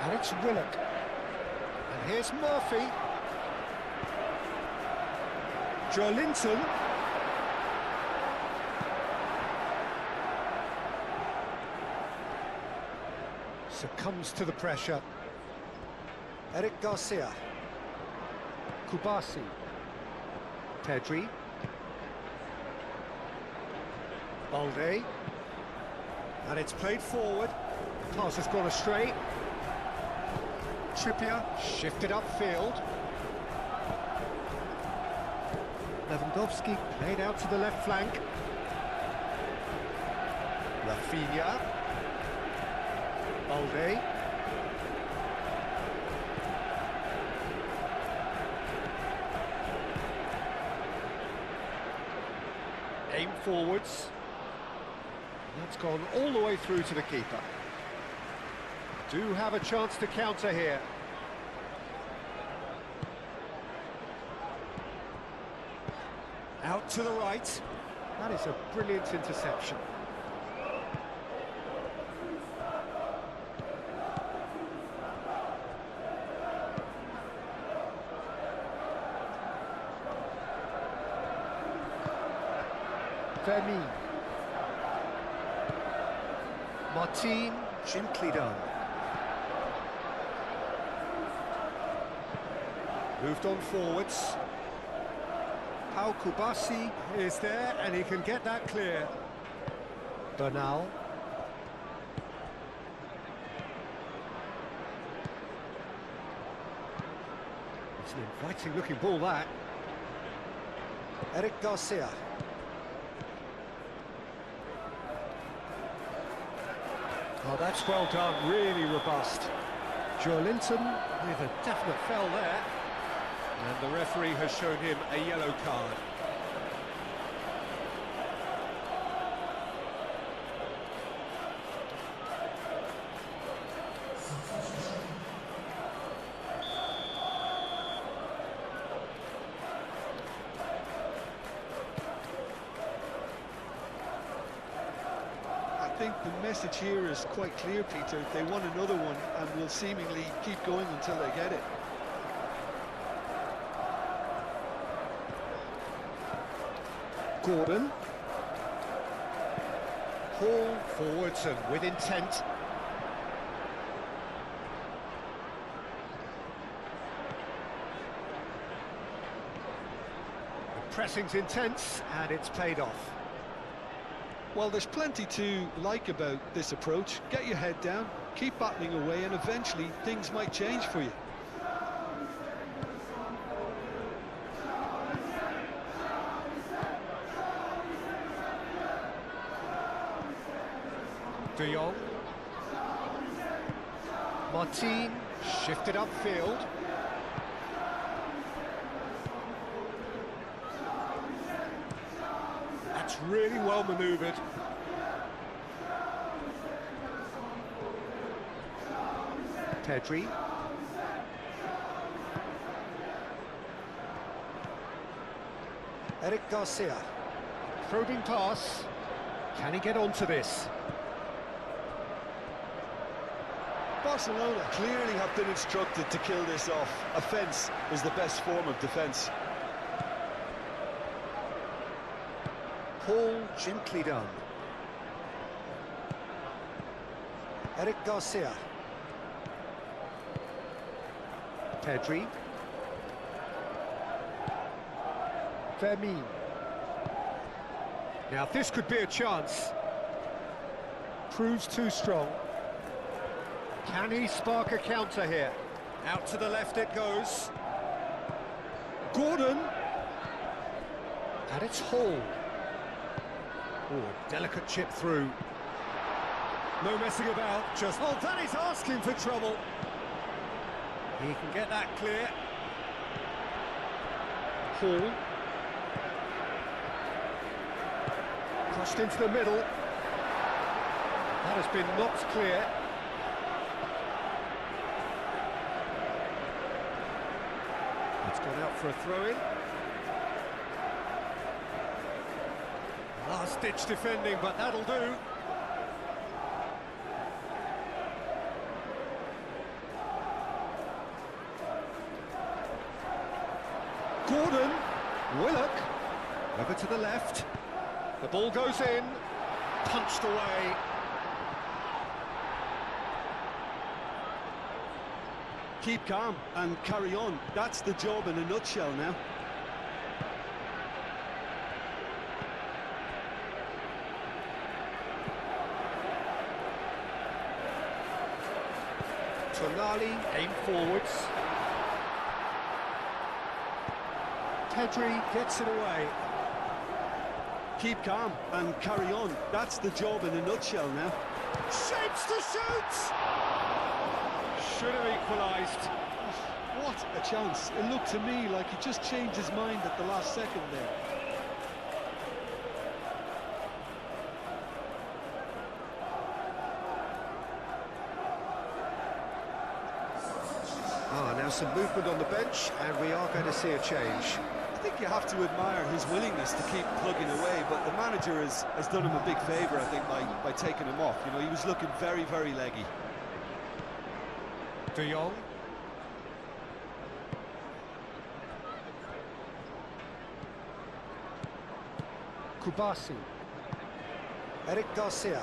And it's Willock. And here's Murphy. Joelinton. Succumbs to the pressure. Eric Garcia. Kubasi. Pedri. Balde. And it's played forward. Pass has gone astray. Trippier shifted upfield. Lewandowski played out to the left flank. Rafinha. Balde. Aim forwards. That's gone all the way through to the keeper. Do have a chance to counter here. Out to the right. That is a brilliant interception. Vermeer. Martin, gently done. Moved on forwards. Pau Kubasi is there, and he can get that clear. Bernal. It's an inviting-looking ball, that. Eric Garcia. Oh, that's well done, really robust. Joelinton with a definite foul there. And the referee has shown him a yellow card. I think the message here is quite clear, Peter. They want another one and will seemingly keep going until they get it. Gordon. Hall forwards and with intent. The pressing's intense and it's paid off. Well, there's plenty to like about this approach. Get your head down, keep battling away, and eventually things might change for you. De Jong. Martin shifted upfield. That's really well manoeuvred. Pedri. Eric Garcia. Probing pass. Can he get onto this? Barcelona clearly have been instructed to kill this off. Offence is the best form of defence. Paul gently done. Eric Garcia. Pedri. Vermeer. Now this could be a chance. Proves too strong. Can he spark a counter here? Out to the left it goes. Gordon. And it's Hall. Oh, delicate chip through. No messing about, just... Oh, that is asking for trouble. He can get that clear. Hall. Crossed into the middle. That has been knocked clear. It's gone out for a throw-in. Last-ditch defending, but that'll do. Gordon, Willock, over to the left. The ball goes in, punched away. Keep calm and carry on. That's the job in a nutshell now. Tonali, aim forwards. Pedri gets it away. Keep calm and carry on. That's the job in a nutshell now. Shapes to shoot! Should have equalised. What a chance. It looked to me like he just changed his mind at the last second there. Now some movement on the bench, and we are going to see a change. I think you have to admire his willingness to keep plugging away, but the manager has done him a big favour, I think, by taking him off. You know, he was looking very, very leggy. De Jong. Kubasi. Eric Garcia.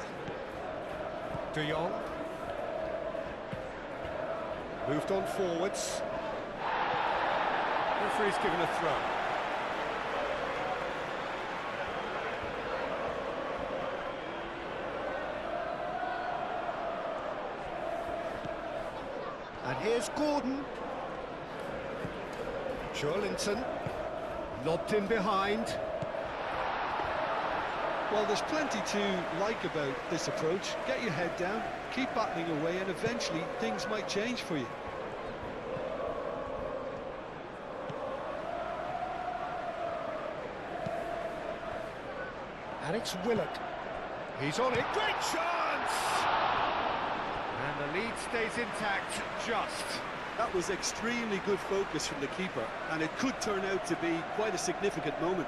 De Jong. Moved on forwards. Referee's given a throw. And here's Gordon. Joelinton. Lobbed in behind. Well, there's plenty to like about this approach. Get your head down, keep battling away, and eventually things might change for you. And it's Willock. He's on it. Great chance! And the lead stays intact, just. That was extremely good focus from the keeper, and it could turn out to be quite a significant moment.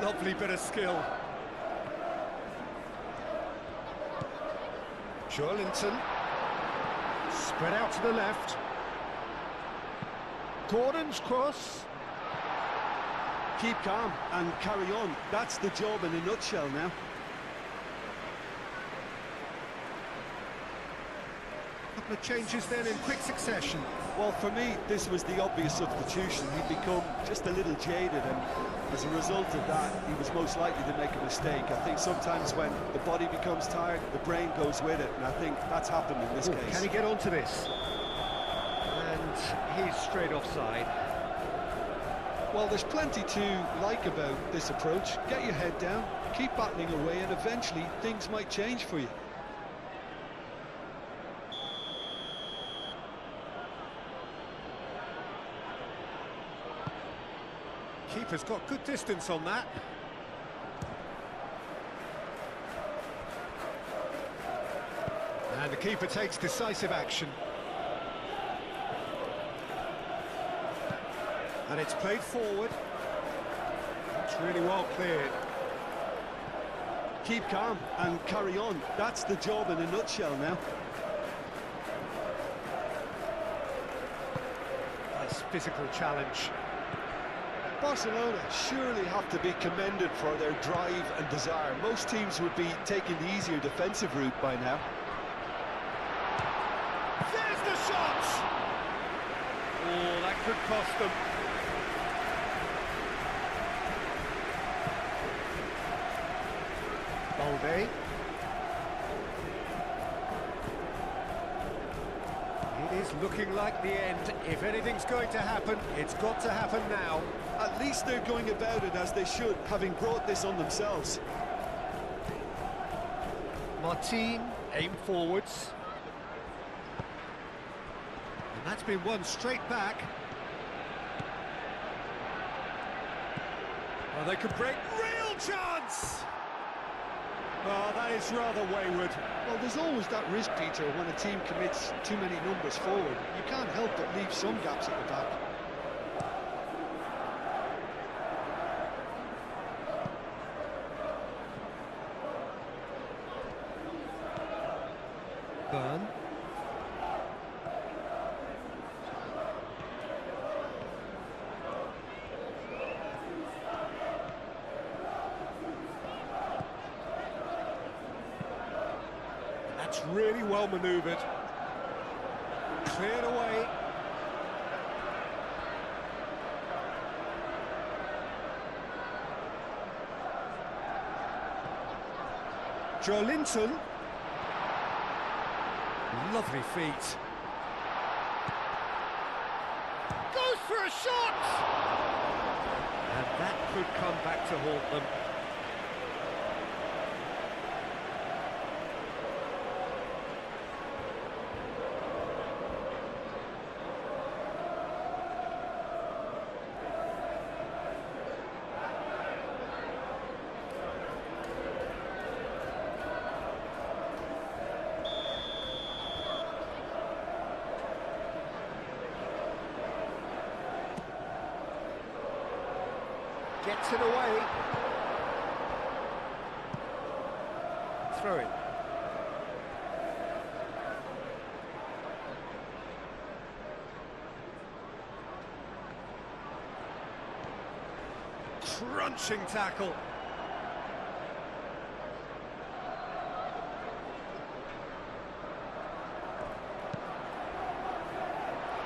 Lovely bit of skill. Joelinton. Spread out to the left. Gordon's cross. Keep calm and carry on. That's the job in a nutshell now. Couple of changes then in quick succession. Well, for me, this was the obvious substitution. He'd become just a little jaded, and as a result of that, he was most likely to make a mistake. I think sometimes when the body becomes tired, the brain goes with it, and I think that's happened in this case. Can he get onto this? And he's straight offside. Well, there's plenty to like about this approach. Get your head down, keep battling away, and eventually things might change for you. Keeper's got good distance on that. And the keeper takes decisive action. And it's played forward. It's really well cleared. Keep calm and carry on. That's the job in a nutshell now. Nice physical challenge. Barcelona surely have to be commended for their drive and desire. Most teams would be taking the easier defensive route by now. There's the shot! Oh, that could cost them. Balde. It is looking like the end. If anything's going to happen, it's got to happen now. At least they're going about it as they should, having brought this on themselves. Martin, aim forwards. And that's been won straight back. Oh, they could break. Real chance! Oh, that is rather wayward. Well, there's always that risk, Peter, when a team commits too many numbers forward. You can't help but leave some gaps at the back. Burn. That's really well manoeuvred. Cleared away. Joelinton. Lovely feet. Goes for a shot! And that could come back to haunt them. Gets it away. Throw it. Crunching tackle.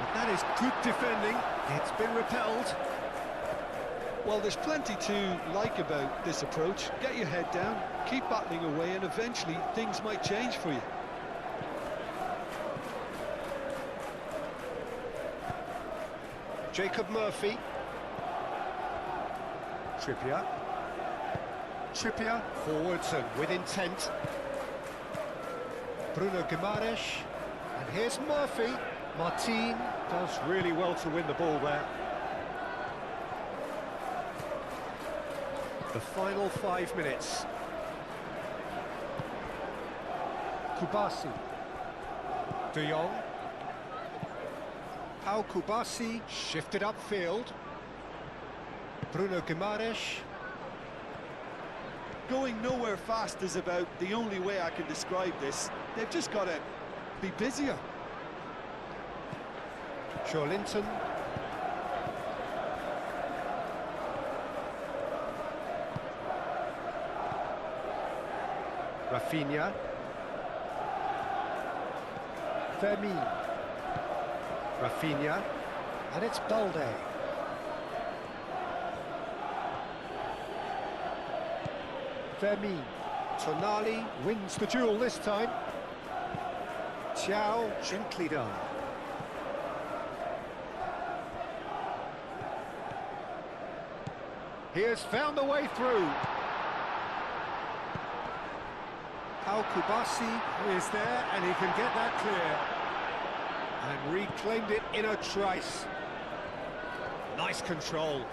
But that is good defending. It's been repelled. Well, there's plenty to like about this approach. Get your head down, keep battling away, and eventually things might change for you. Jacob Murphy. Trippier. Trippier forwards and with intent. Bruno Guimaraes. And here's Murphy. Martin does really well to win the ball there. The final 5 minutes. Kubasi. De Jong. Pau Kubasi shifted upfield. Bruno Guimaraes. Going nowhere fast is about the only way I can describe this. They've just got to be busier. Joelinton. Rafinha. Fermin. Rafinha. And it's Balde. Fermin. Tonali wins the duel this time. Thiaw, gently done. He has found a way through. Pau Kubasi is there and he can get that clear. And reclaimed it in a trice. Nice control.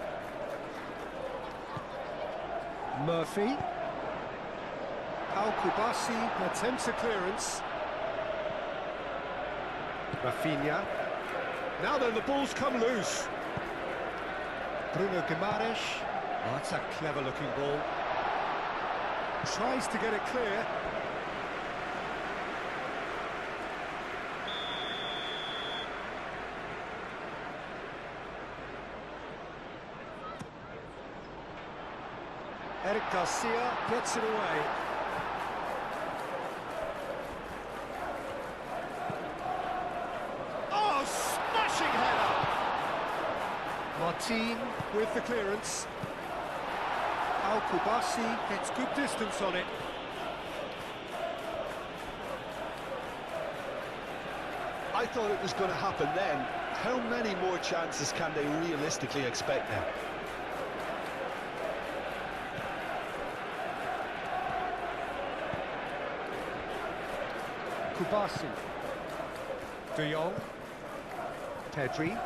Murphy. Pau Kubasi attempts a clearance. Rafinha. Now then, the ball's come loose. Bruno Guimaraes. Oh, that's a clever-looking ball. Tries to get it clear. Eric Garcia gets it away. Oh, smashing header! Martin with the clearance. Al-Kubasi gets good distance on it. I thought it was going to happen then. How many more chances can they realistically expect now? Kubasi. De Jong. Pedri.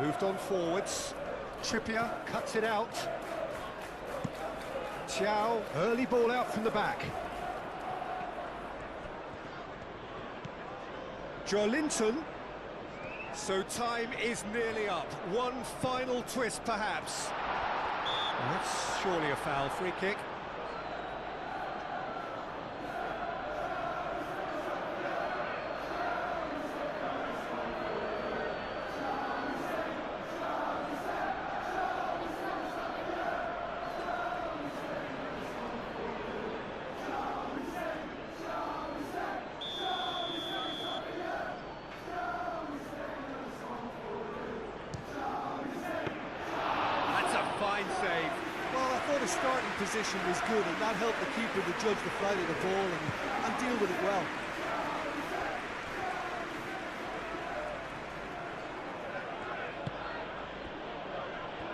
Moved on forwards. Trippier cuts it out. Thiaw, early ball out from the back. Joelinton. So time is nearly up. One final twist, perhaps. That's surely a foul. Free kick. Save. Well, I thought his starting position was good, and that helped the keeper to judge the flight of the ball and deal with it well.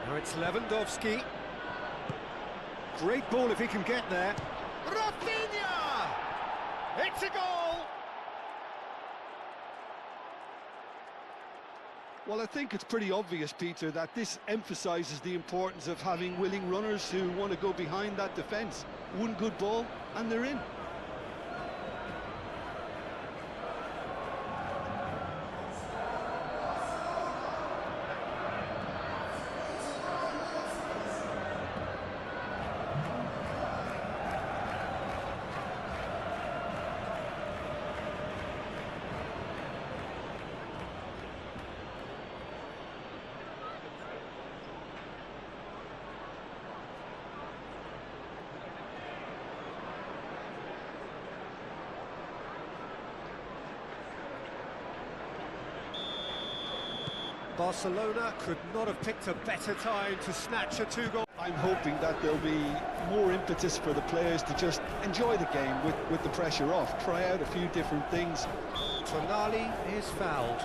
Now it's Lewandowski. Great ball if he can get there. Rafinha! It's a goal! Well, I think it's pretty obvious, Peter, that this emphasises the importance of having willing runners who want to go behind that defence. One good ball, and they're in. Barcelona could not have picked a better time to snatch a two-goal. I'm hoping that there'll be more impetus for the players to just enjoy the game with the pressure off, try out a few different things. Tonali is fouled.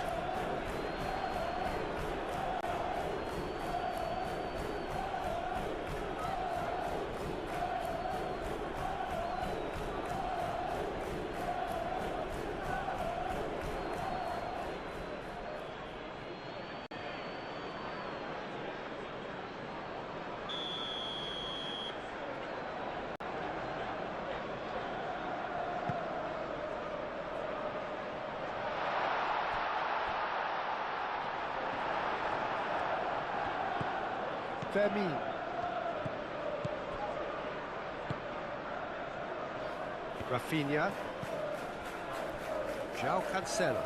Fermin. Rafinha. João Cancelo.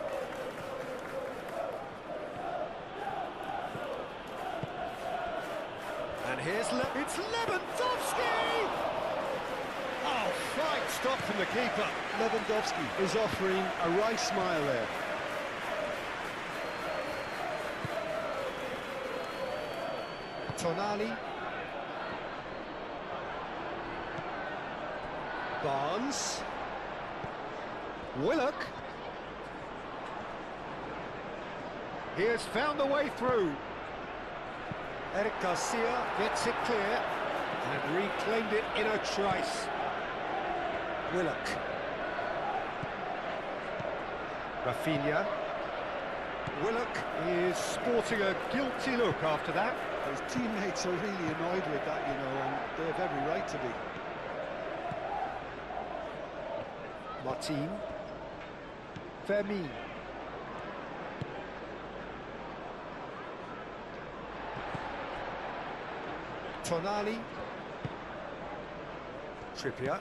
And here's it's Lewandowski! Oh, fine stop from the keeper. Lewandowski is offering a wry smile there. Tonali. Barnes. Willock. He has found the way through. Eric Garcia gets it clear and reclaimed it in a trice. Willock. Rafinha. Willock is sporting a guilty look after that. His teammates are really annoyed with that, you know, and they have every right to be. Martin. Fermin. Tonali. Trippier.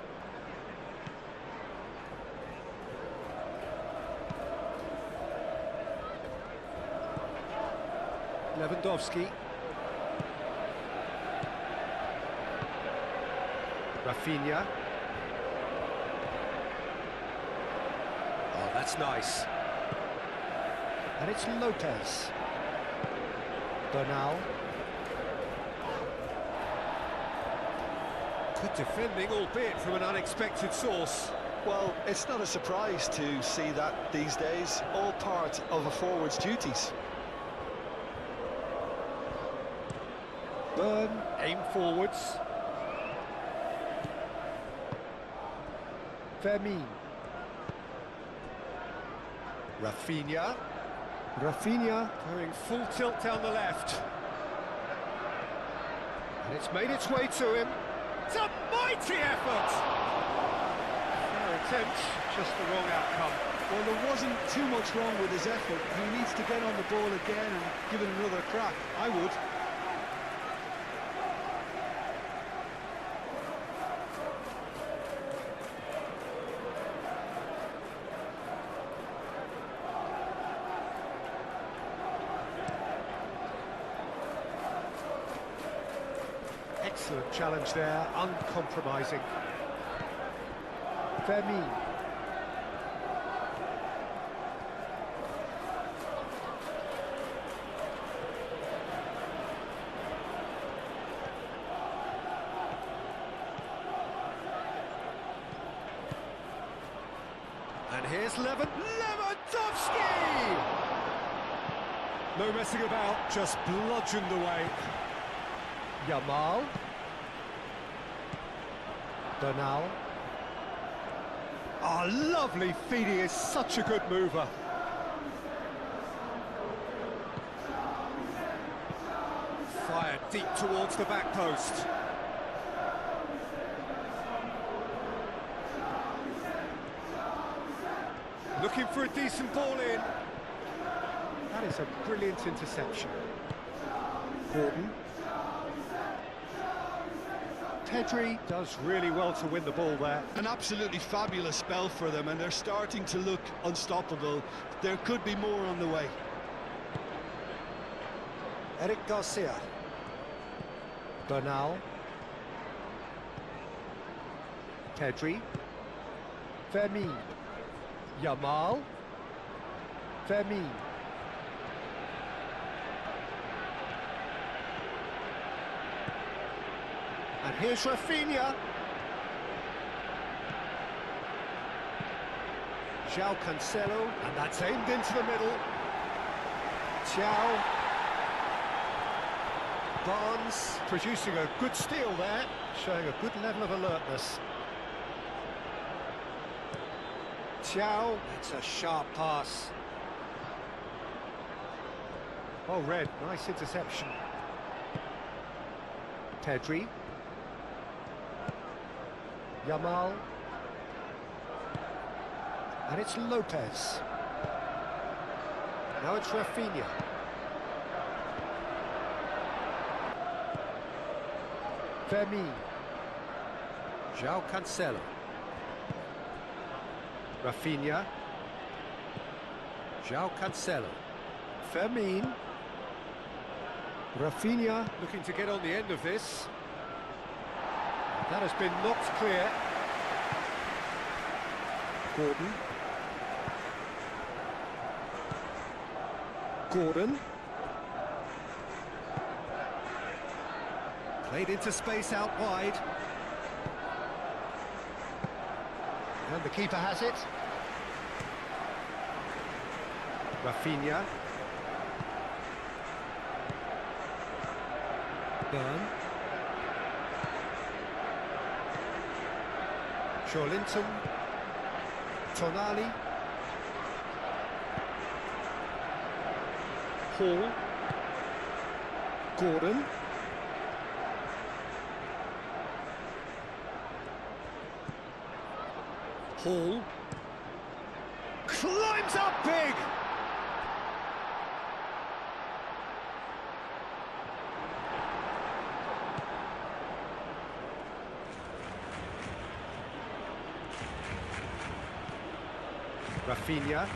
Lewandowski. Rafinha. Oh, that's nice. And it's Lopez. Bernal. Good defending, albeit from an unexpected source. Well, it's not a surprise to see that these days, all part of a forward's duties. Burn, aim forwards. Fermin. Rafinha. Rafinha going full tilt down the left. And it's made its way to him. It's a mighty effort! Fair attempt, just the wrong outcome. Well, there wasn't too much wrong with his effort. He needs to get on the ball again and give it another crack. I would. Excellent challenge there, uncompromising. Fermin. And here's Lewandowski! No messing about, just bludgeoned away. Yamal. Bernal. Oh, lovely feed, he is such a good mover. Fired deep towards the back post. Looking for a decent ball in. That is a brilliant interception. Gordon. Pedri does really well to win the ball there. An absolutely fabulous spell for them, and they're starting to look unstoppable. There could be more on the way. Eric Garcia. Bernal. Pedri. Fermin. Yamal. Fermin. And here's Rafinha. João Cancelo, and that's aimed into the middle. João. Barnes producing a good steal there, showing a good level of alertness. João, it's a sharp pass. Oh, Red, nice interception. Pedri. Yamal. And it's Lopez. Now it's Rafinha. Fermin. João Cancelo. Rafinha. João Cancelo. Fermin. Rafinha looking to get on the end of this. That has been knocked clear. Gordon. Gordon. Played into space out wide. And the keeper has it. Rafinha. Burn. Linton. Tonali. Hall. Gordon. Hall. Climbs up big! Rafinha.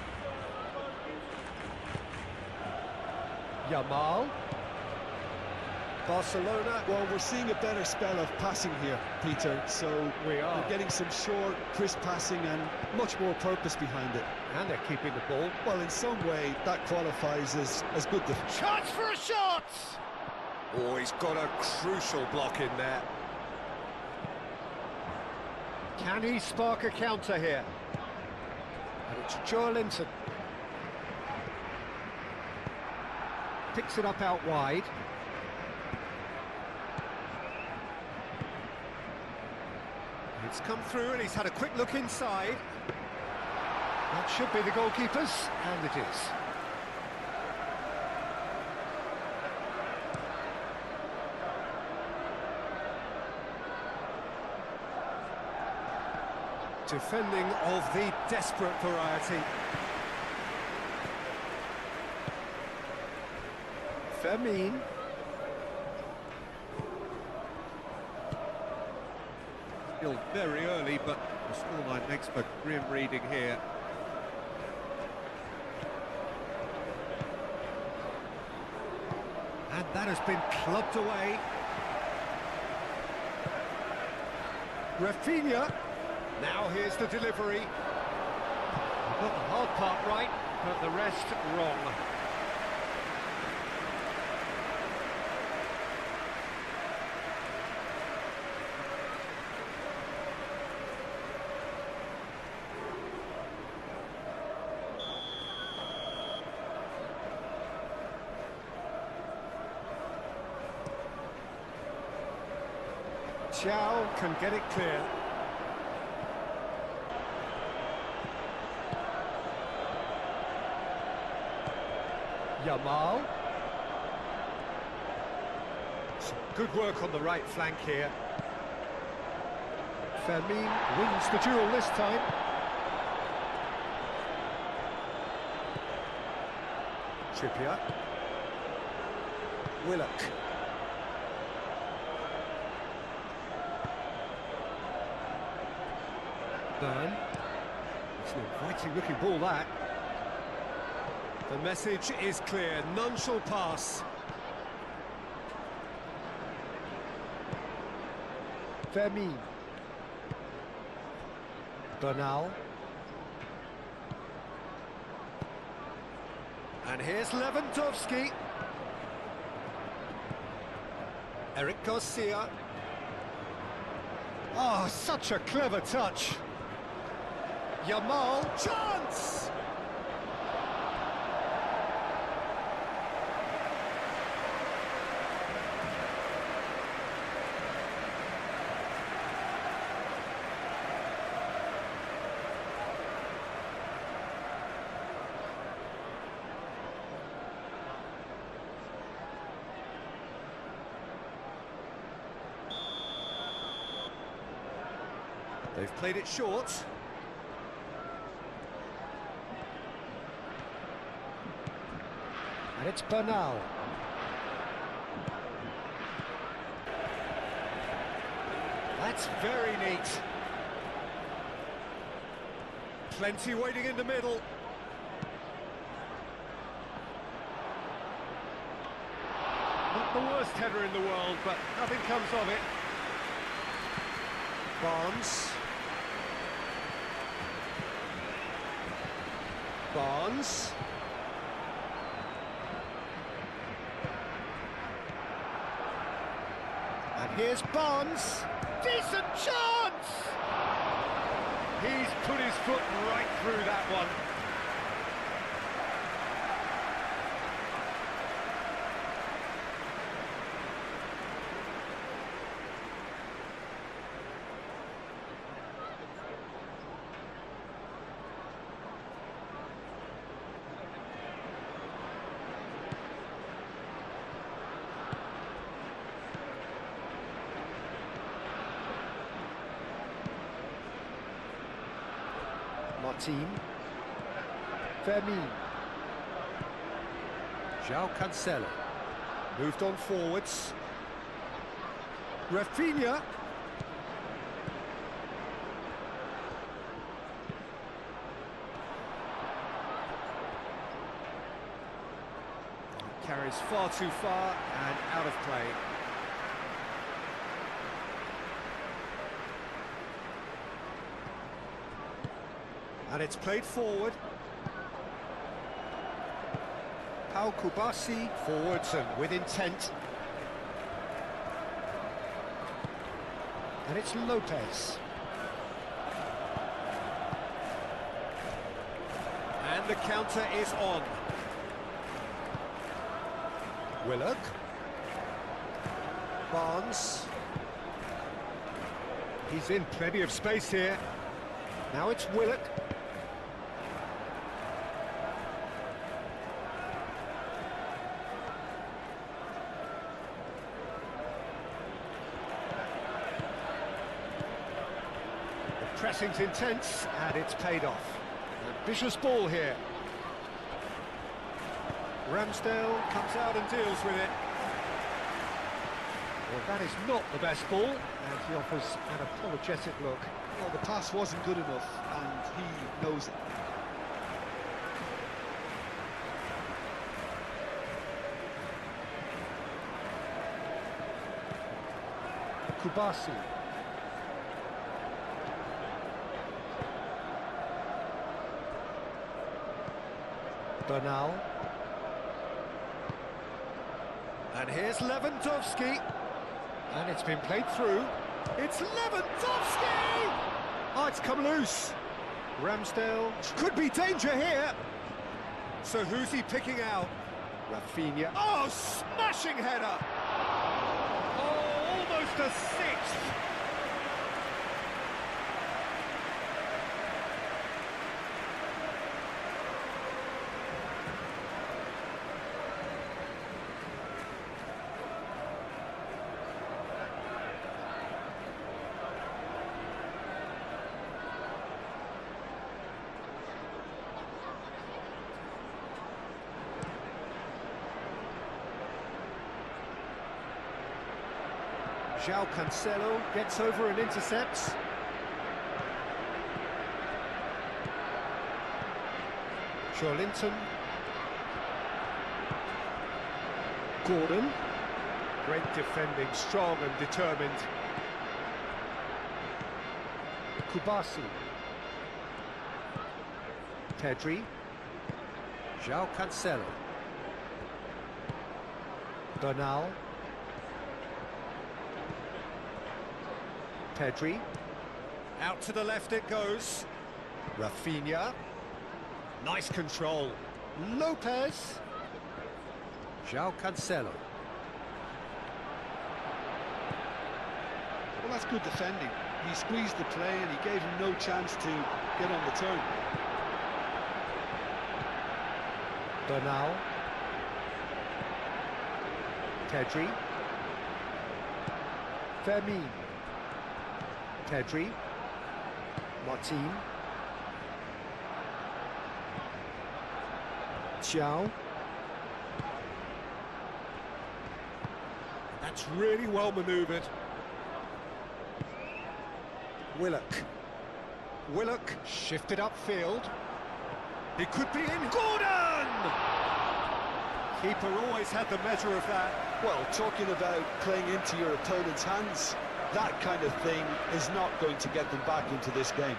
Yamal. Barcelona. Well, we're seeing a better spell of passing here, Peter, so We are. we're getting some short, crisp passing and much more purpose behind it. And they're keeping the ball. Well, in some way, that qualifies as good defence. Chance for a shot! Oh, he's got a crucial block in there. Can he spark a counter here? And it's Joelinton. Picks it up out wide. It's come through and he's had a quick look inside. That should be the goalkeeper's, and it is. Defending of the desperate variety. Fermin. Still very early, but the scoreline makes for grim reading here. And that has been clubbed away. Rafinha. Now here's the delivery. Got the hard part right, but the rest wrong. Chow can get it clear. Yamal. Some good work on the right flank here. Fermin wins the duel this time. Trippier. Willock. Byrne. It's an inviting looking ball, that. The message is clear, none shall pass. Fermin. Bernal. And here's Lewandowski. Eric Garcia. Oh, such a clever touch. Yamal, chance! They've played it short. And it's Bernal. That's very neat. Plenty waiting in the middle. Not the worst header in the world, but nothing comes of it. Barnes. Barnes. And here's Barnes. Decent chance! He's put his foot right through that one. Martin. Fermin. João Cancelo. Moved on forwards. Rafinha. Carries far too far and out of play. And it's played forward. Pau Kubasi forwards and with intent. And it's Lopez. And the counter is on. Willock. Barnes. He's in plenty of space here. Now it's Willock. The pressing's intense and it's paid off. Ambitious ball here. Ramsdale comes out and deals with it. Well, that is not the best ball, and he offers an apologetic look. Well, the pass wasn't good enough, and he knows it. Kubasi. Bernal. And here's Lewandowski. And it's been played through. It's Lewandowski! Oh, it's come loose. Ramsdale. Could be danger here. So who's he picking out? Rafinha. Oh, smashing header! Oh, almost a sixth. João Cancelo gets over and intercepts. Linton. Gordon. Great defending, strong and determined. Kubasi. Pedri. João Cancelo. Bernal. Pedri. Out to the left it goes. Rafinha. Nice control. Lopez. João Cancelo. Well, that's good defending. He squeezed the play and he gave him no chance to get on the turn. Bernal. Pedri. Fermin. Pedri. Martin. João. That's really well manoeuvred. Willock. Willock shifted upfield. He could be in. Gordon! Keeper always had the measure of that. Well, talking about playing into your opponent's hands, that kind of thing is not going to get them back into this game.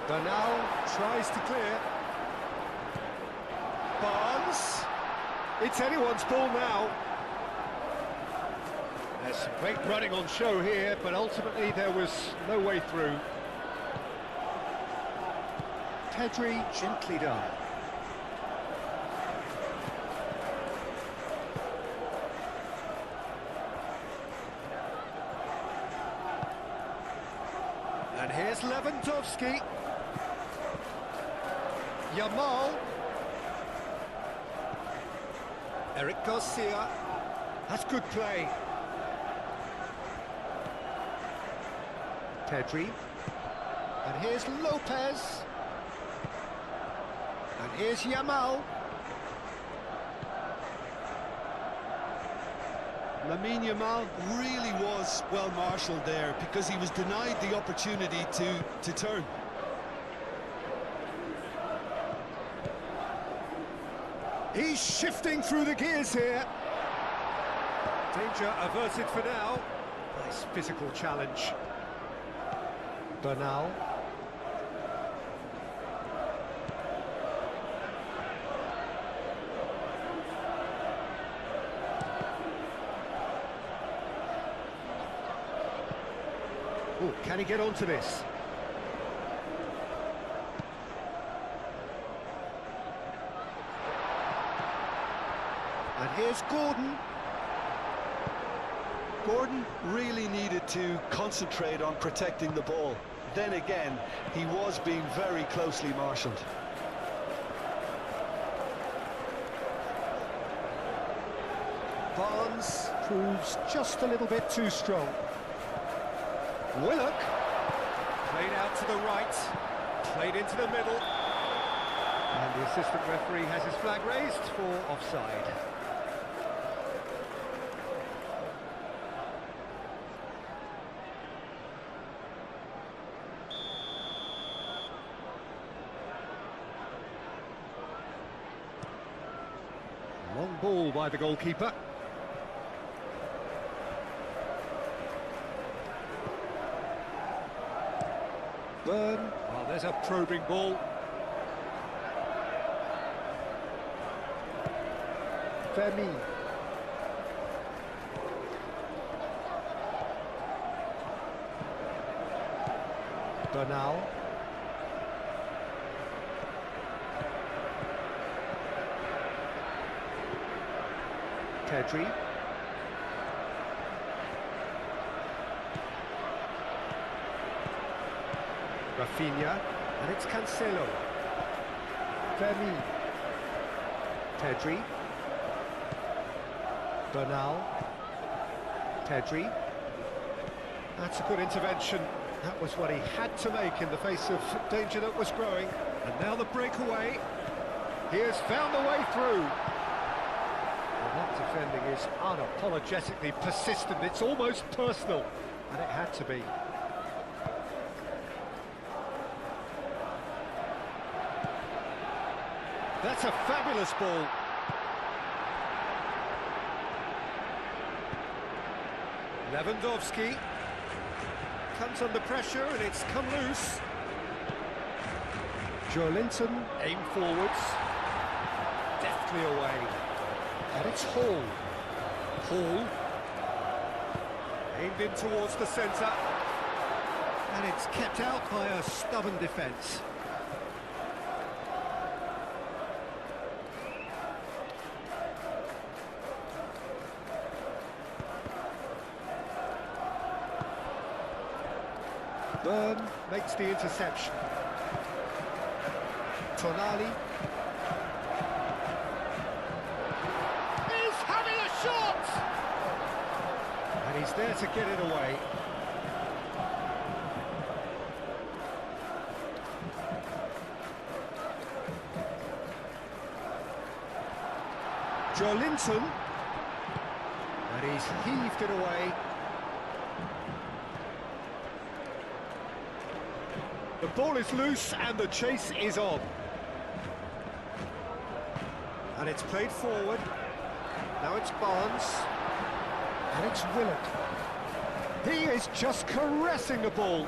Bernal tries to clear. Barnes. It's anyone's ball now. There's some great running on show here, but ultimately there was no way through. Pedri, gently done. And here's Lewandowski. Yamal. Eric Garcia. That's good play. Pedri. And here's Lopez. And here's Yamal. Lamine Yamal really was well marshalled there because he was denied the opportunity to turn. He's shifting through the gears here. Danger averted for now. Nice physical challenge. Bernal. Oh, can he get onto this? And here's Gordon. Gordon really needed to concentrate on protecting the ball. Then again, he was being very closely marshalled. Barnes proves just a little bit too strong. Willock. Played out to the right. Played into the middle. And the assistant referee has his flag raised for offside. Long ball by the goalkeeper. Burn. Well, there's a probing ball. Femi. Bernal. Pedri. Rafinha, and it's Cancelo. Femi. Pedri. Bernal. Pedri. That's a good intervention. That was what he had to make in the face of danger that was growing. And now the breakaway. He has found a way through. Well, that defending is unapologetically persistent. It's almost personal, and it had to be. That's a fabulous ball. Lewandowski comes under pressure and it's come loose. Joelinton aim forwards, deftly away, and it's Hall. Hall aimed in towards the centre, and it's kept out by a stubborn defence. Burn makes the interception. Tonali. He's having a shot! And he's there to get it away. Joelinton. And he's heaved it away. The ball is loose and the chase is on. And it's played forward. Now it's Barnes. And it's Willock. He is just caressing the ball.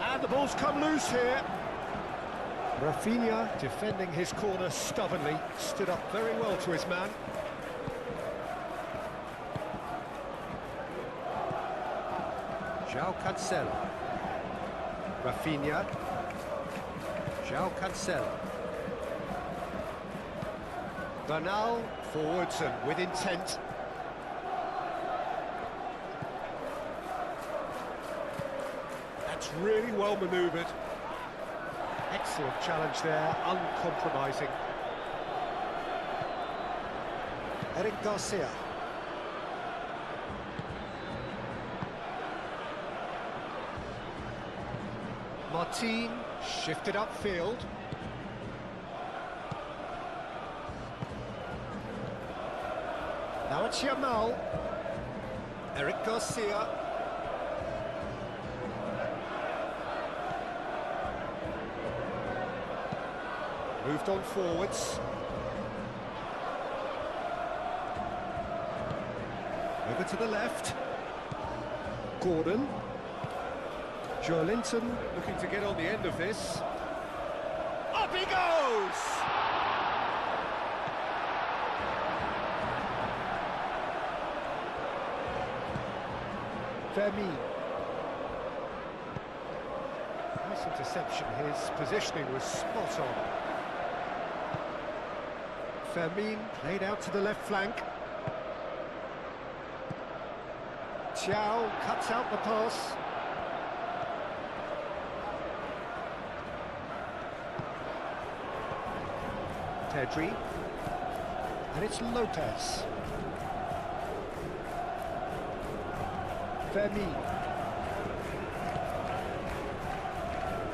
And the ball's come loose here. Rafinha, defending his corner stubbornly, stood up very well to his man. João Cancelo. Rafinha. João Cancelo. Bernal forwards and with intent. That's really well manoeuvred. Excellent challenge there, uncompromising. Eric Garcia. Martin shifted upfield. Now it's Yamal. Eric Garcia. Moved on forwards. Over to the left. Gordon. Joelinton looking to get on the end of this. Up he goes! Fermin. Nice interception. His positioning was spot on. Fermin played out to the left flank. Thiaw cuts out the pass. Pedri. And it's Lopez. Fermin.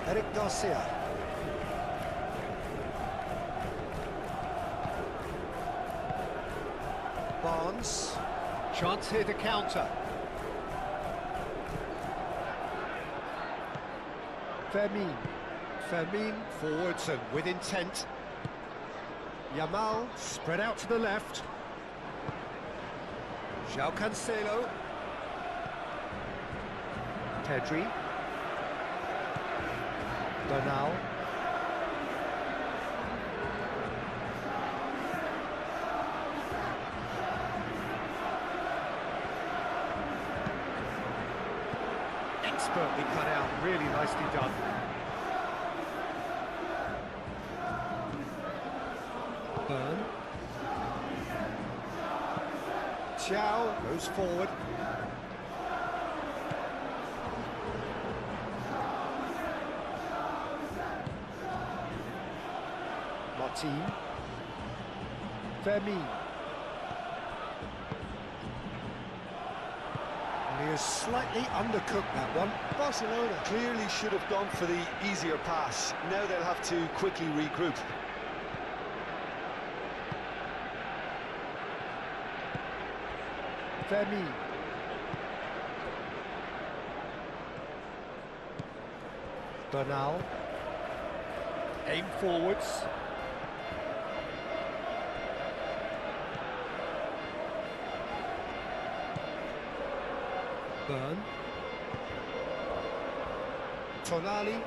Eric Garcia. Barnes. Chance here to counter. Fermin forwards and with intent. Yamal spread out to the left. João Cancelo. Pedri. Bernal. Expertly cut out, really nicely done. Burn. Thiaw goes forward. Martin. Fermin. He has slightly undercooked that one. Barcelona clearly should have gone for the easier pass. Now they'll have to quickly regroup. Fermin. Bernal. Aim forwards. Burn. Tonali.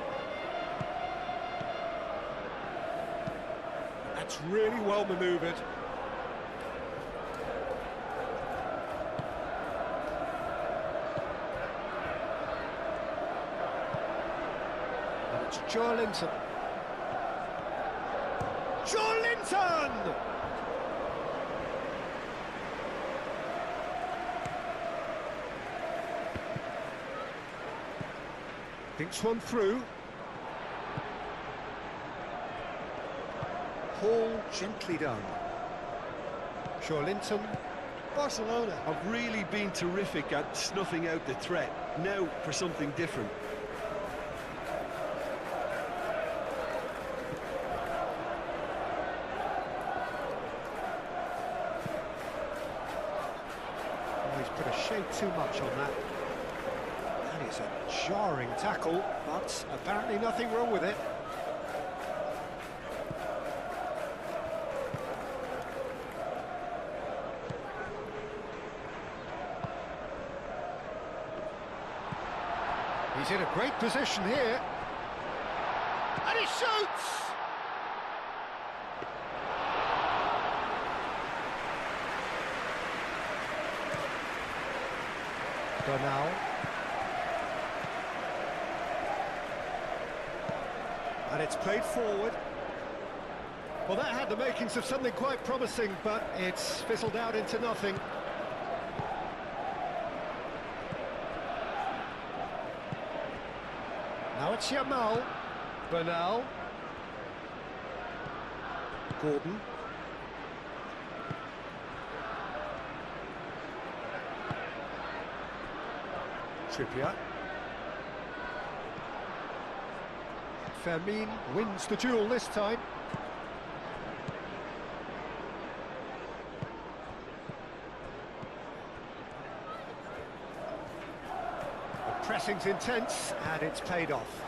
That's really well manoeuvred. And it's Joelinton. Joelinton! Thinks one through. Hall gently done. Joelinton. Barcelona have really been terrific at snuffing out the threat. Now for something different. Oh, he's put a shade too much on that. That is a jarring tackle, but apparently nothing wrong with it. He's in a great position here. And he shoots! Bernal. And it's played forward. Well, that had the makings of something quite promising, but it's fizzled out into nothing. Now it's Yamal. Bernal. Gordon. Trippier. Fermin wins the duel this time. pressing's intense, and it's paid off.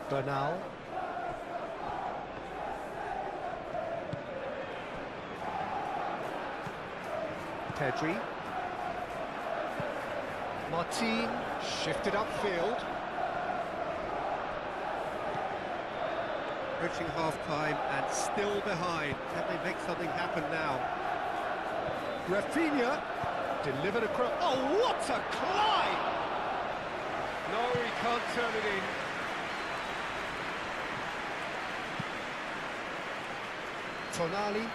Bernal. Pedri. Martin, shifted upfield. Approaching half-time and still behind. Can they make something happen now? Rafinha, delivered across. Oh, what a climb! No, he can't turn it in. Tonali.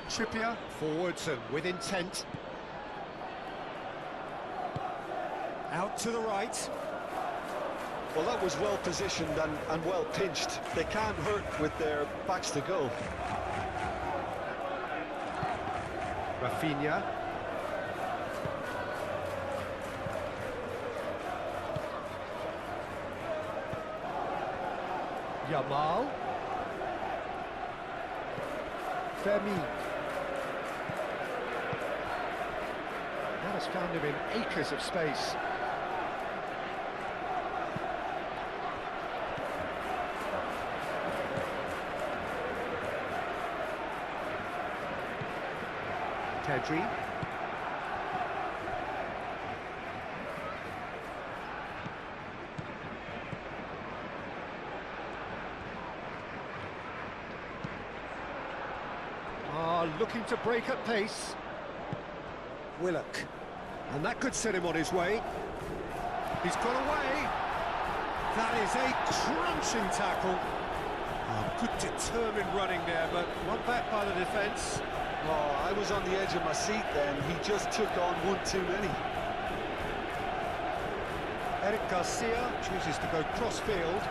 Trippier, forwards and with intent. Out to the right. Well, that was well positioned and well pinched. They can't hurt with their backs to goal. Rafinha. Yamal. Fermi. That has found him in acres of space. Pedri. Looking to break at pace. Willock. And that could set him on his way. He's got away. That is a crunching tackle. Good determined running there, but one back by the defence. Oh, I was on the edge of my seat then. He just took on one too many. Eric Garcia chooses to go cross-field.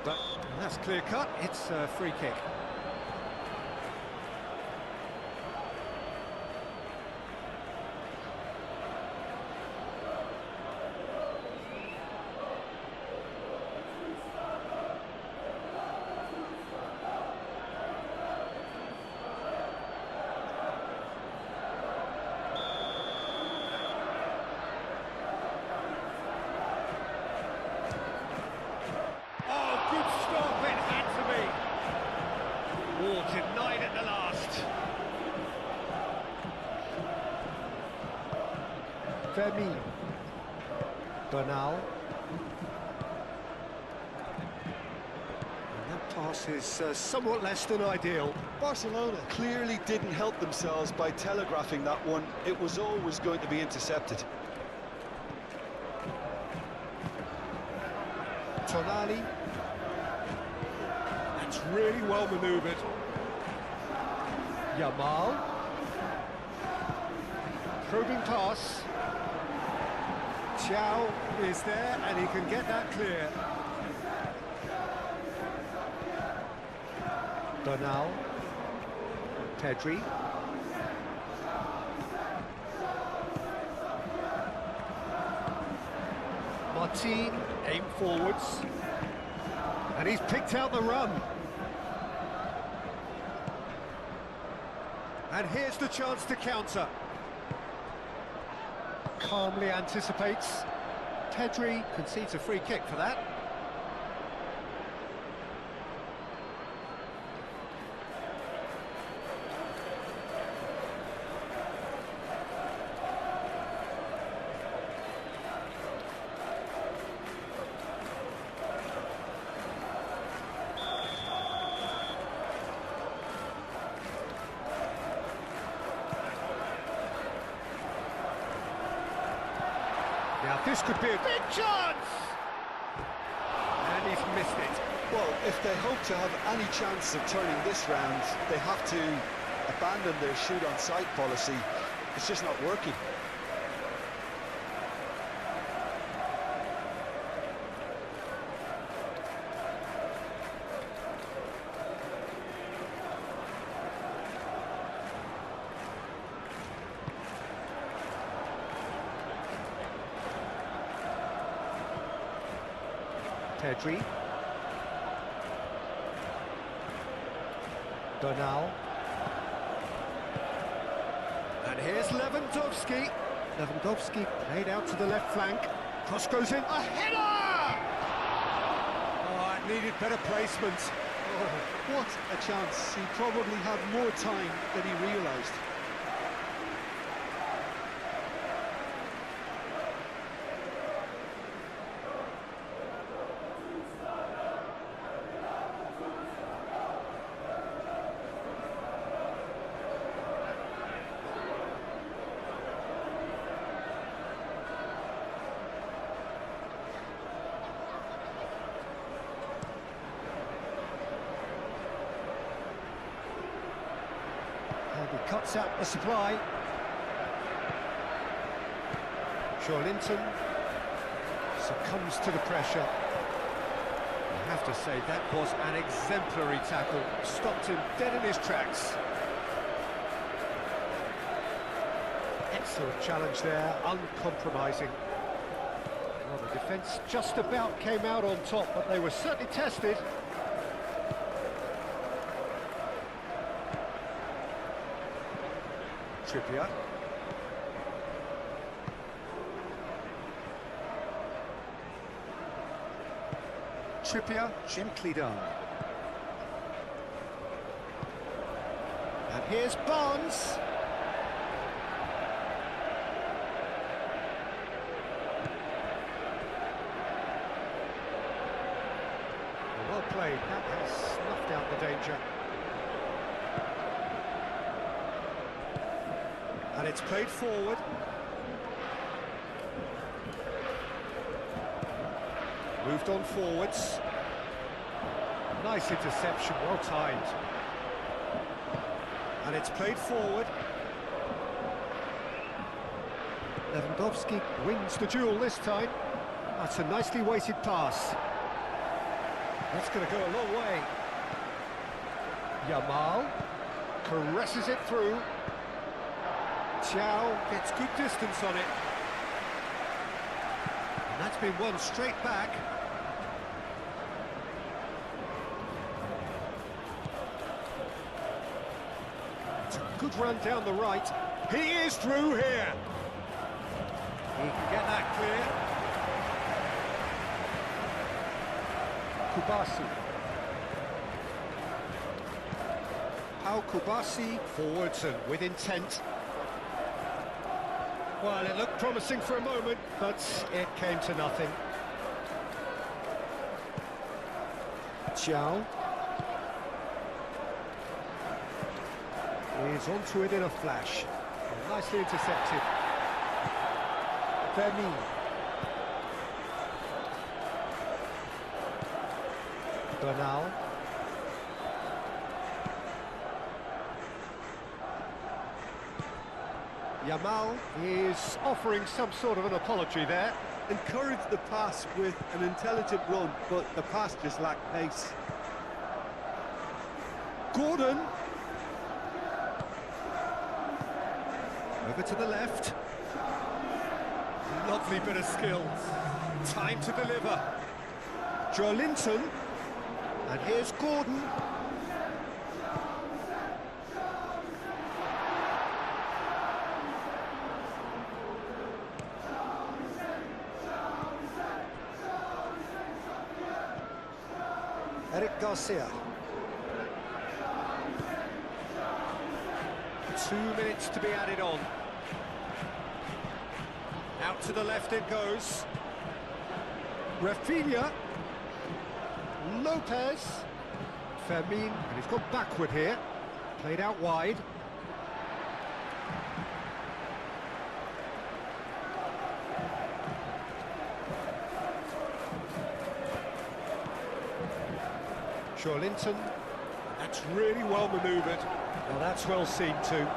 But that's clear-cut. It's a free kick. Denied at the last. Fermi. Bernal. And that pass is somewhat less than ideal. Barcelona clearly didn't help themselves by telegraphing that one. It was always going to be intercepted. Tonali. That's really well manoeuvred. Yamal. Probing pass. Chow is there and he can get that clear. Bernal. Pedri. Martin, aim forwards. And he's picked out the run. And here's the chance to counter. Calmly anticipates. Pedri concedes a free kick for that. Now this could be a big chance! And he's missed it. Well, if they hope to have any chance of turning this round, they have to abandon their shoot-on-sight policy. It's just not working. Pedri. Bernal. And here's Lewandowski. Lewandowski played out to the left flank. Cross goes in. A header! Oh, it needed better placement. Oh, what a chance. He probably had more time than he realised. And he cuts out the supply. Linton succumbs to the pressure. I have to say, that was an exemplary tackle. Stopped him dead in his tracks. Excellent challenge there, uncompromising. Well, the defence just about came out on top, but they were certainly tested. Trippier. Trippier, gently done. And here's Barnes. Well played, that has snuffed out the danger. And it's played forward. Moved on forwards. Nice interception, well timed. And it's played forward. Lewandowski wins the duel this time. That's a nicely weighted pass. That's going to go a long way. Yamal caresses it through. Thiaw gets good distance on it. And that's been won straight back. It's a good run down the right. He is through here. He can get that clear. Kubasi. Pau Kubasi forwards and with intent. Well, it looked promising for a moment, but it came to nothing. Thiaw is onto it in a flash. Nicely intercepted. Vermi. Bernal. Yamal is offering some sort of an apology there. Encouraged the pass with an intelligent run, but the pass just lacked pace. Gordon. Over to the left. Lovely bit of skill. Time to deliver. Linton. And here's Gordon. Eric Garcia. 2 minutes to be added on. Out to the left it goes. Rafinha. Lopez. Fermin, and he's gone backward here. Played out wide. Linton. That's really well manoeuvred. Well, that's well seen too.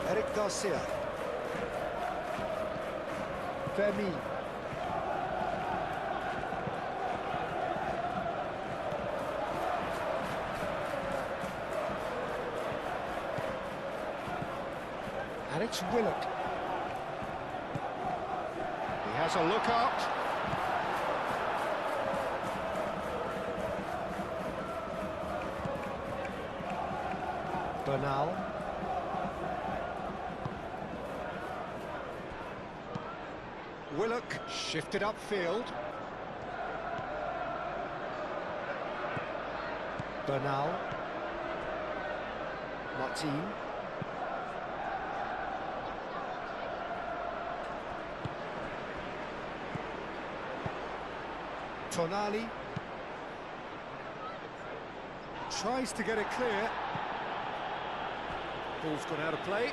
Eric Garcia. Fermin. And it's Willock. He has Has a look up. Bernal. Willock shifted upfield. Bernal. Martin. Tonali. Tries to get it clear. Ball's gone out of play.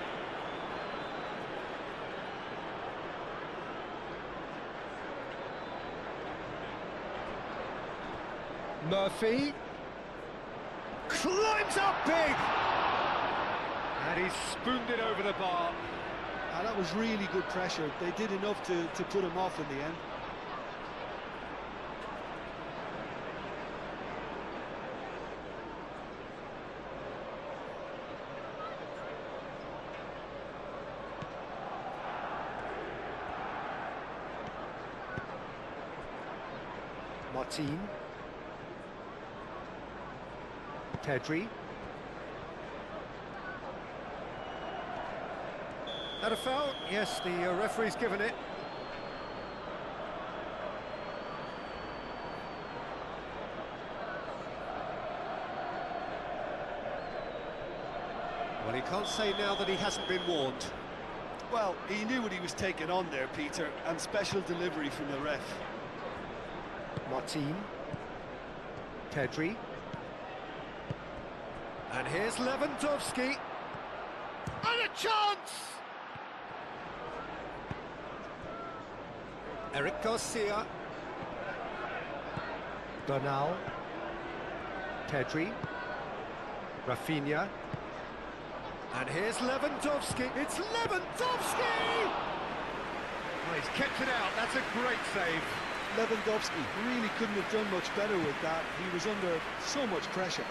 Murphy climbs up big, and he spooned it over the bar. That was really good pressure. They did enough to put him off in the end. Martin. Pedri. That a foul? Yes, the referee's given it. Well, he can't say now that he hasn't been warned. Well, he knew what he was taking on there, Peter, and special delivery from the ref. Martin. Pedri. And here's Lewandowski. And a chance! Eric Garcia. Bernal. Pedri. Rafinha. And here's Lewandowski. It's Lewandowski! Well, he's kept it out. That's a great save. Lewandowski really couldn't have done much better with that. He was under so much pressure.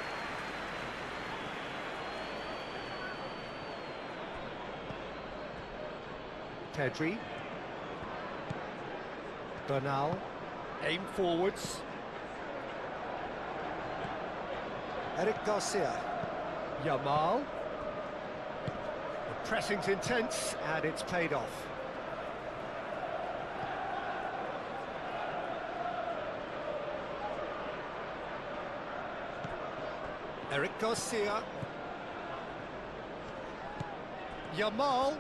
Pedri. Bernal. Aim forwards. Eric Garcia. Yamal. The pressing's intense, and it's paid off. Eric Garcia. Yamal.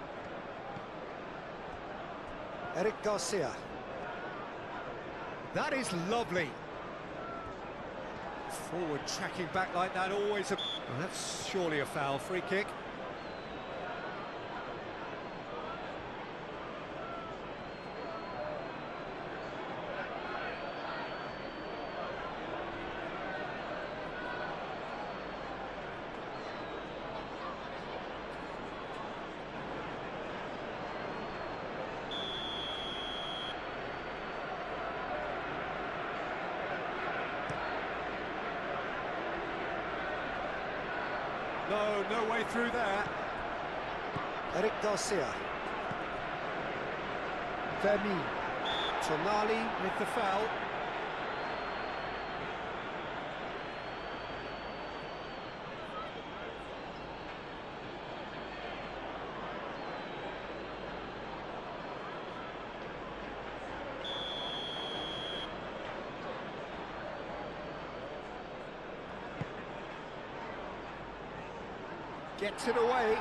Eric Garcia. That is lovely. Forward tracking back like that, always a... Well, that's surely a foul. Free kick. No way through there. Eric Garcia. Vermi. Tonali with the foul. Gets it away.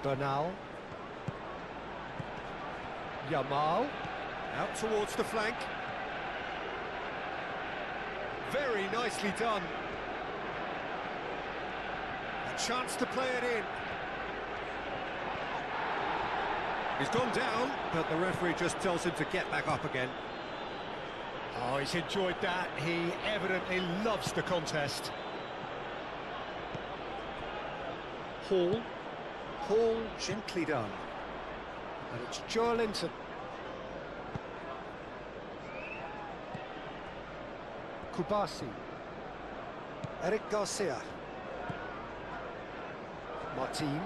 Bernal. Yamal. Out towards the flank. Very nicely done. A chance to play it in. He's gone down, but the referee just tells him to get back up again. Oh, he's enjoyed that. He evidently loves the contest. Hall. Hall, gently done. And it's Joelinton. Kubasi. Eric Garcia. Martin.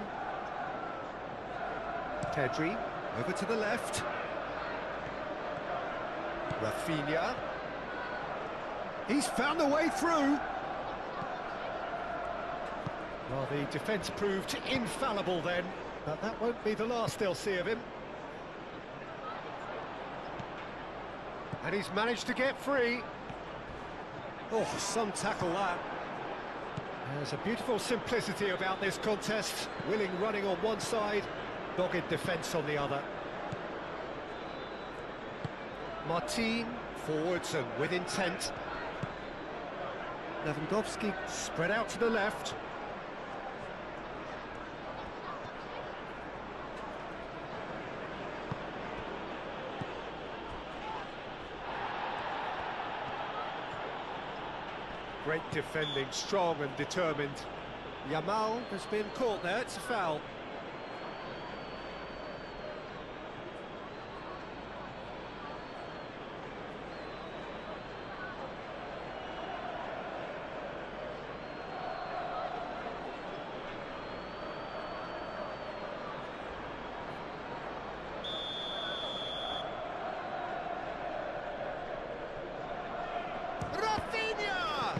Pedri. Over to the left. Rafinha. He's found a way through. Well, the defence proved infallible then, but that won't be the last they'll see of him. And he's managed to get free. Oh, some tackle that. There's a beautiful simplicity about this contest. Willing running on one side, dogged defence on the other. Martin, forwards and with intent. Lewandowski spread out to the left. Great defending, strong and determined. Yamal has been caught there, it's a foul. Rafinha!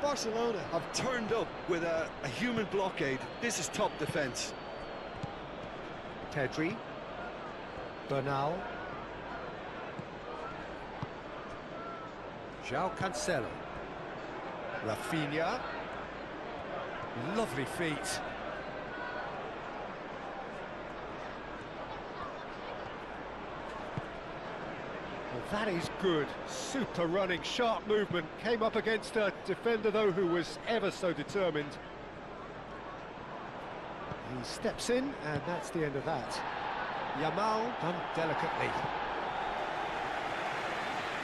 Barcelona have turned up with a human blockade. This is top defence. Pedri. Bernal. João Cancelo. Rafinha. Lovely feet. Well, that is good. Super running, sharp movement. Came up against a defender, though, who was ever so determined. He steps in, and that's the end of that. Yamal done delicately.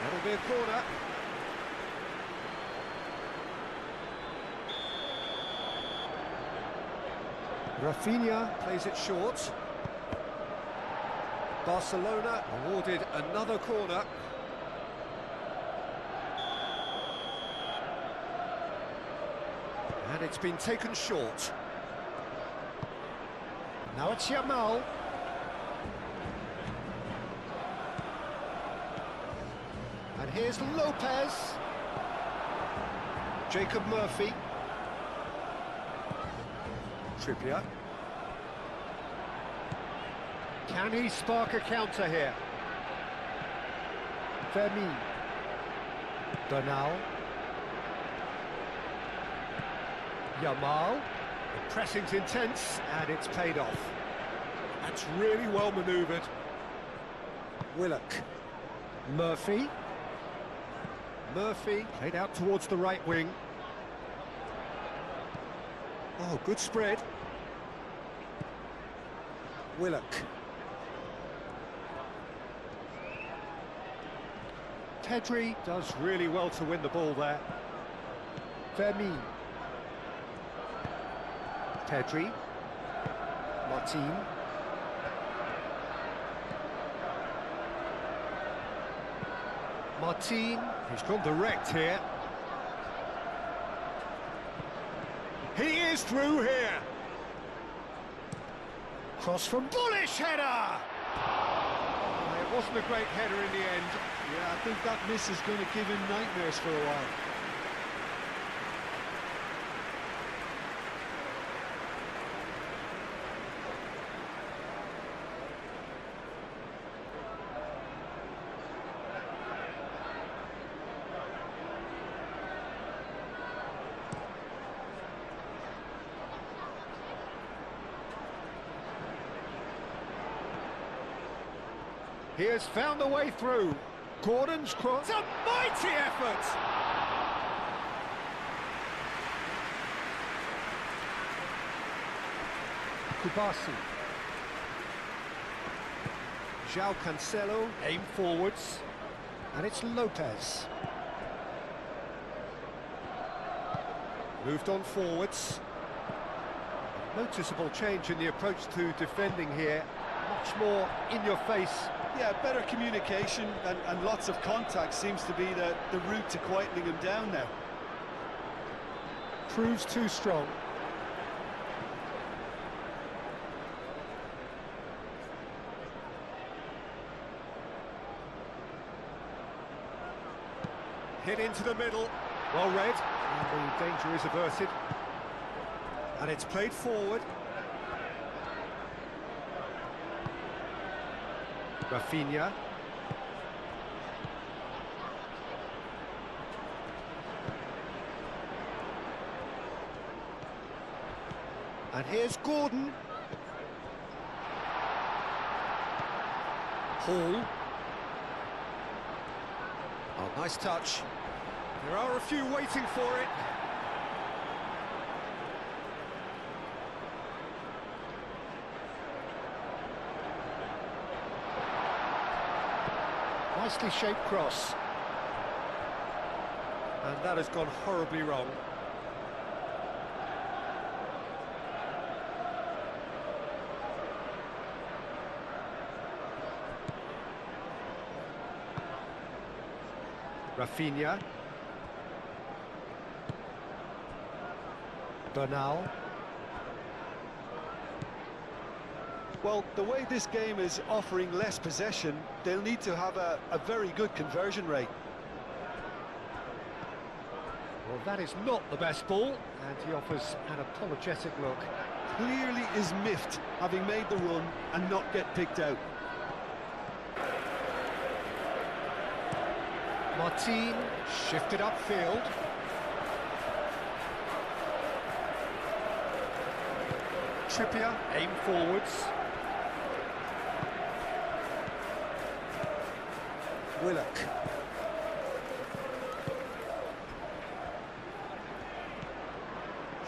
That'll be a corner. Rafinha plays it short. Barcelona awarded another corner. And it's been taken short. Now it's Yamal. And here's Lopez. Jacob Murphy. Trippier. Can he spark a counter here? Fermin. Bernal. Yamal. The pressing's intense, and it's paid off. That's really well manoeuvred. Willock. Murphy. Murphy played out towards the right wing. Oh, good spread. Willock. Pedri does really well to win the ball there. Fermin. Pedri. Martin. Martin, he's gone direct here. He is through here. Cross from bullish header. It wasn't a great header in the end. Yeah, I think that miss is going to give him nightmares for a while. He has found a way through. Gordon's cross. A mighty effort! Kubasi. João Cancelo, aim forwards. And it's Lopez. Moved on forwards. Noticeable change in the approach to defending here. Much more in your face. Yeah, better communication and lots of contact seems to be the route to quietening him down now. proves too strong. Hit into the middle. Well read. And the danger is averted. And it's played forward. Rafinha. And here's Gordon. Hall. Oh, nice touch. There are a few waiting for it. Nicely shaped cross. And that has gone horribly wrong. Rafinha. Bernal. Well, the way this game is offering less possession, they'll need to have a very good conversion rate. Well, that is not the best ball, and he offers an apologetic look. Clearly is miffed, having made the run and not get picked out. Martin shifted upfield. Trippier aim forwards. Willock.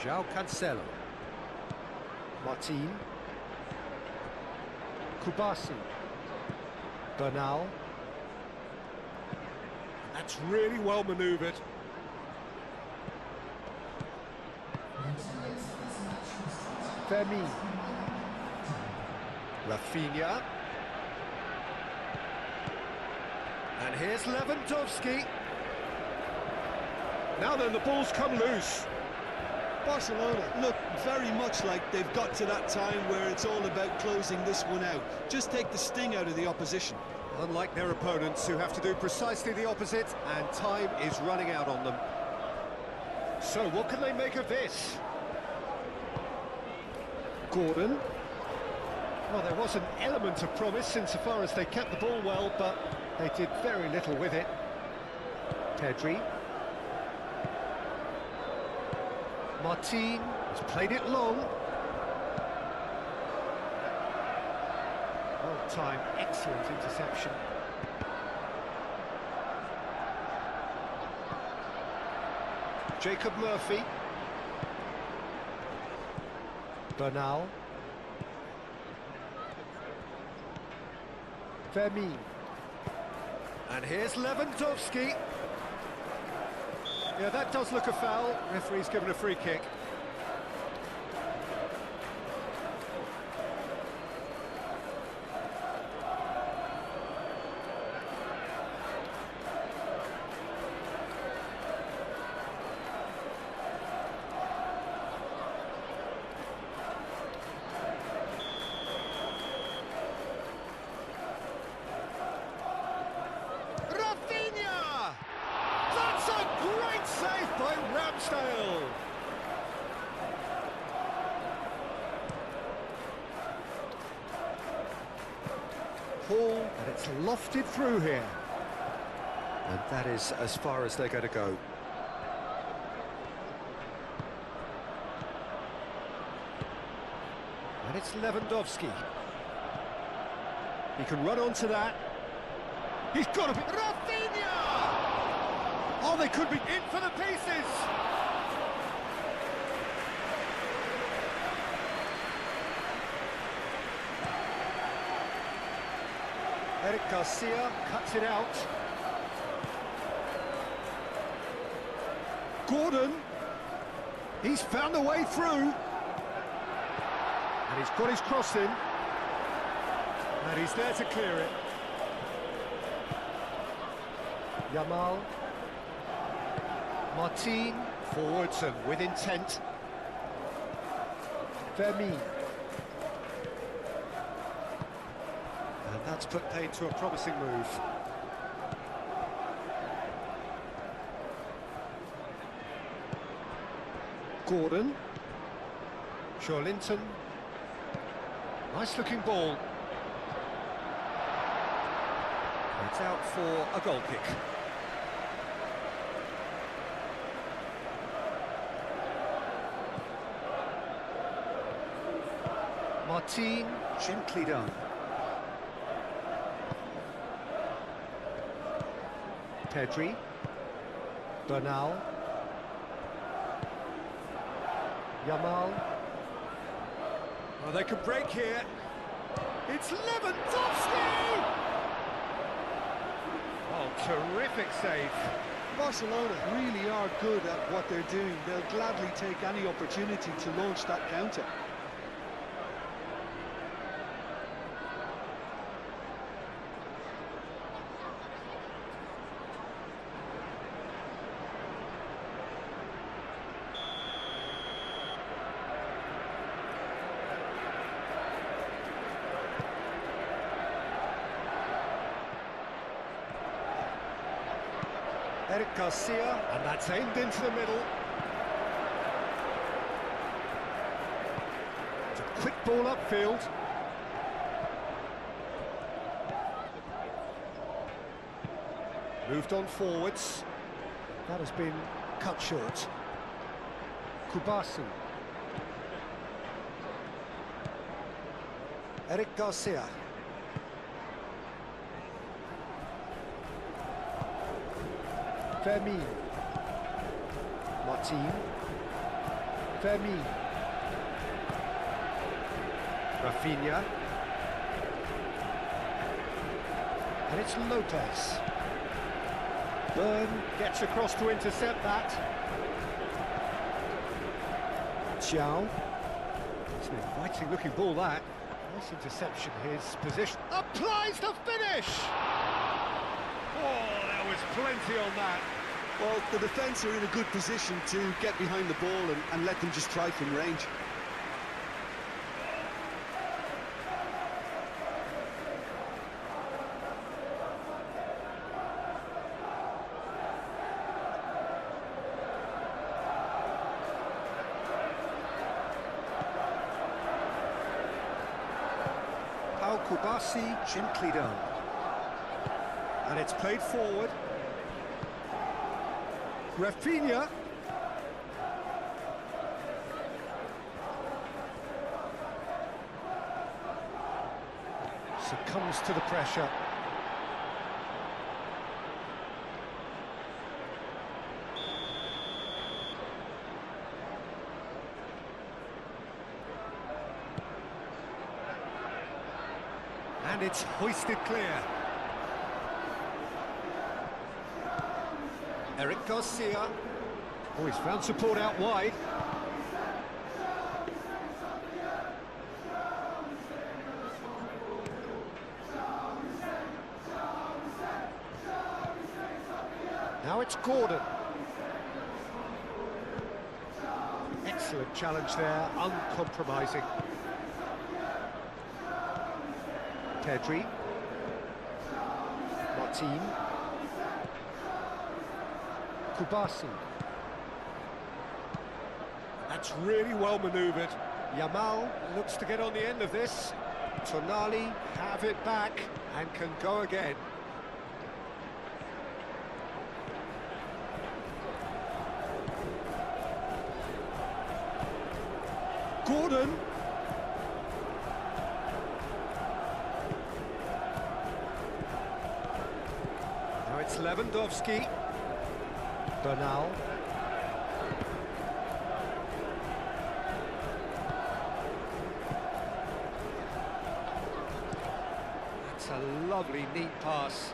João Cancelo. Martin. Kubasi. Bernal. That's really well manoeuvred. Fermin. Rafinha. And here's Lewandowski. Now then, the ball's come loose. Barcelona look very much like they've got to that time where it's all about closing this one out. Just take the sting out of the opposition. Unlike their opponents, who have to do precisely the opposite, and time is running out on them. So what can they make of this? Gordon. Well, there was an element of promise insofar as they kept the ball well, but they did very little with it. Pedri. Martin has played it long. Well timed, excellent interception. Jacob Murphy. Bernal. Fermin. And here's Lewandowski. Yeah, that does look a foul. Referee's given a free kick. Rafinha! That's a great save by Ramsdale. Hall, and it's lofted through here. And that is as far as they're going to go. And it's Lewandowski. He can run onto that. He's got to be... Rafinha! Oh, they could be in for the pieces! Eric Garcia cuts it out. Gordon, he's found a way through. And he's got his cross in. And he's there to clear it. Yamal. Martin Forwards and with intent. Vermeer. And that's put paid to a promising move. Gordon. Linton. Nice looking ball. It's out for a goal kick. Martin, gently done. Pedri. Bernal. Yamal. Well, they could break here. It's Lewandowski! Oh, terrific save. Barcelona really are good at what they're doing. They'll gladly take any opportunity to launch that counter. Eric Garcia, and that's aimed into the middle. It's a quick ball upfield. Moved on forwards. That has been cut short. Kubasi. Eric Garcia. Vermeer. Martin. Vermeer. Rafinha. And it's Lopez. Byrne gets across to intercept that. Xiao. It's an inviting looking ball, that. Nice interception, his position. Applies the finish! Oh, there was plenty on that. Well, the defence are in a good position to get behind the ball and let them just try from range. Kubasi, gently done. And it's played forward. Rafinha. Succumbs to the pressure. And it's hoisted clear. Eric Garcia. Oh, he's found support out wide. Now it's Gordon. Excellent challenge there, uncompromising. Pedri. Martin. Kubasi. That's really well manoeuvred. Yamal looks to get on the end of this. Tonali have it back and can go again. Gordon. Now it's Lewandowski. Bernal. That's a lovely, neat pass.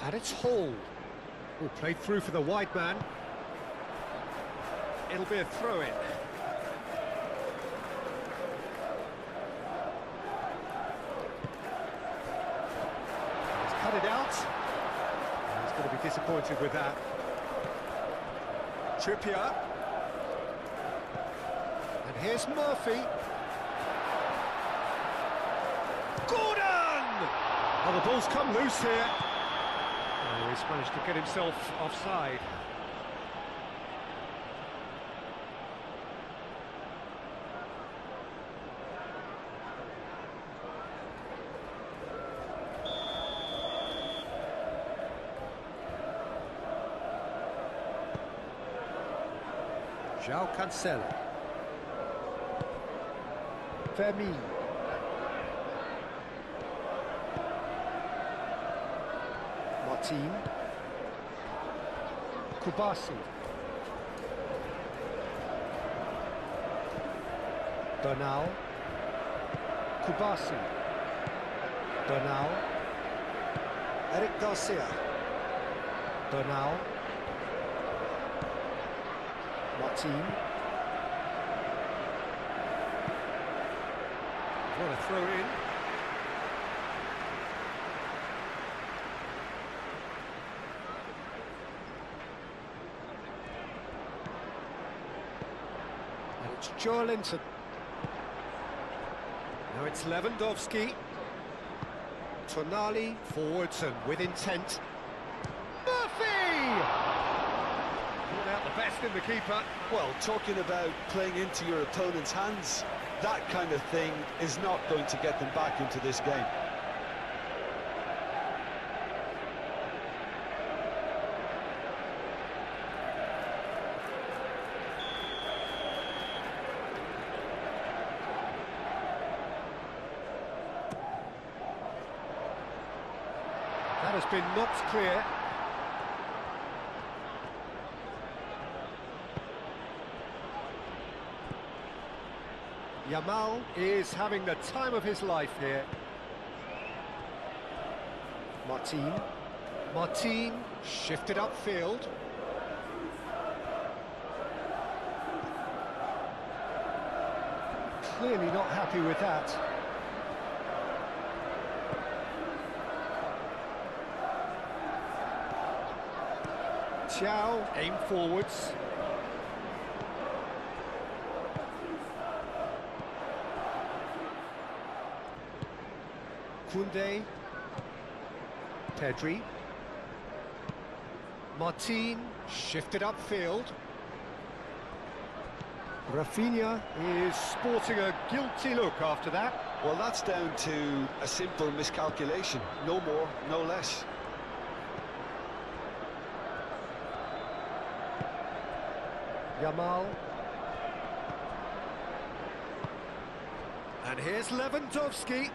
And it's Hall, who played through for the wide man. It'll be a throw-in. cut it out. He's going to be disappointed with that. Trippier. And here's Murphy. Gordon! Oh, the ball's come loose here. Oh, he's managed to get himself offside. João Cancelo. Fermin. Martin. Kubasi. Bernal. Kubasi. Bernal. Eric Garcia. Bernal. Martin. What a throw in. And it's Joelinton. Now it's Lewandowski. Tonali forwards and with intent. Murphy! Out the best in the keeper. Well, talking about playing into your opponent's hands, that kind of thing is not going to get them back into this game. That has been knocked clear. Yamal is having the time of his life here. Martin shifted upfield. Clearly not happy with that. Thiaw aim forwards. Koundé, Pedri, Martin shifted upfield. Rafinha is sporting a guilty look after that. Well, that's down to a simple miscalculation, no more, no less. Yamal. And here's Lewandowski.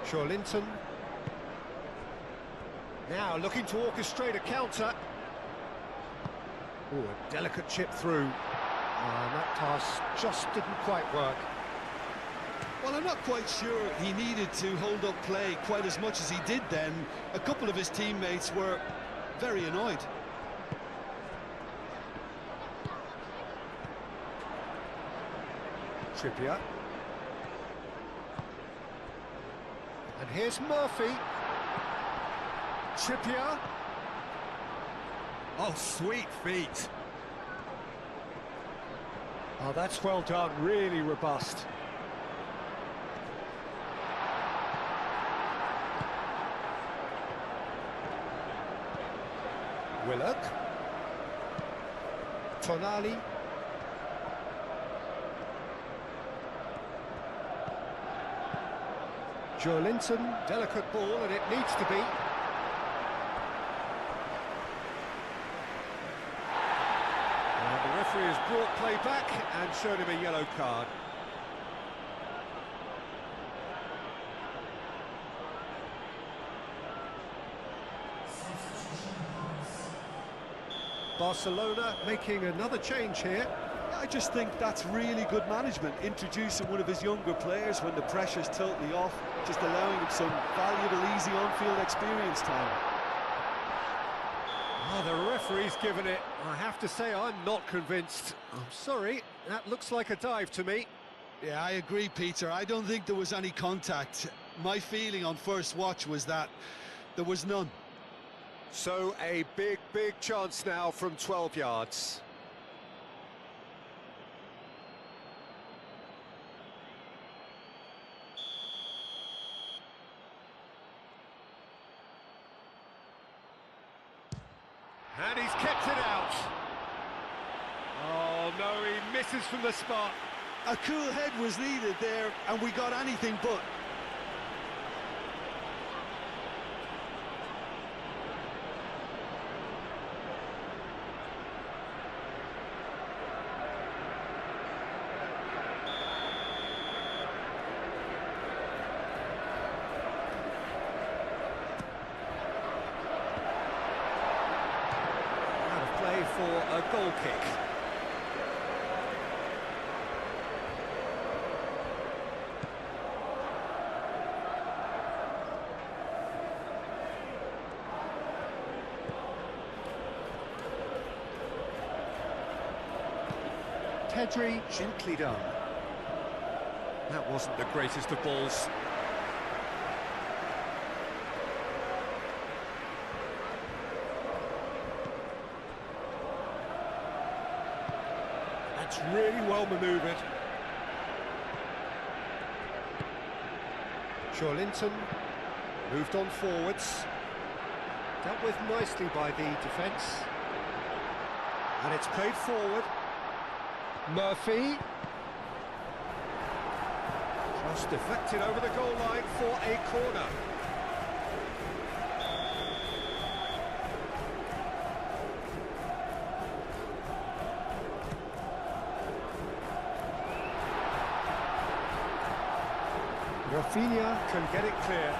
Joelinton. Now looking to orchestrate a counter. Oh, a delicate chip through. And that pass just didn't quite work. Well, I'm not quite sure he needed to hold up play quite as much as he did then. A couple of his teammates were very annoyed. Trippier. And here's Murphy. Trippier. Oh, sweet feet. Oh, that's well done, really robust. Willock. Tonali. Joelinton, delicate ball, and it needs to be. And the referee has brought play back and showed him a yellow card. Barcelona making another change here. I just think that's really good management, introducing one of his younger players when the pressure's totally off, just allowing him some valuable, easy on-field experience time. Oh, the referee's given it. I have to say, I'm not convinced. I'm sorry, that looks like a dive to me. Yeah, I agree, Peter. I don't think there was any contact. My feeling on first watch was that there was none. So a big chance now from 12 yards. And he's kept it out. Oh no, he misses from the spot. A cool head was needed there, and we got anything but. Out of play for a goal kick. Pedri, gently done. That wasn't the greatest of balls. That's really well manoeuvred. Linton moved on forwards. Dealt with nicely by the defence. And it's played forward. Murphy. Cross deflected over the goal line for a corner. Rafinha can get it clear.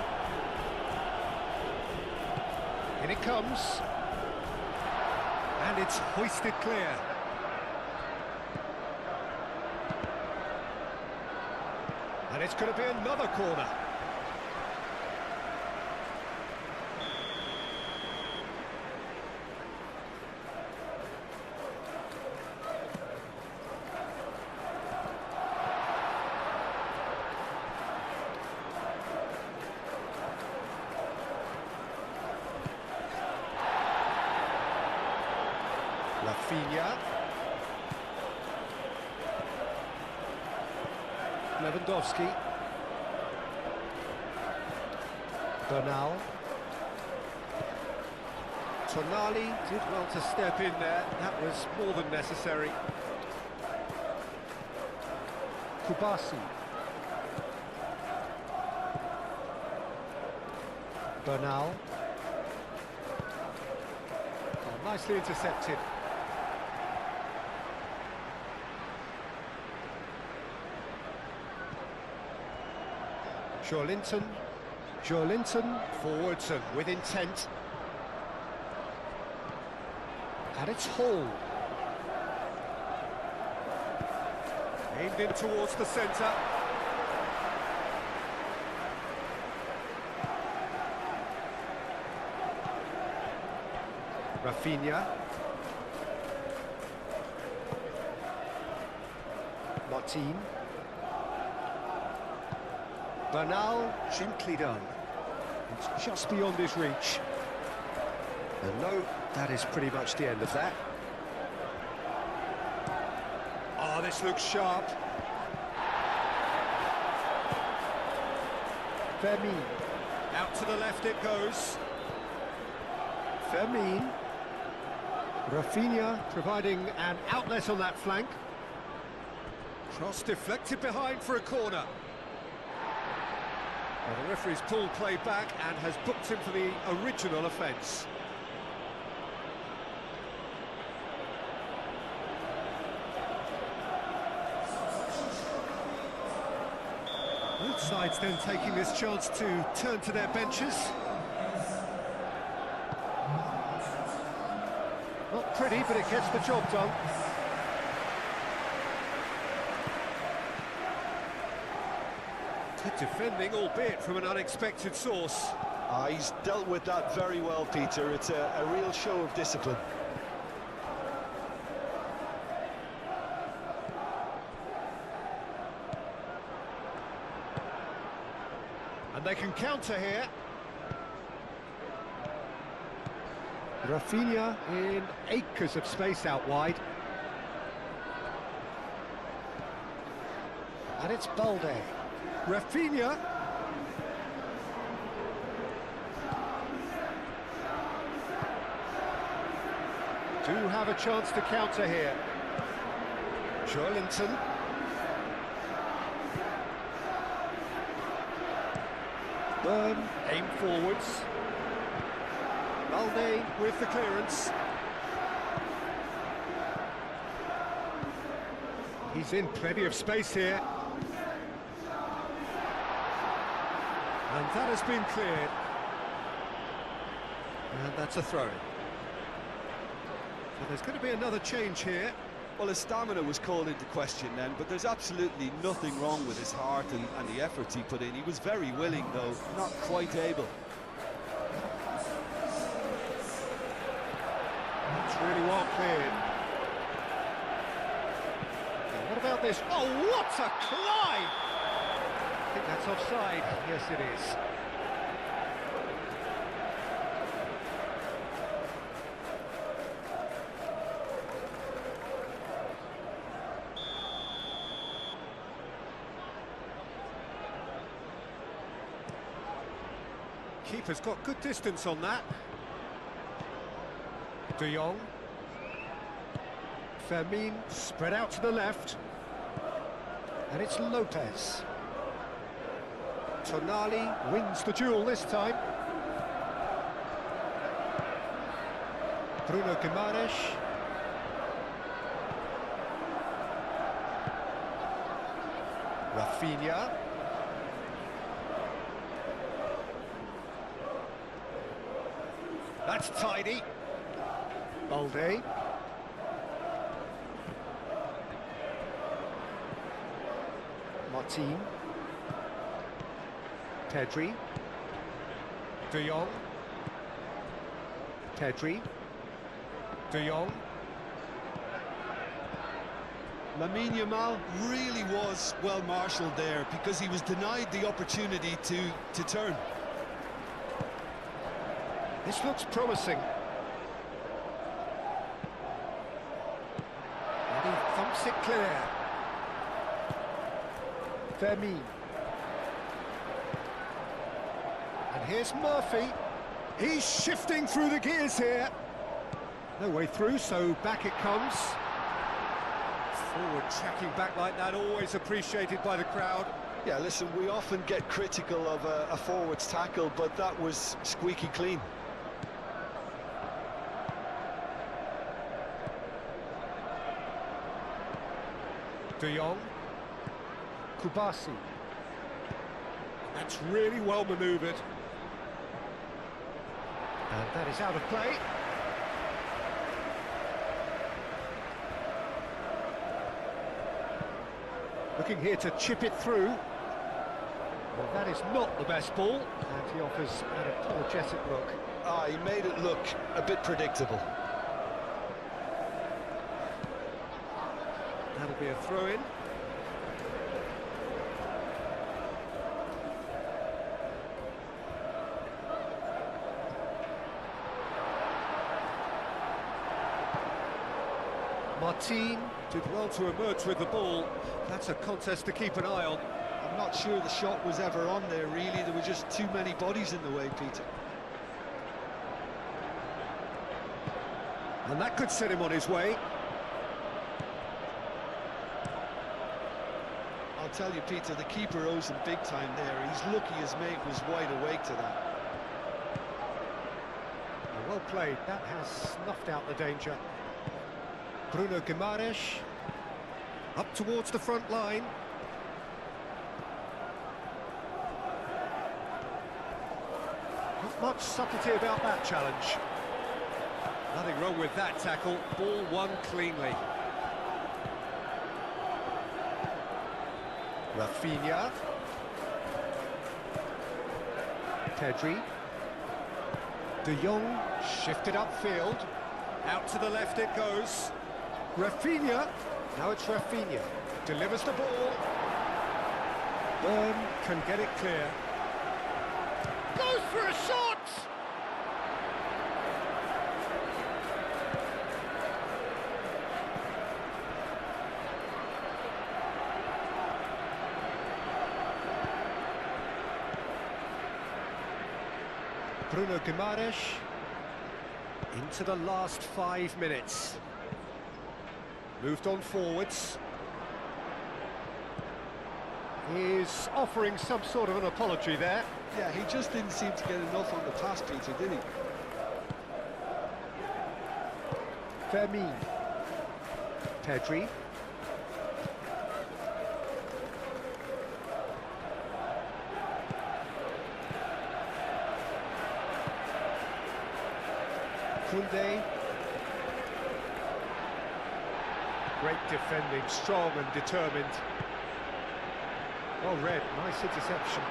In it comes. And it's hoisted clear. And it's going to be another corner. Rafinha. Lewandowski. Bernal. Tonali did well to step in there. That was more than necessary. Kubasi. Bernal. Oh, nicely intercepted. Linton forwards and with intent. And it's Hall. Aimed in towards the centre. Rafinha. Martin. Bernal, gently done. It's just beyond his reach. And no, that is pretty much the end of that. Oh, this looks sharp. Fermin. Out to the left it goes. Fermin. Rafinha providing an outlet on that flank. Cross deflected behind for a corner. Well, the referee's pulled play back and has booked him for the original offence. Both sides then taking this chance to turn to their benches. Not pretty, but it gets the job done. Good defending, albeit from an unexpected source. He's dealt with that very well, Peter. It's a real show of discipline. And they can counter here. Rafinha in acres of space out wide. And it's Balde. Rafinha. Do have a chance to counter here. Joelinton. Burn, aim forwards. Balde with the clearance. He's in plenty of space here. And that has been cleared. And that's a throw-in. So there's going to be another change here. Well, his stamina was called into question then, but there's absolutely nothing wrong with his heart and the efforts he put in. He was very willing, though, not quite able. That's really well cleared. Now, what about this? Oh, what a climb! I think that's offside. Yes, it is. Keeper's got good distance on that. De Jong. Fermin spread out to the left. And it's Lopez. Tonali wins the duel this time. Bruno Guimaraes. Rafinha. That's tidy. Balde. Martin. Pedri. De Jong. Pedri. De Jong. Lamine Yamal really was well marshalled there because he was denied the opportunity to turn. This looks promising. And he thumps it clear. Fermin. And here's Murphy. He's shifting through the gears here. No way through, so back it comes. Forward tracking back like that, always appreciated by the crowd. Yeah, listen, we often get critical of a forward's tackle, but that was squeaky clean. De Jong. Kubasi. That's really well manoeuvred. And that is out of play. Looking here to chip it through. Well, that is not the best ball, and he offers an apologetic look. Ah, he made it look a bit predictable. That'll be a throw-in. Martin did well to emerge with the ball. That's a contest to keep an eye on. I'm not sure the shot was ever on there, really. There were just too many bodies in the way, Peter. And that could set him on his way. I'll tell you, Peter, the keeper owes him big time there. He's lucky his mate was wide awake to that. Well played. That has snuffed out the danger. Bruno Guimaraes up towards the front line. Not much subtlety about that challenge. Nothing wrong with that tackle. Ball won cleanly. Rafinha. Pedri. De Jong shifted upfield. Out to the left it goes. Rafinha. Now it's Rafinha. Delivers the ball. Burn can get it clear. for a shot! Bruno Guimaraes into the last 5 minutes. Moved on forwards. He's offering some sort of an apology there. Yeah, he just didn't seem to get enough on the pass, Peter, did he? Fermin. Pedri. Koundé. Great defending, strong and determined. Well read, nice interception.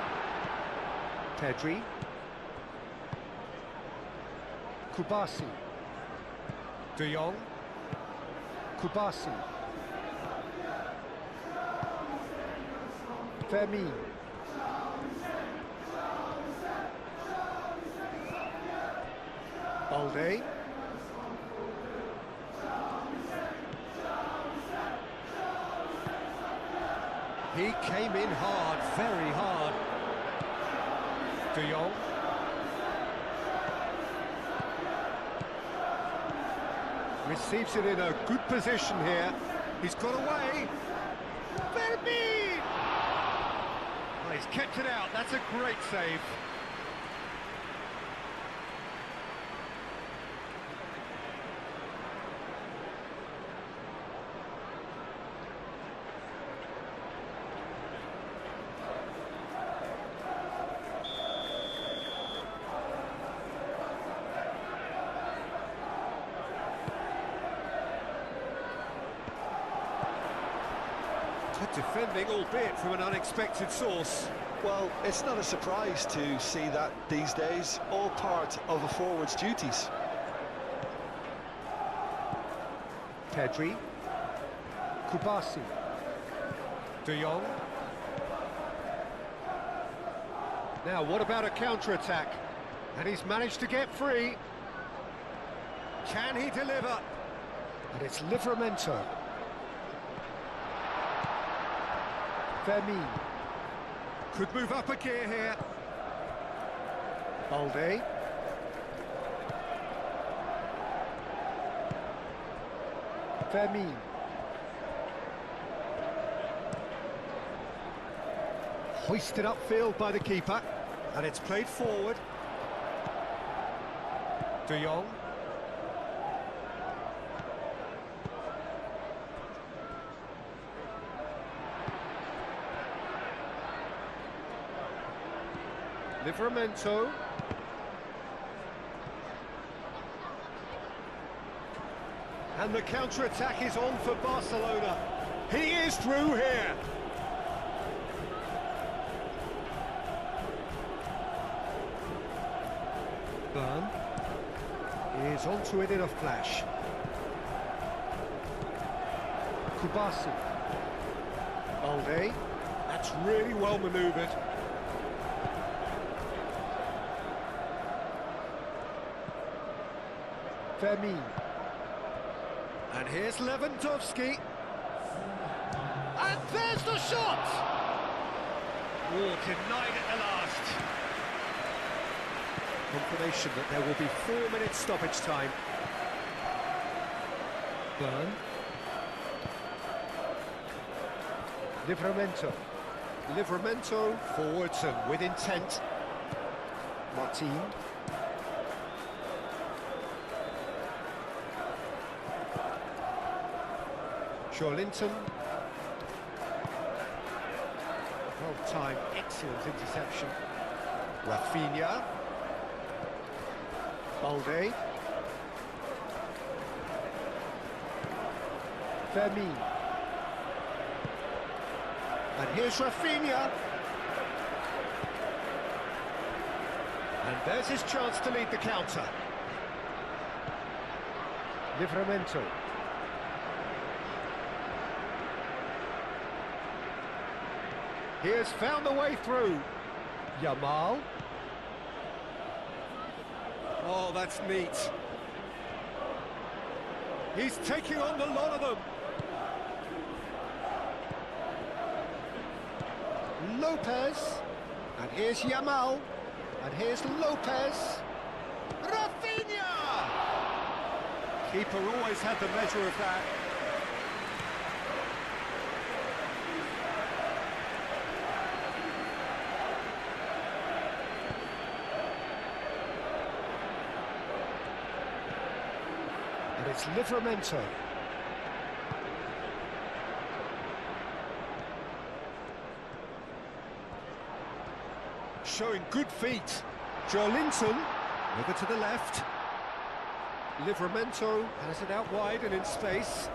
Pedri. Kubasi. De Jong. Kubasi. Fermin. Balde. He came in hard, very hard. De Jong. Receives it in a good position here. He's got away. Fermin! Oh, he's kept it out. That's a great save. Good defending, albeit from an unexpected source. Well, it's not a surprise to see that these days, all part of a forward's duties. Pedri. Kubasi. De Jong. Now, what about a counter-attack? And he's managed to get free. Can he deliver? And it's Livramento. Fermin. Could move up a gear here. Balde. Fermin. Hoisted upfield by the keeper. And it's played forward. De Jong. Livramento. And the counter-attack is on for Barcelona. He is through here. Byrne is onto it in a flash. Kubasi. Balde. That's really well manoeuvred. Fermin. And here's Lewandowski. And there's the shot! Oh, denied at the last. Confirmation that there will be 4 minutes stoppage time. Byrne. Livramento. Livramento forwards and with intent. Martin. Linton. Well-timed, excellent interception. Rafinha. Balde. Fermin. And here's Rafinha. And there's his chance to lead the counter. Livramento. He has found the way through. Yamal. Oh, that's neat. He's taking on the lot of them. Lopez, and here's Yamal, and here's Lopez. Rafinha! Keeper always had the measure of that. And it's Livramento. Showing good feet. Joelinton. Over to the left. Livramento has it out wide and in space.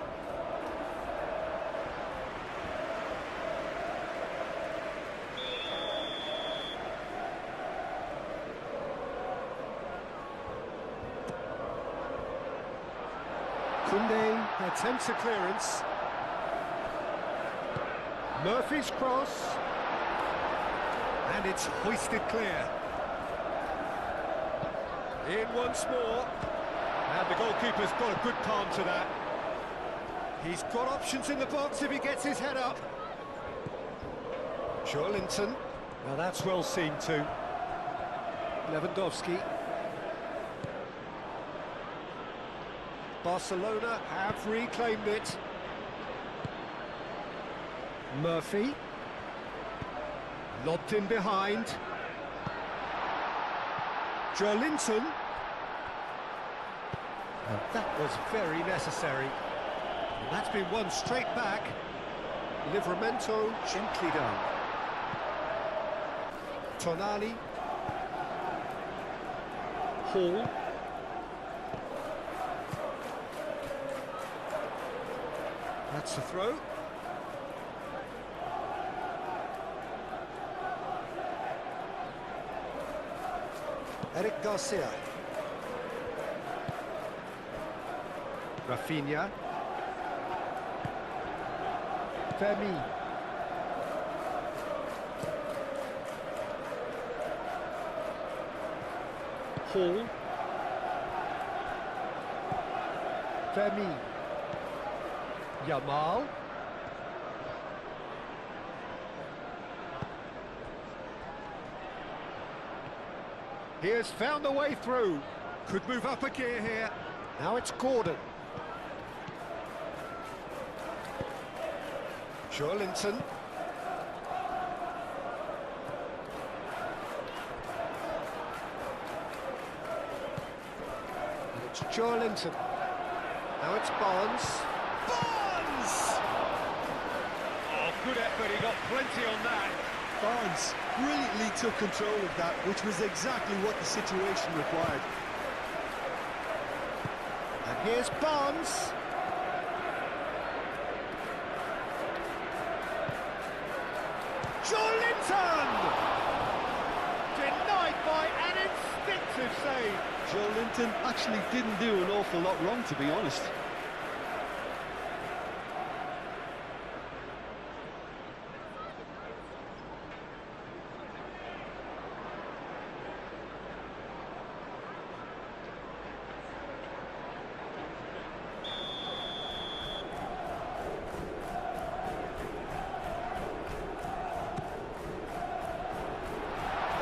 Koundé. Attempts a clearance. Murphy's cross. And it's hoisted clear. In once more. And the goalkeeper's got a good palm to that. He's got options in the box if he gets his head up. Joelinton. Well, that's well seen too. Lewandowski. Barcelona have reclaimed it. Murphy. Lobbed in behind. Joelinton. And that was very necessary. And that's been won straight back. Livramento gently down. Tonali. Hall. That's the throw. Eric Garcia. Rafinha. Fermi. Hall. Fermi. Yamal. He has found the way through. Could move up a gear here. Now it's Gordon. Joelinton. It's Joelinton. Now it's Barnes. Barnes! Oh, good effort. He got plenty on that. Barnes brilliantly took control of that, which was exactly what the situation required. And here's Barnes. Joelinton! Denied by an instinctive save. Joelinton actually didn't do an awful lot wrong, to be honest.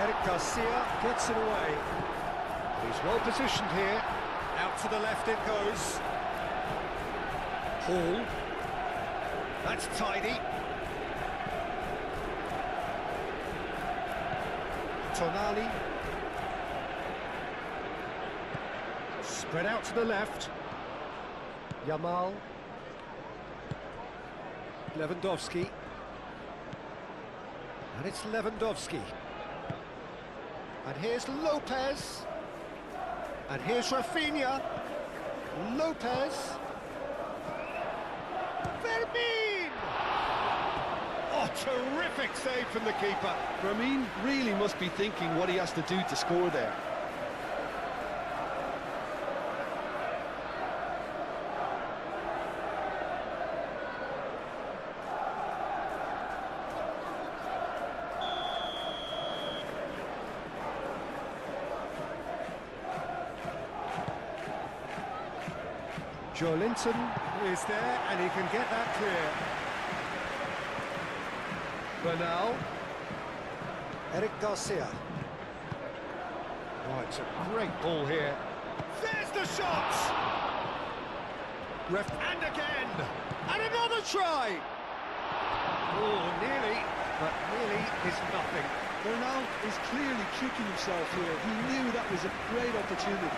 Eric Garcia gets it away. He's well positioned here. Out to the left it goes. Hall. That's tidy. Tonali. Spread out to the left. Yamal. Lewandowski. And it's Lewandowski. And here's Lopez. And here's Rafinha. Lopez. Fermin! Oh, terrific save from the keeper. Fermin really must be thinking what he has to do to score there. Joelinton is there, and he can get that clear. Bernal. Eric Garcia. Oh, it's a great ball here. There's the shot! And again! And another try! Oh, nearly, but nearly is nothing. Bernal is clearly kicking himself here. He knew that was a great opportunity.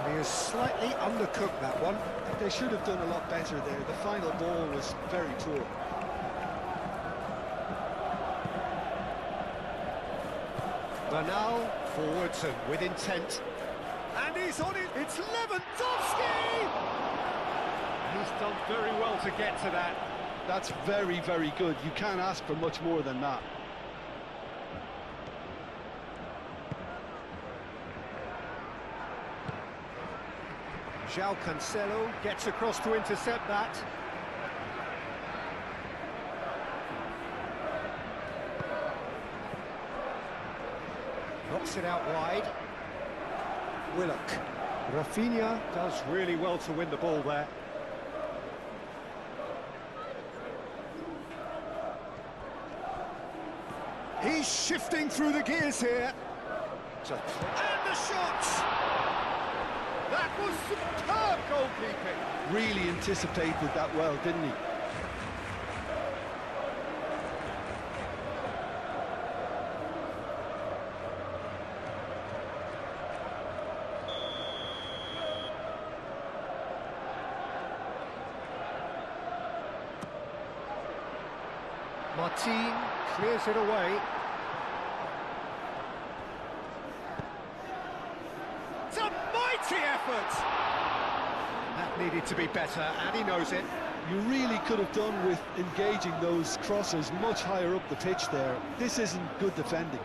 He is slightly undercooked, that one. They should have done a lot better there. The final ball was very poor. Bernal forwards and with intent. And he's on it. It's Lewandowski! He's done very well to get to that. That's very, very good. You can't ask for much more than that. João Cancelo gets across to intercept that. Knocks it out wide. Willock. Rafinha does really well to win the ball there. He's shifting through the gears here. And the shot! That was superb goalkeeping. Really anticipated that well, didn't he? Martin clears it away. It's a mighty effort! That needed to be better, and he knows it. You really could have done with engaging those crosses much higher up the pitch there. This isn't good defending.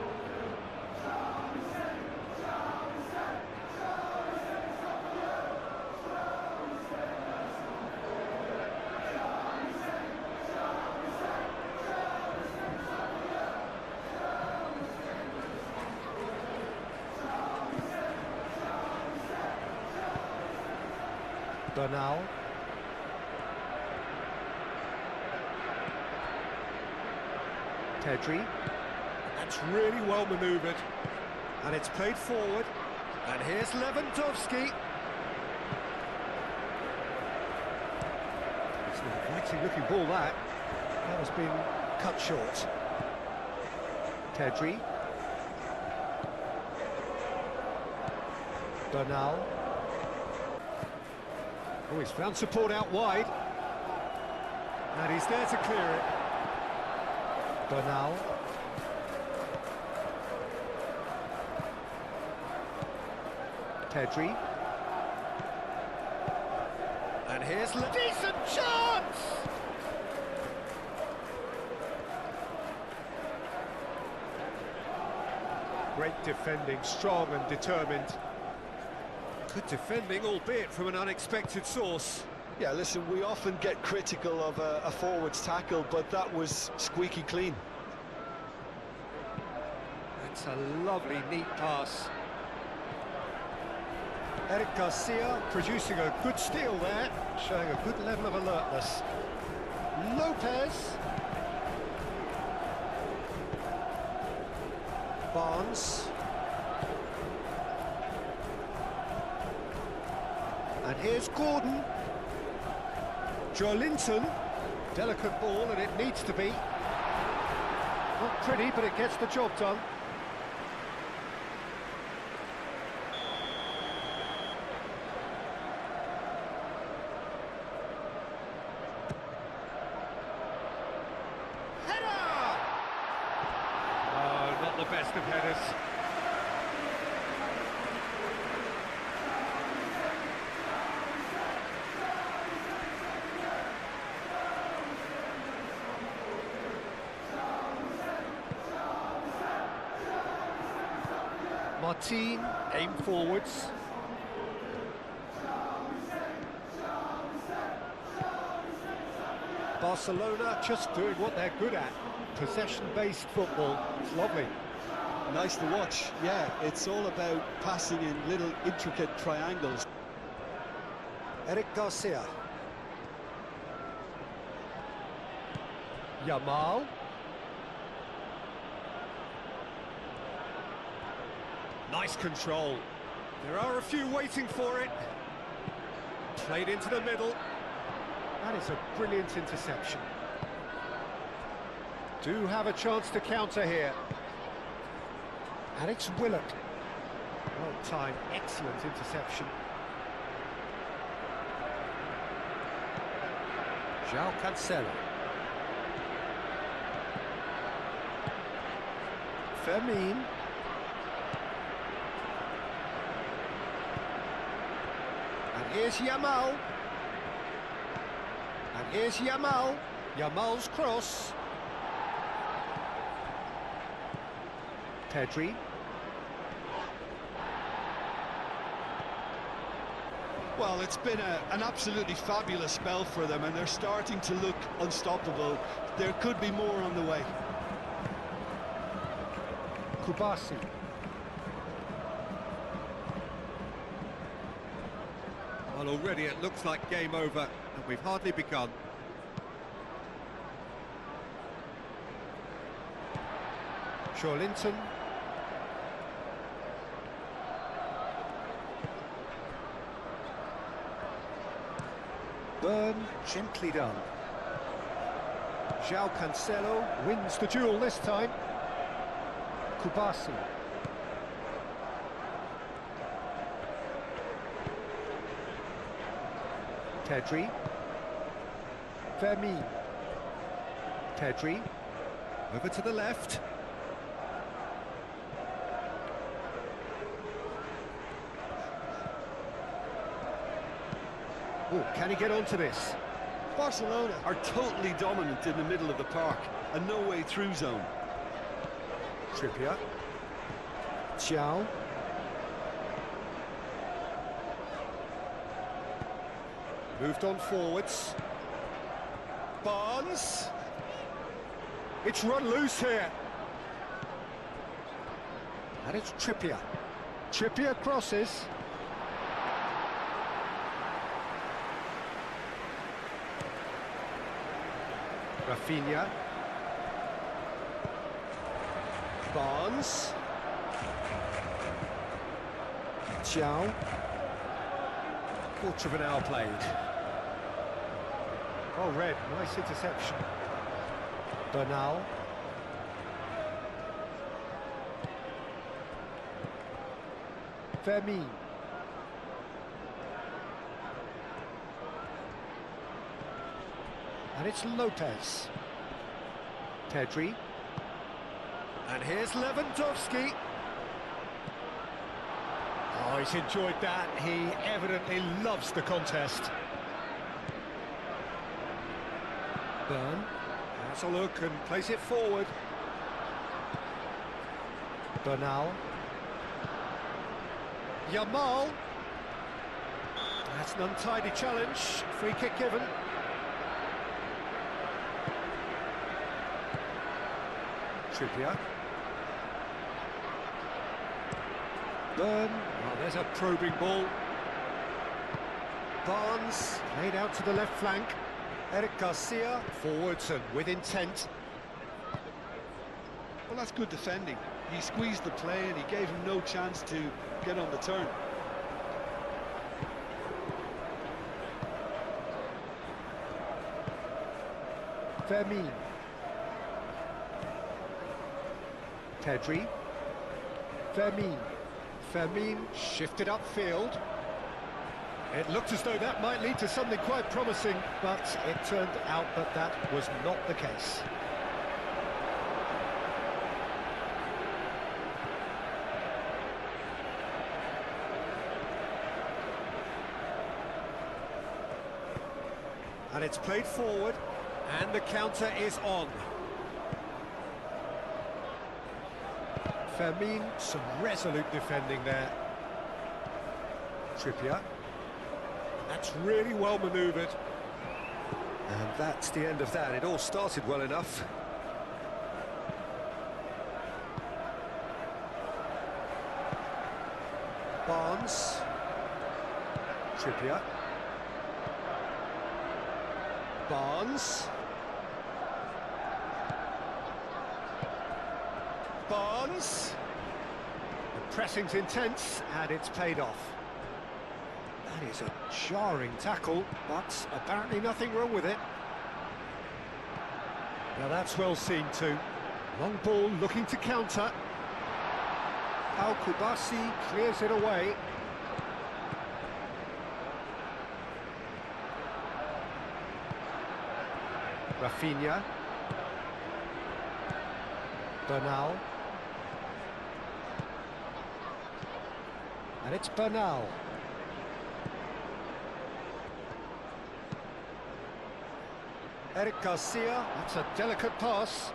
Bernal. Pedri. That's really well manoeuvred. And it's played forward. And here's Lewandowski. It's an inviting looking ball, that. That has been cut short. Pedri. Bernal. Oh, he's found support out wide. And he's there to clear it. Bernal. Pedri. And here's a decent chance! Great defending, strong and determined. Good defending, albeit from an unexpected source. Yeah, listen, we often get critical of a forward's tackle, but that was squeaky clean. That's a lovely, neat pass. Eric Garcia producing a good steal there, showing a good level of alertness. Lopez. Barnes. And here's Gordon. Joelinton. Delicate ball, and it needs to be. Not pretty, but it gets the job done. Header! Oh, not the best of headers. Martin, aim forwards. Barcelona just doing what they're good at. Possession-based football. It's lovely. Nice to watch. Yeah, it's all about passing in little intricate triangles. Eric Garcia. Yamal. Nice control. There are a few waiting for it. Played into the middle. That is a brilliant interception. Do have a chance to counter here. And it's Willock. Well timed, excellent interception. João Cancelo. Fermin. And here's Yamal. And here's Yamal. Yamal's cross. Pedri. Well, it's been an absolutely fabulous spell for them, and they're starting to look unstoppable. There could be more on the way. Kubasi. Well, already it looks like game over, and we've hardly begun. Linton. Burn, gently done. João Cancelo wins the duel this time. Kubasi. Pedri. Fermin. Pedri. Over to the left. Oh, can he get onto this? Barcelona are totally dominant in the middle of the park, a no-way through zone. Trippier. João. Moved on forwards. Barnes. It's run loose here. And it's Trippier. Trippier crosses. Rafinha. Barnes. João. Quarter of an hour played. Oh, red, nice interception. Bernal. Fermin. And it's Lopez. Pedri. And here's Lewandowski. Oh, he's enjoyed that. He evidently loves the contest. Burn. Has a look and plays it forward. Bernal. Yamal. That's an untidy challenge. Free kick given. Trippier. Burn. Oh, there's a probing ball. Barnes laid out to the left flank. Eric Garcia forwards and with intent. Well, that's good defending. He squeezed the play and he gave him no chance to get on the turn. Fermin. Pedri. Fermin. Fermin shifted upfield. It looked as though that might lead to something quite promising, but it turned out that that was not the case. And it's played forward, and the counter is on. Fermin, some resolute defending there. Trippier. That's really well manoeuvred. And that's the end of that. It all started well enough. Barnes. Trippier. Barnes. Barnes. The pressing's intense, and it's paid off. That is a jarring tackle, but apparently nothing wrong with it. Now that's well seen too. Long ball looking to counter. Al-Kubasi clears it away. Rafinha. Bernal. And it's Bernal. Eric Garcia, that's a delicate pass.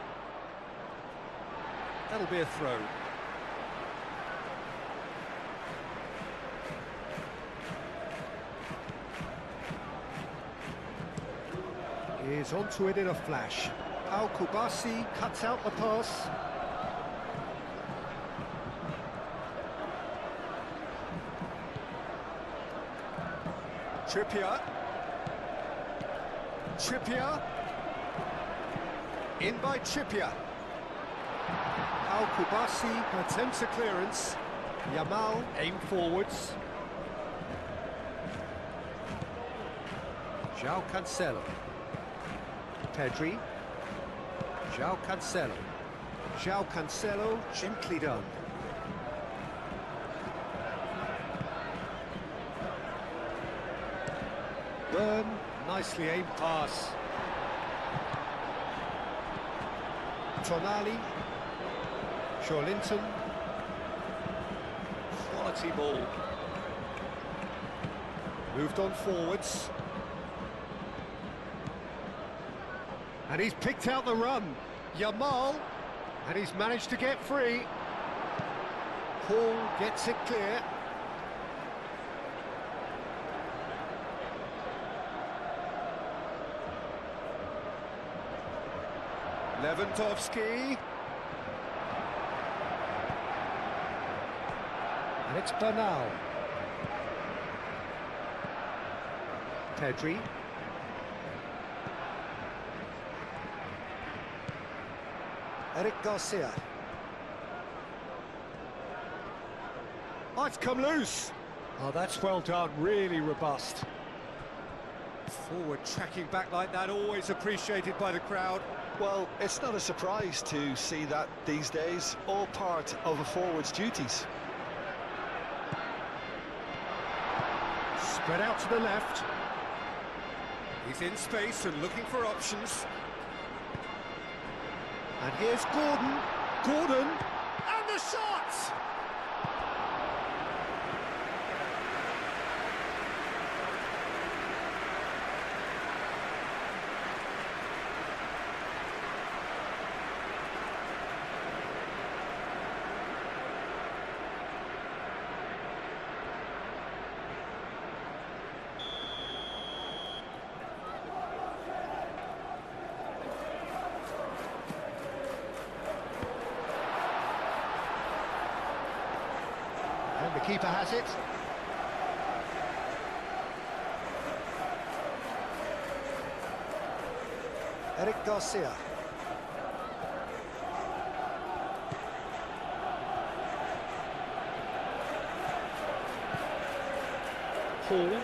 That'll be a throw. Is onto it in a flash. Al-Kubasi cuts out the pass. Trippier. Trippier. In by Trippier. Al-Kubasi attempts a clearance. Yamal aimed forwards. João Cancelo. Pedri. João Cancelo. João Cancelo, gently done. Burn, nicely aimed pass. Tonali. Shawlinton. Quality ball. Moved on forwards. And he's picked out the run. Yamal. And he's managed to get free. Hall gets it clear. Lewandowski. And it's Bernal. Pedri. Eric Garcia. Oh, it's come loose. Oh, that's well done, really robust. Forward tracking back like that, always appreciated by the crowd. Well, it's not a surprise to see that these days, all part of a forward's duties. Spread out to the left. He's in space and looking for options. And here's Gordon. Gordon. And the shot! And the keeper has it. Eric Garcia. Hall.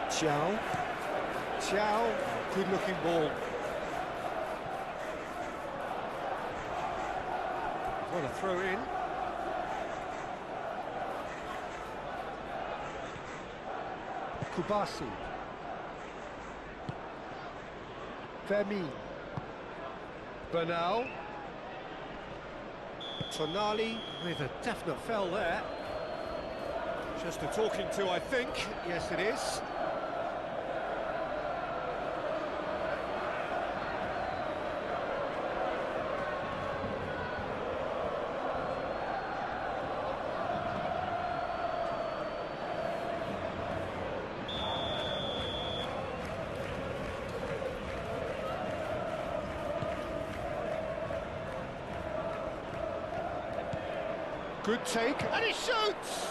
Chow. Chow. Good looking ball. What a throw in. Kubasi. Fermin. Bernal. Tonali with a definite foul there. Just a talking to, I think. Yes, it is. Good take, and he shoots!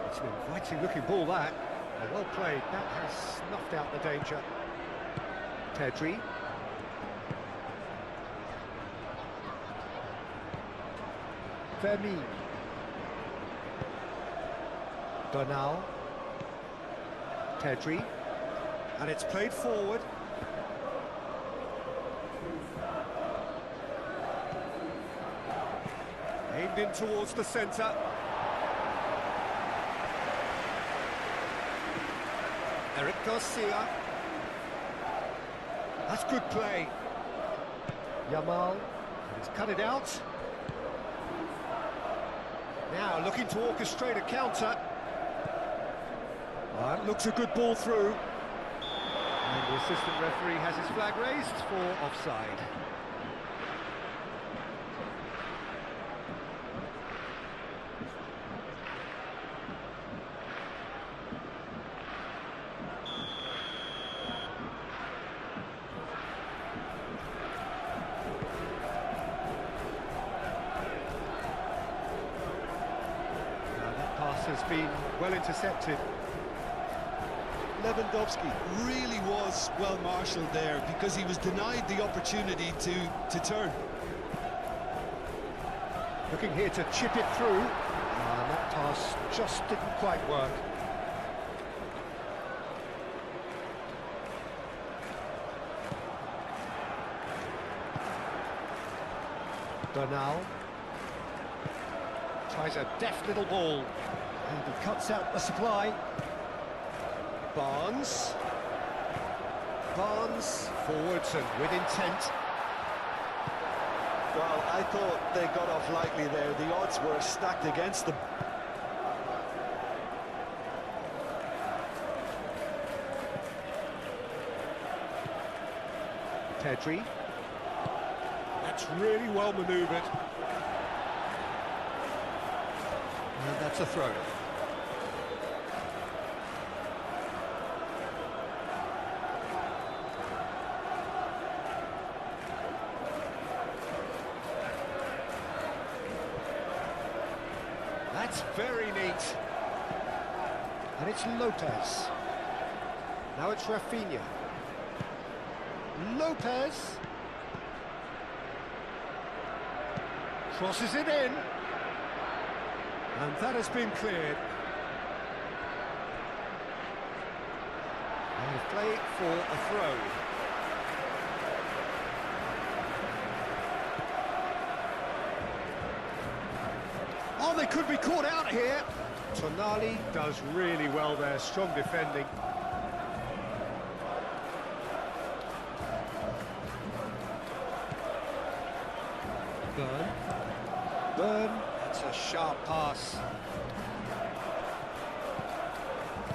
It's an inviting looking ball, that. Well played, that has snuffed out the danger. Pedri. Vermeer. Bernal. Pedri. And it's played forward. Aimed in towards the centre. Eric Garcia. That's good play. Yamal. He's cut it out. Now looking to orchestrate a counter. That looks a good ball through. And the assistant referee has his flag raised for offside. Has been well intercepted. Lewandowski really was well marshalled there because he was denied the opportunity to turn. Looking here to chip it through. That pass just didn't quite work. Bernal tries a deft little ball. And he cuts out the supply. Barnes. Barnes, forwards and with intent. Well, I thought they got off lightly there. The odds were stacked against them. Pedri. That's really well manoeuvred. And that's a throw. That's very neat. And it's Lopez. Now it's Rafinha. Lopez. Crosses it in. And that has been cleared. And play for a throw. Oh, they could be caught out here. Tonali does really well there, strong defending. Burn. That's a sharp pass.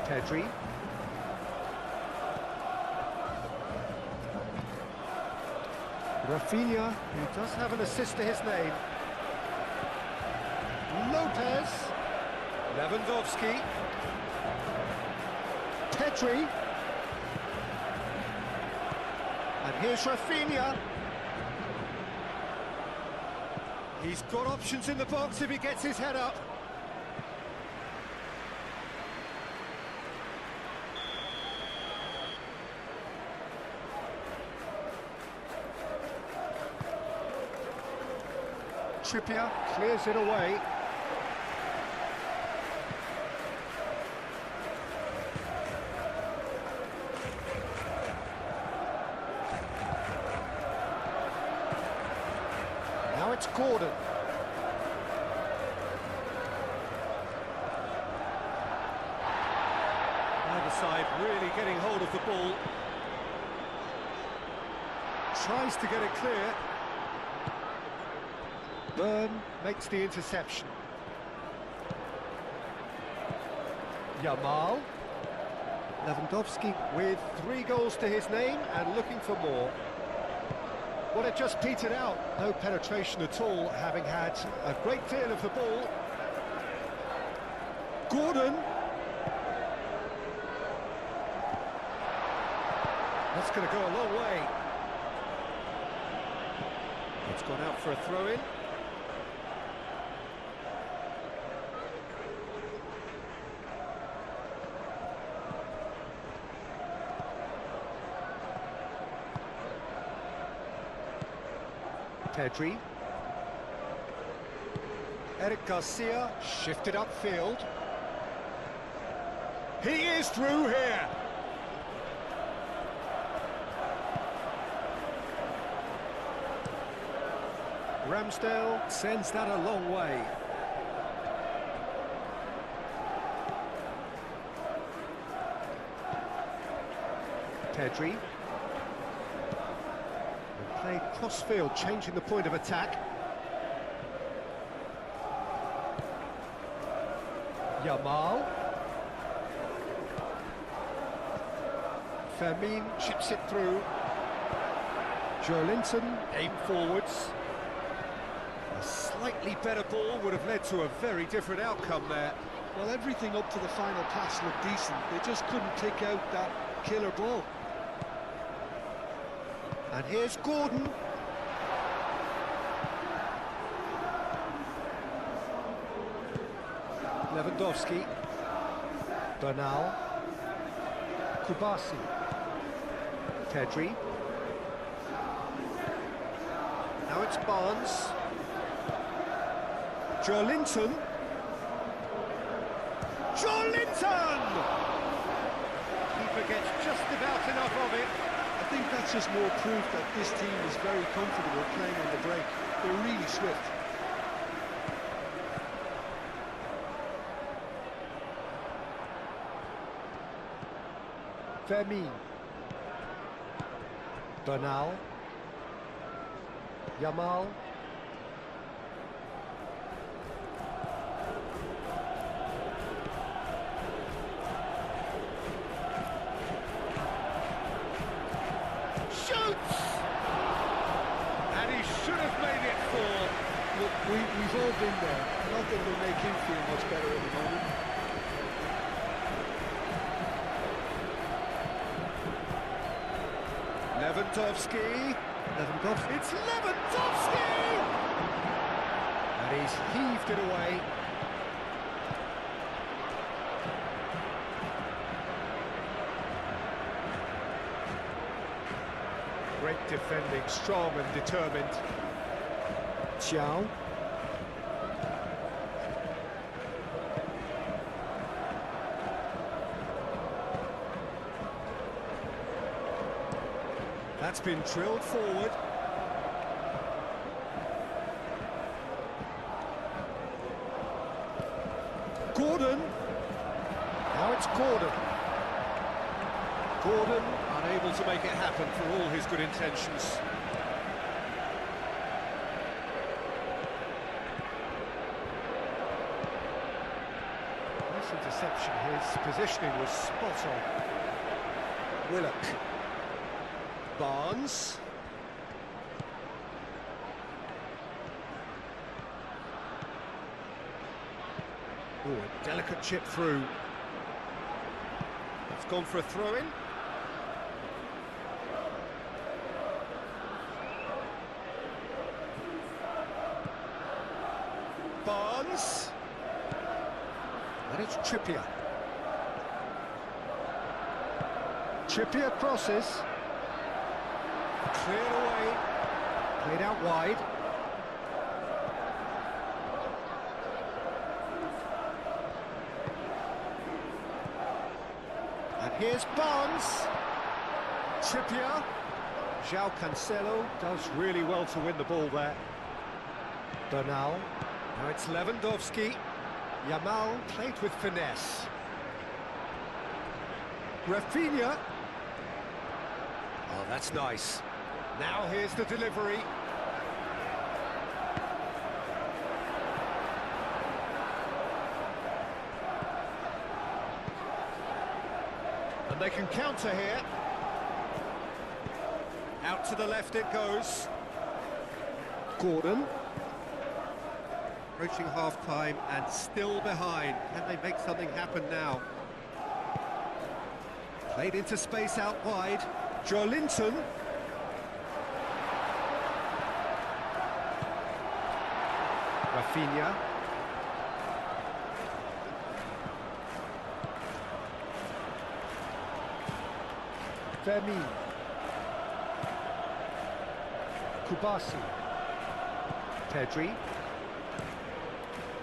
Pedri. Rafinha, who does have an assist to his name. Lopez. Lewandowski. Pedri. And here's Rafinha. He's got options in the box if he gets his head up. Trippier clears it away. Now it's Gordon. Either side really getting hold of the ball. Tries to get it clear. Burn makes the interception. Yamal. Lewandowski with 3 goals to his name and looking for more. Well, it just petered out. No penetration at all, having had a great deal of the ball. Gordon. That's going to go a long way. It's gone out for a throw-in. Pedri. Eric Garcia shifted upfield. He is through here. Ramsdale sends that a long way. Pedri. Played cross-field, changing the point of attack. Yamal. Fermin chips it through. Joelinton aimed forwards. A slightly better ball would have led to a very different outcome there. Well, everything up to the final pass looked decent. They just couldn't pick out that killer ball. And here's Gordon. Lewandowski. Bernal. Kubasi. Pedri. Now it's Barnes. Joelinton. Joelinton! Keeper gets just about enough of it. I think that's just more proof that this team is very comfortable playing on the break. They're really swift. Fermin. Bernal. Yamal. Shoots! And he should have made it four. Look, we've all been there. Not that it'll make him feel much better at the moment. Lewandowski. It's Lewandowski! And he's heaved it away. Great defending, strong and determined. Xiao. That's been drilled forward. Gordon. Now it's Gordon. Gordon unable to make it happen for all his good intentions. Nice interception. His positioning was spot on. Willock. Barnes. Ooh, a delicate chip through. It's gone for a throw-in. Barnes. And it's Trippier. Trippier crosses. Cleared away, played out wide. And here's Barnes. Trippier. João Cancelo does really well to win the ball there. Bernal. Now it's Lewandowski. Yamal played with finesse. Rafinha. Oh, that's nice. Now here's the delivery. And they can counter here. Out to the left it goes. Gordon. Approaching half-time and still behind. Can they make something happen now? Played into space out wide. Joelinton. Rafinha. Vermin. Kubasi. Pedri.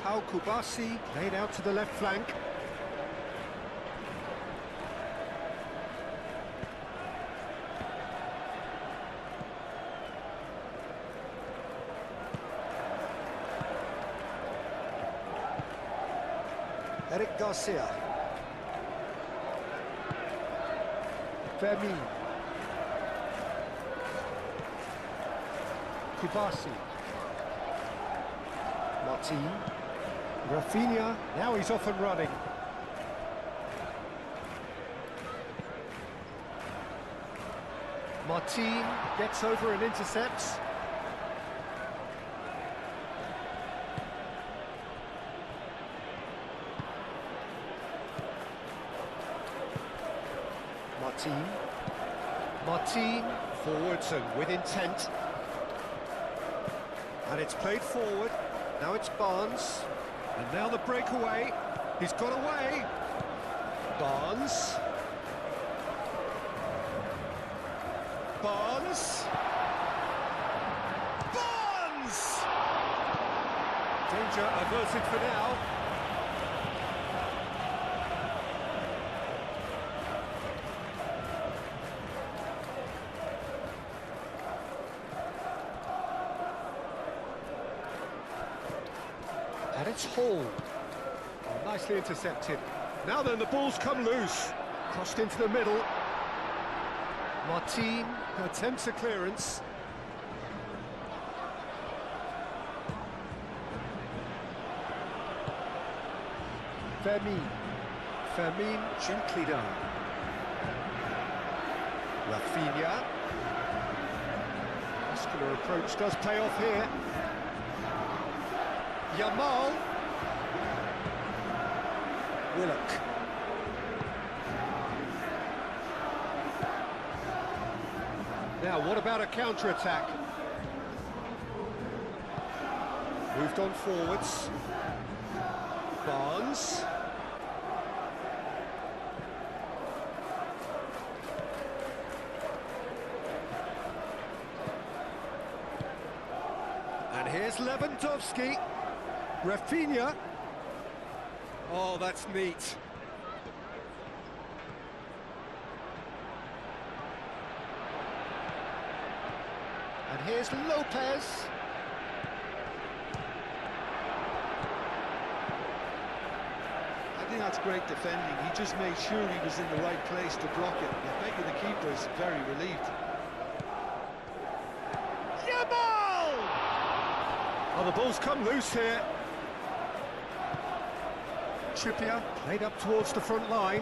Pau Kubasi laid out to the left flank. Eric Garcia. Vermin. Kubasi. Martin. Rafinha. Now he's off and running. Martin gets over and intercepts. Martin, forwards and with intent. And it's played forward. Now it's Barnes. And now the breakaway. He's got away. Barnes. Barnes. Barnes! Danger averted for now. And it's Hall. Oh, nicely intercepted. Now then, the ball's come loose. Crossed into the middle. Martin attempts a clearance. Fermin gently done. Rafinha. Muscular approach does pay off here. Yamal. Willock. Now, what about a counter-attack? Moved on forwards. Barnes. And here's Lewandowski. Rafinha. Oh, that's neat. And here's Lopez. I think that's great defending. He just made sure he was in the right place to block it. I bet you the keeper is very relieved. Yamal! Oh, the ball's come loose here. Trippier played up towards the front line.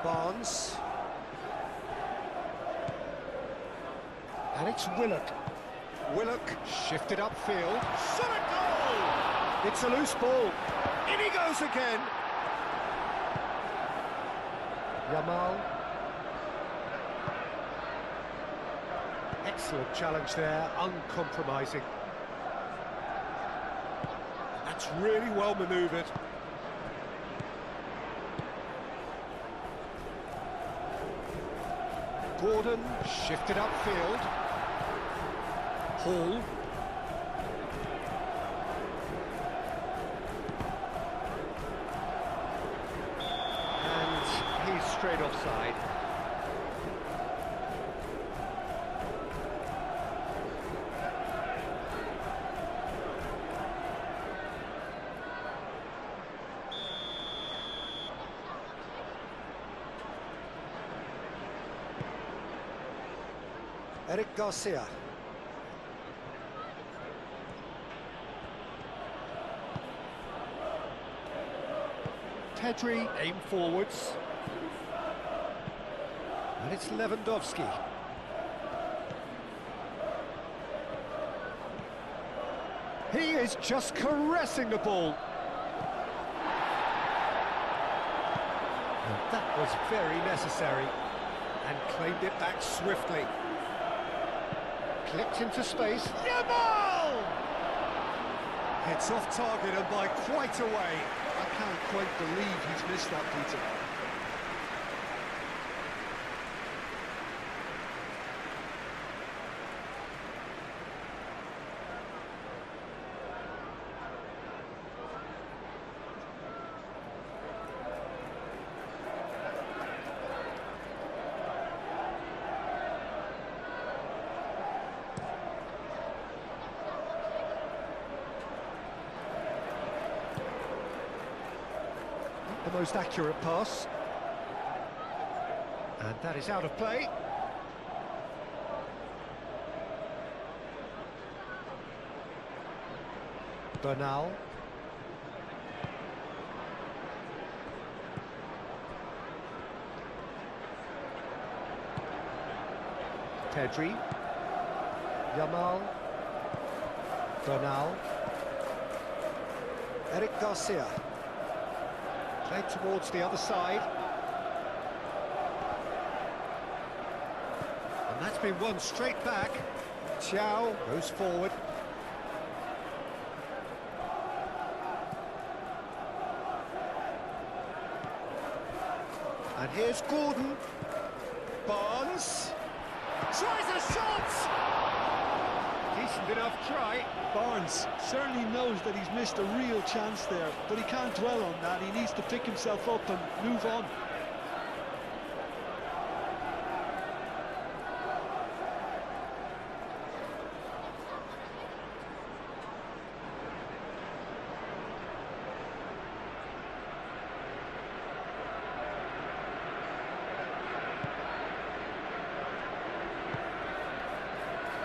Barnes. And it's Willock. Willock shifted upfield. Shot a goal! It's a loose ball. In he goes again. Yamal. Excellent challenge there, uncompromising. That's really well manoeuvred. Gordon shifted upfield. Hall. And he's straight offside. Eric Garcia. Pedri aim forwards. And it's Lewandowski. He is just caressing the ball. And that was very necessary. And claimed it back swiftly. Clipped into space. Yamal! It's off target and by quite a way. I can't quite believe he's missed that, Peter. The most accurate pass. And that is out of play. Bernal. Pedri. Yamal. Bernal. Eric Garcia. Played towards the other side. And that's been won straight back. Thiaw goes forward. And here's Gordon. Barnes. Tries a shot! Decent enough try. Barnes certainly knows that he's missed a real chance there, but he can't dwell on that. He needs to pick himself up and move on.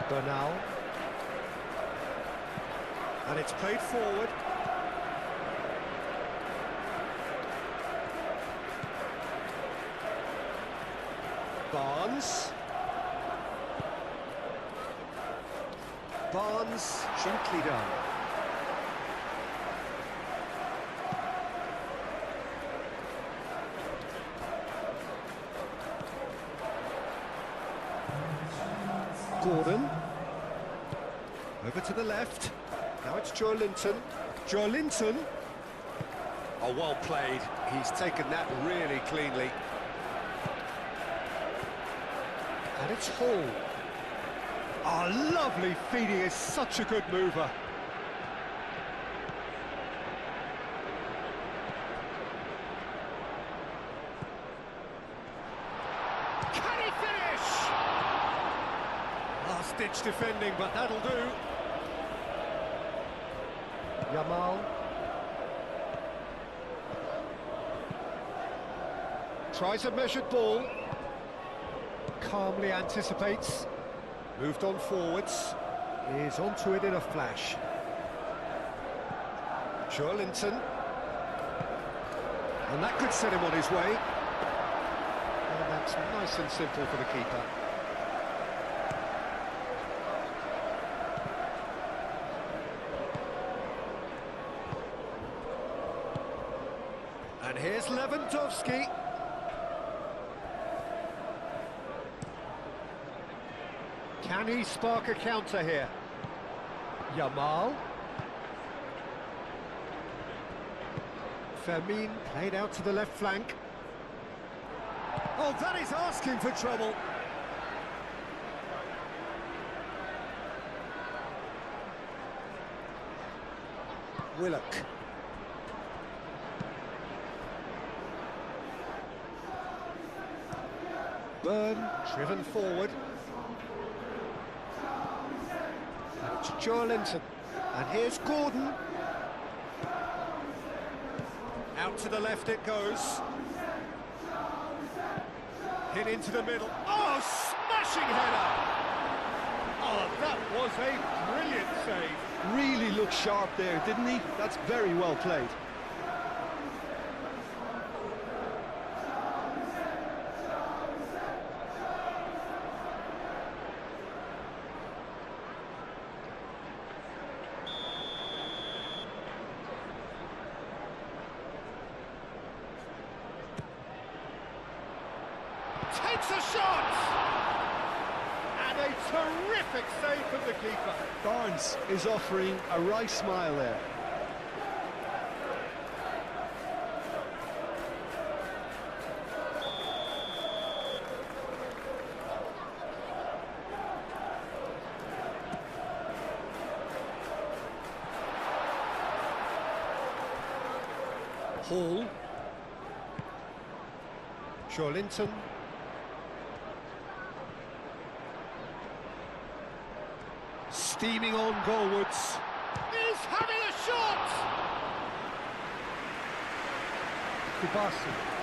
Bernal. And it's played forward. Barnes. Barnes, gently done. Gordon. Over to the left. Now it's Joelinton. Joelinton. Oh, well played. He's taken that really cleanly. And it's Hall. Oh, lovely feed. He is such a good mover. Can he finish? Last-ditch defending, but that'll do. Yamal. Tries a measured ball. Calmly anticipates. Moved on forwards. Is onto it in a flash. Joelinton. And that could set him on his way. And that's nice and simple for the keeper. And here's Lewandowski. Can he spark a counter here? Yamal. Fermin played out to the left flank. Oh, that is asking for trouble. Willock. Byrne, driven forward. And it's Joelinton. And here's Gordon. Out to the left it goes. Hit into the middle. Oh, smashing header! Oh, that was a brilliant save. Really looked sharp there, didn't he? That's very well played. takes a shot! And a terrific save from the keeper. Barnes is offering a wry smile there. Hall. Linton. Steaming on goalwards. He's having a shot! Kubasi.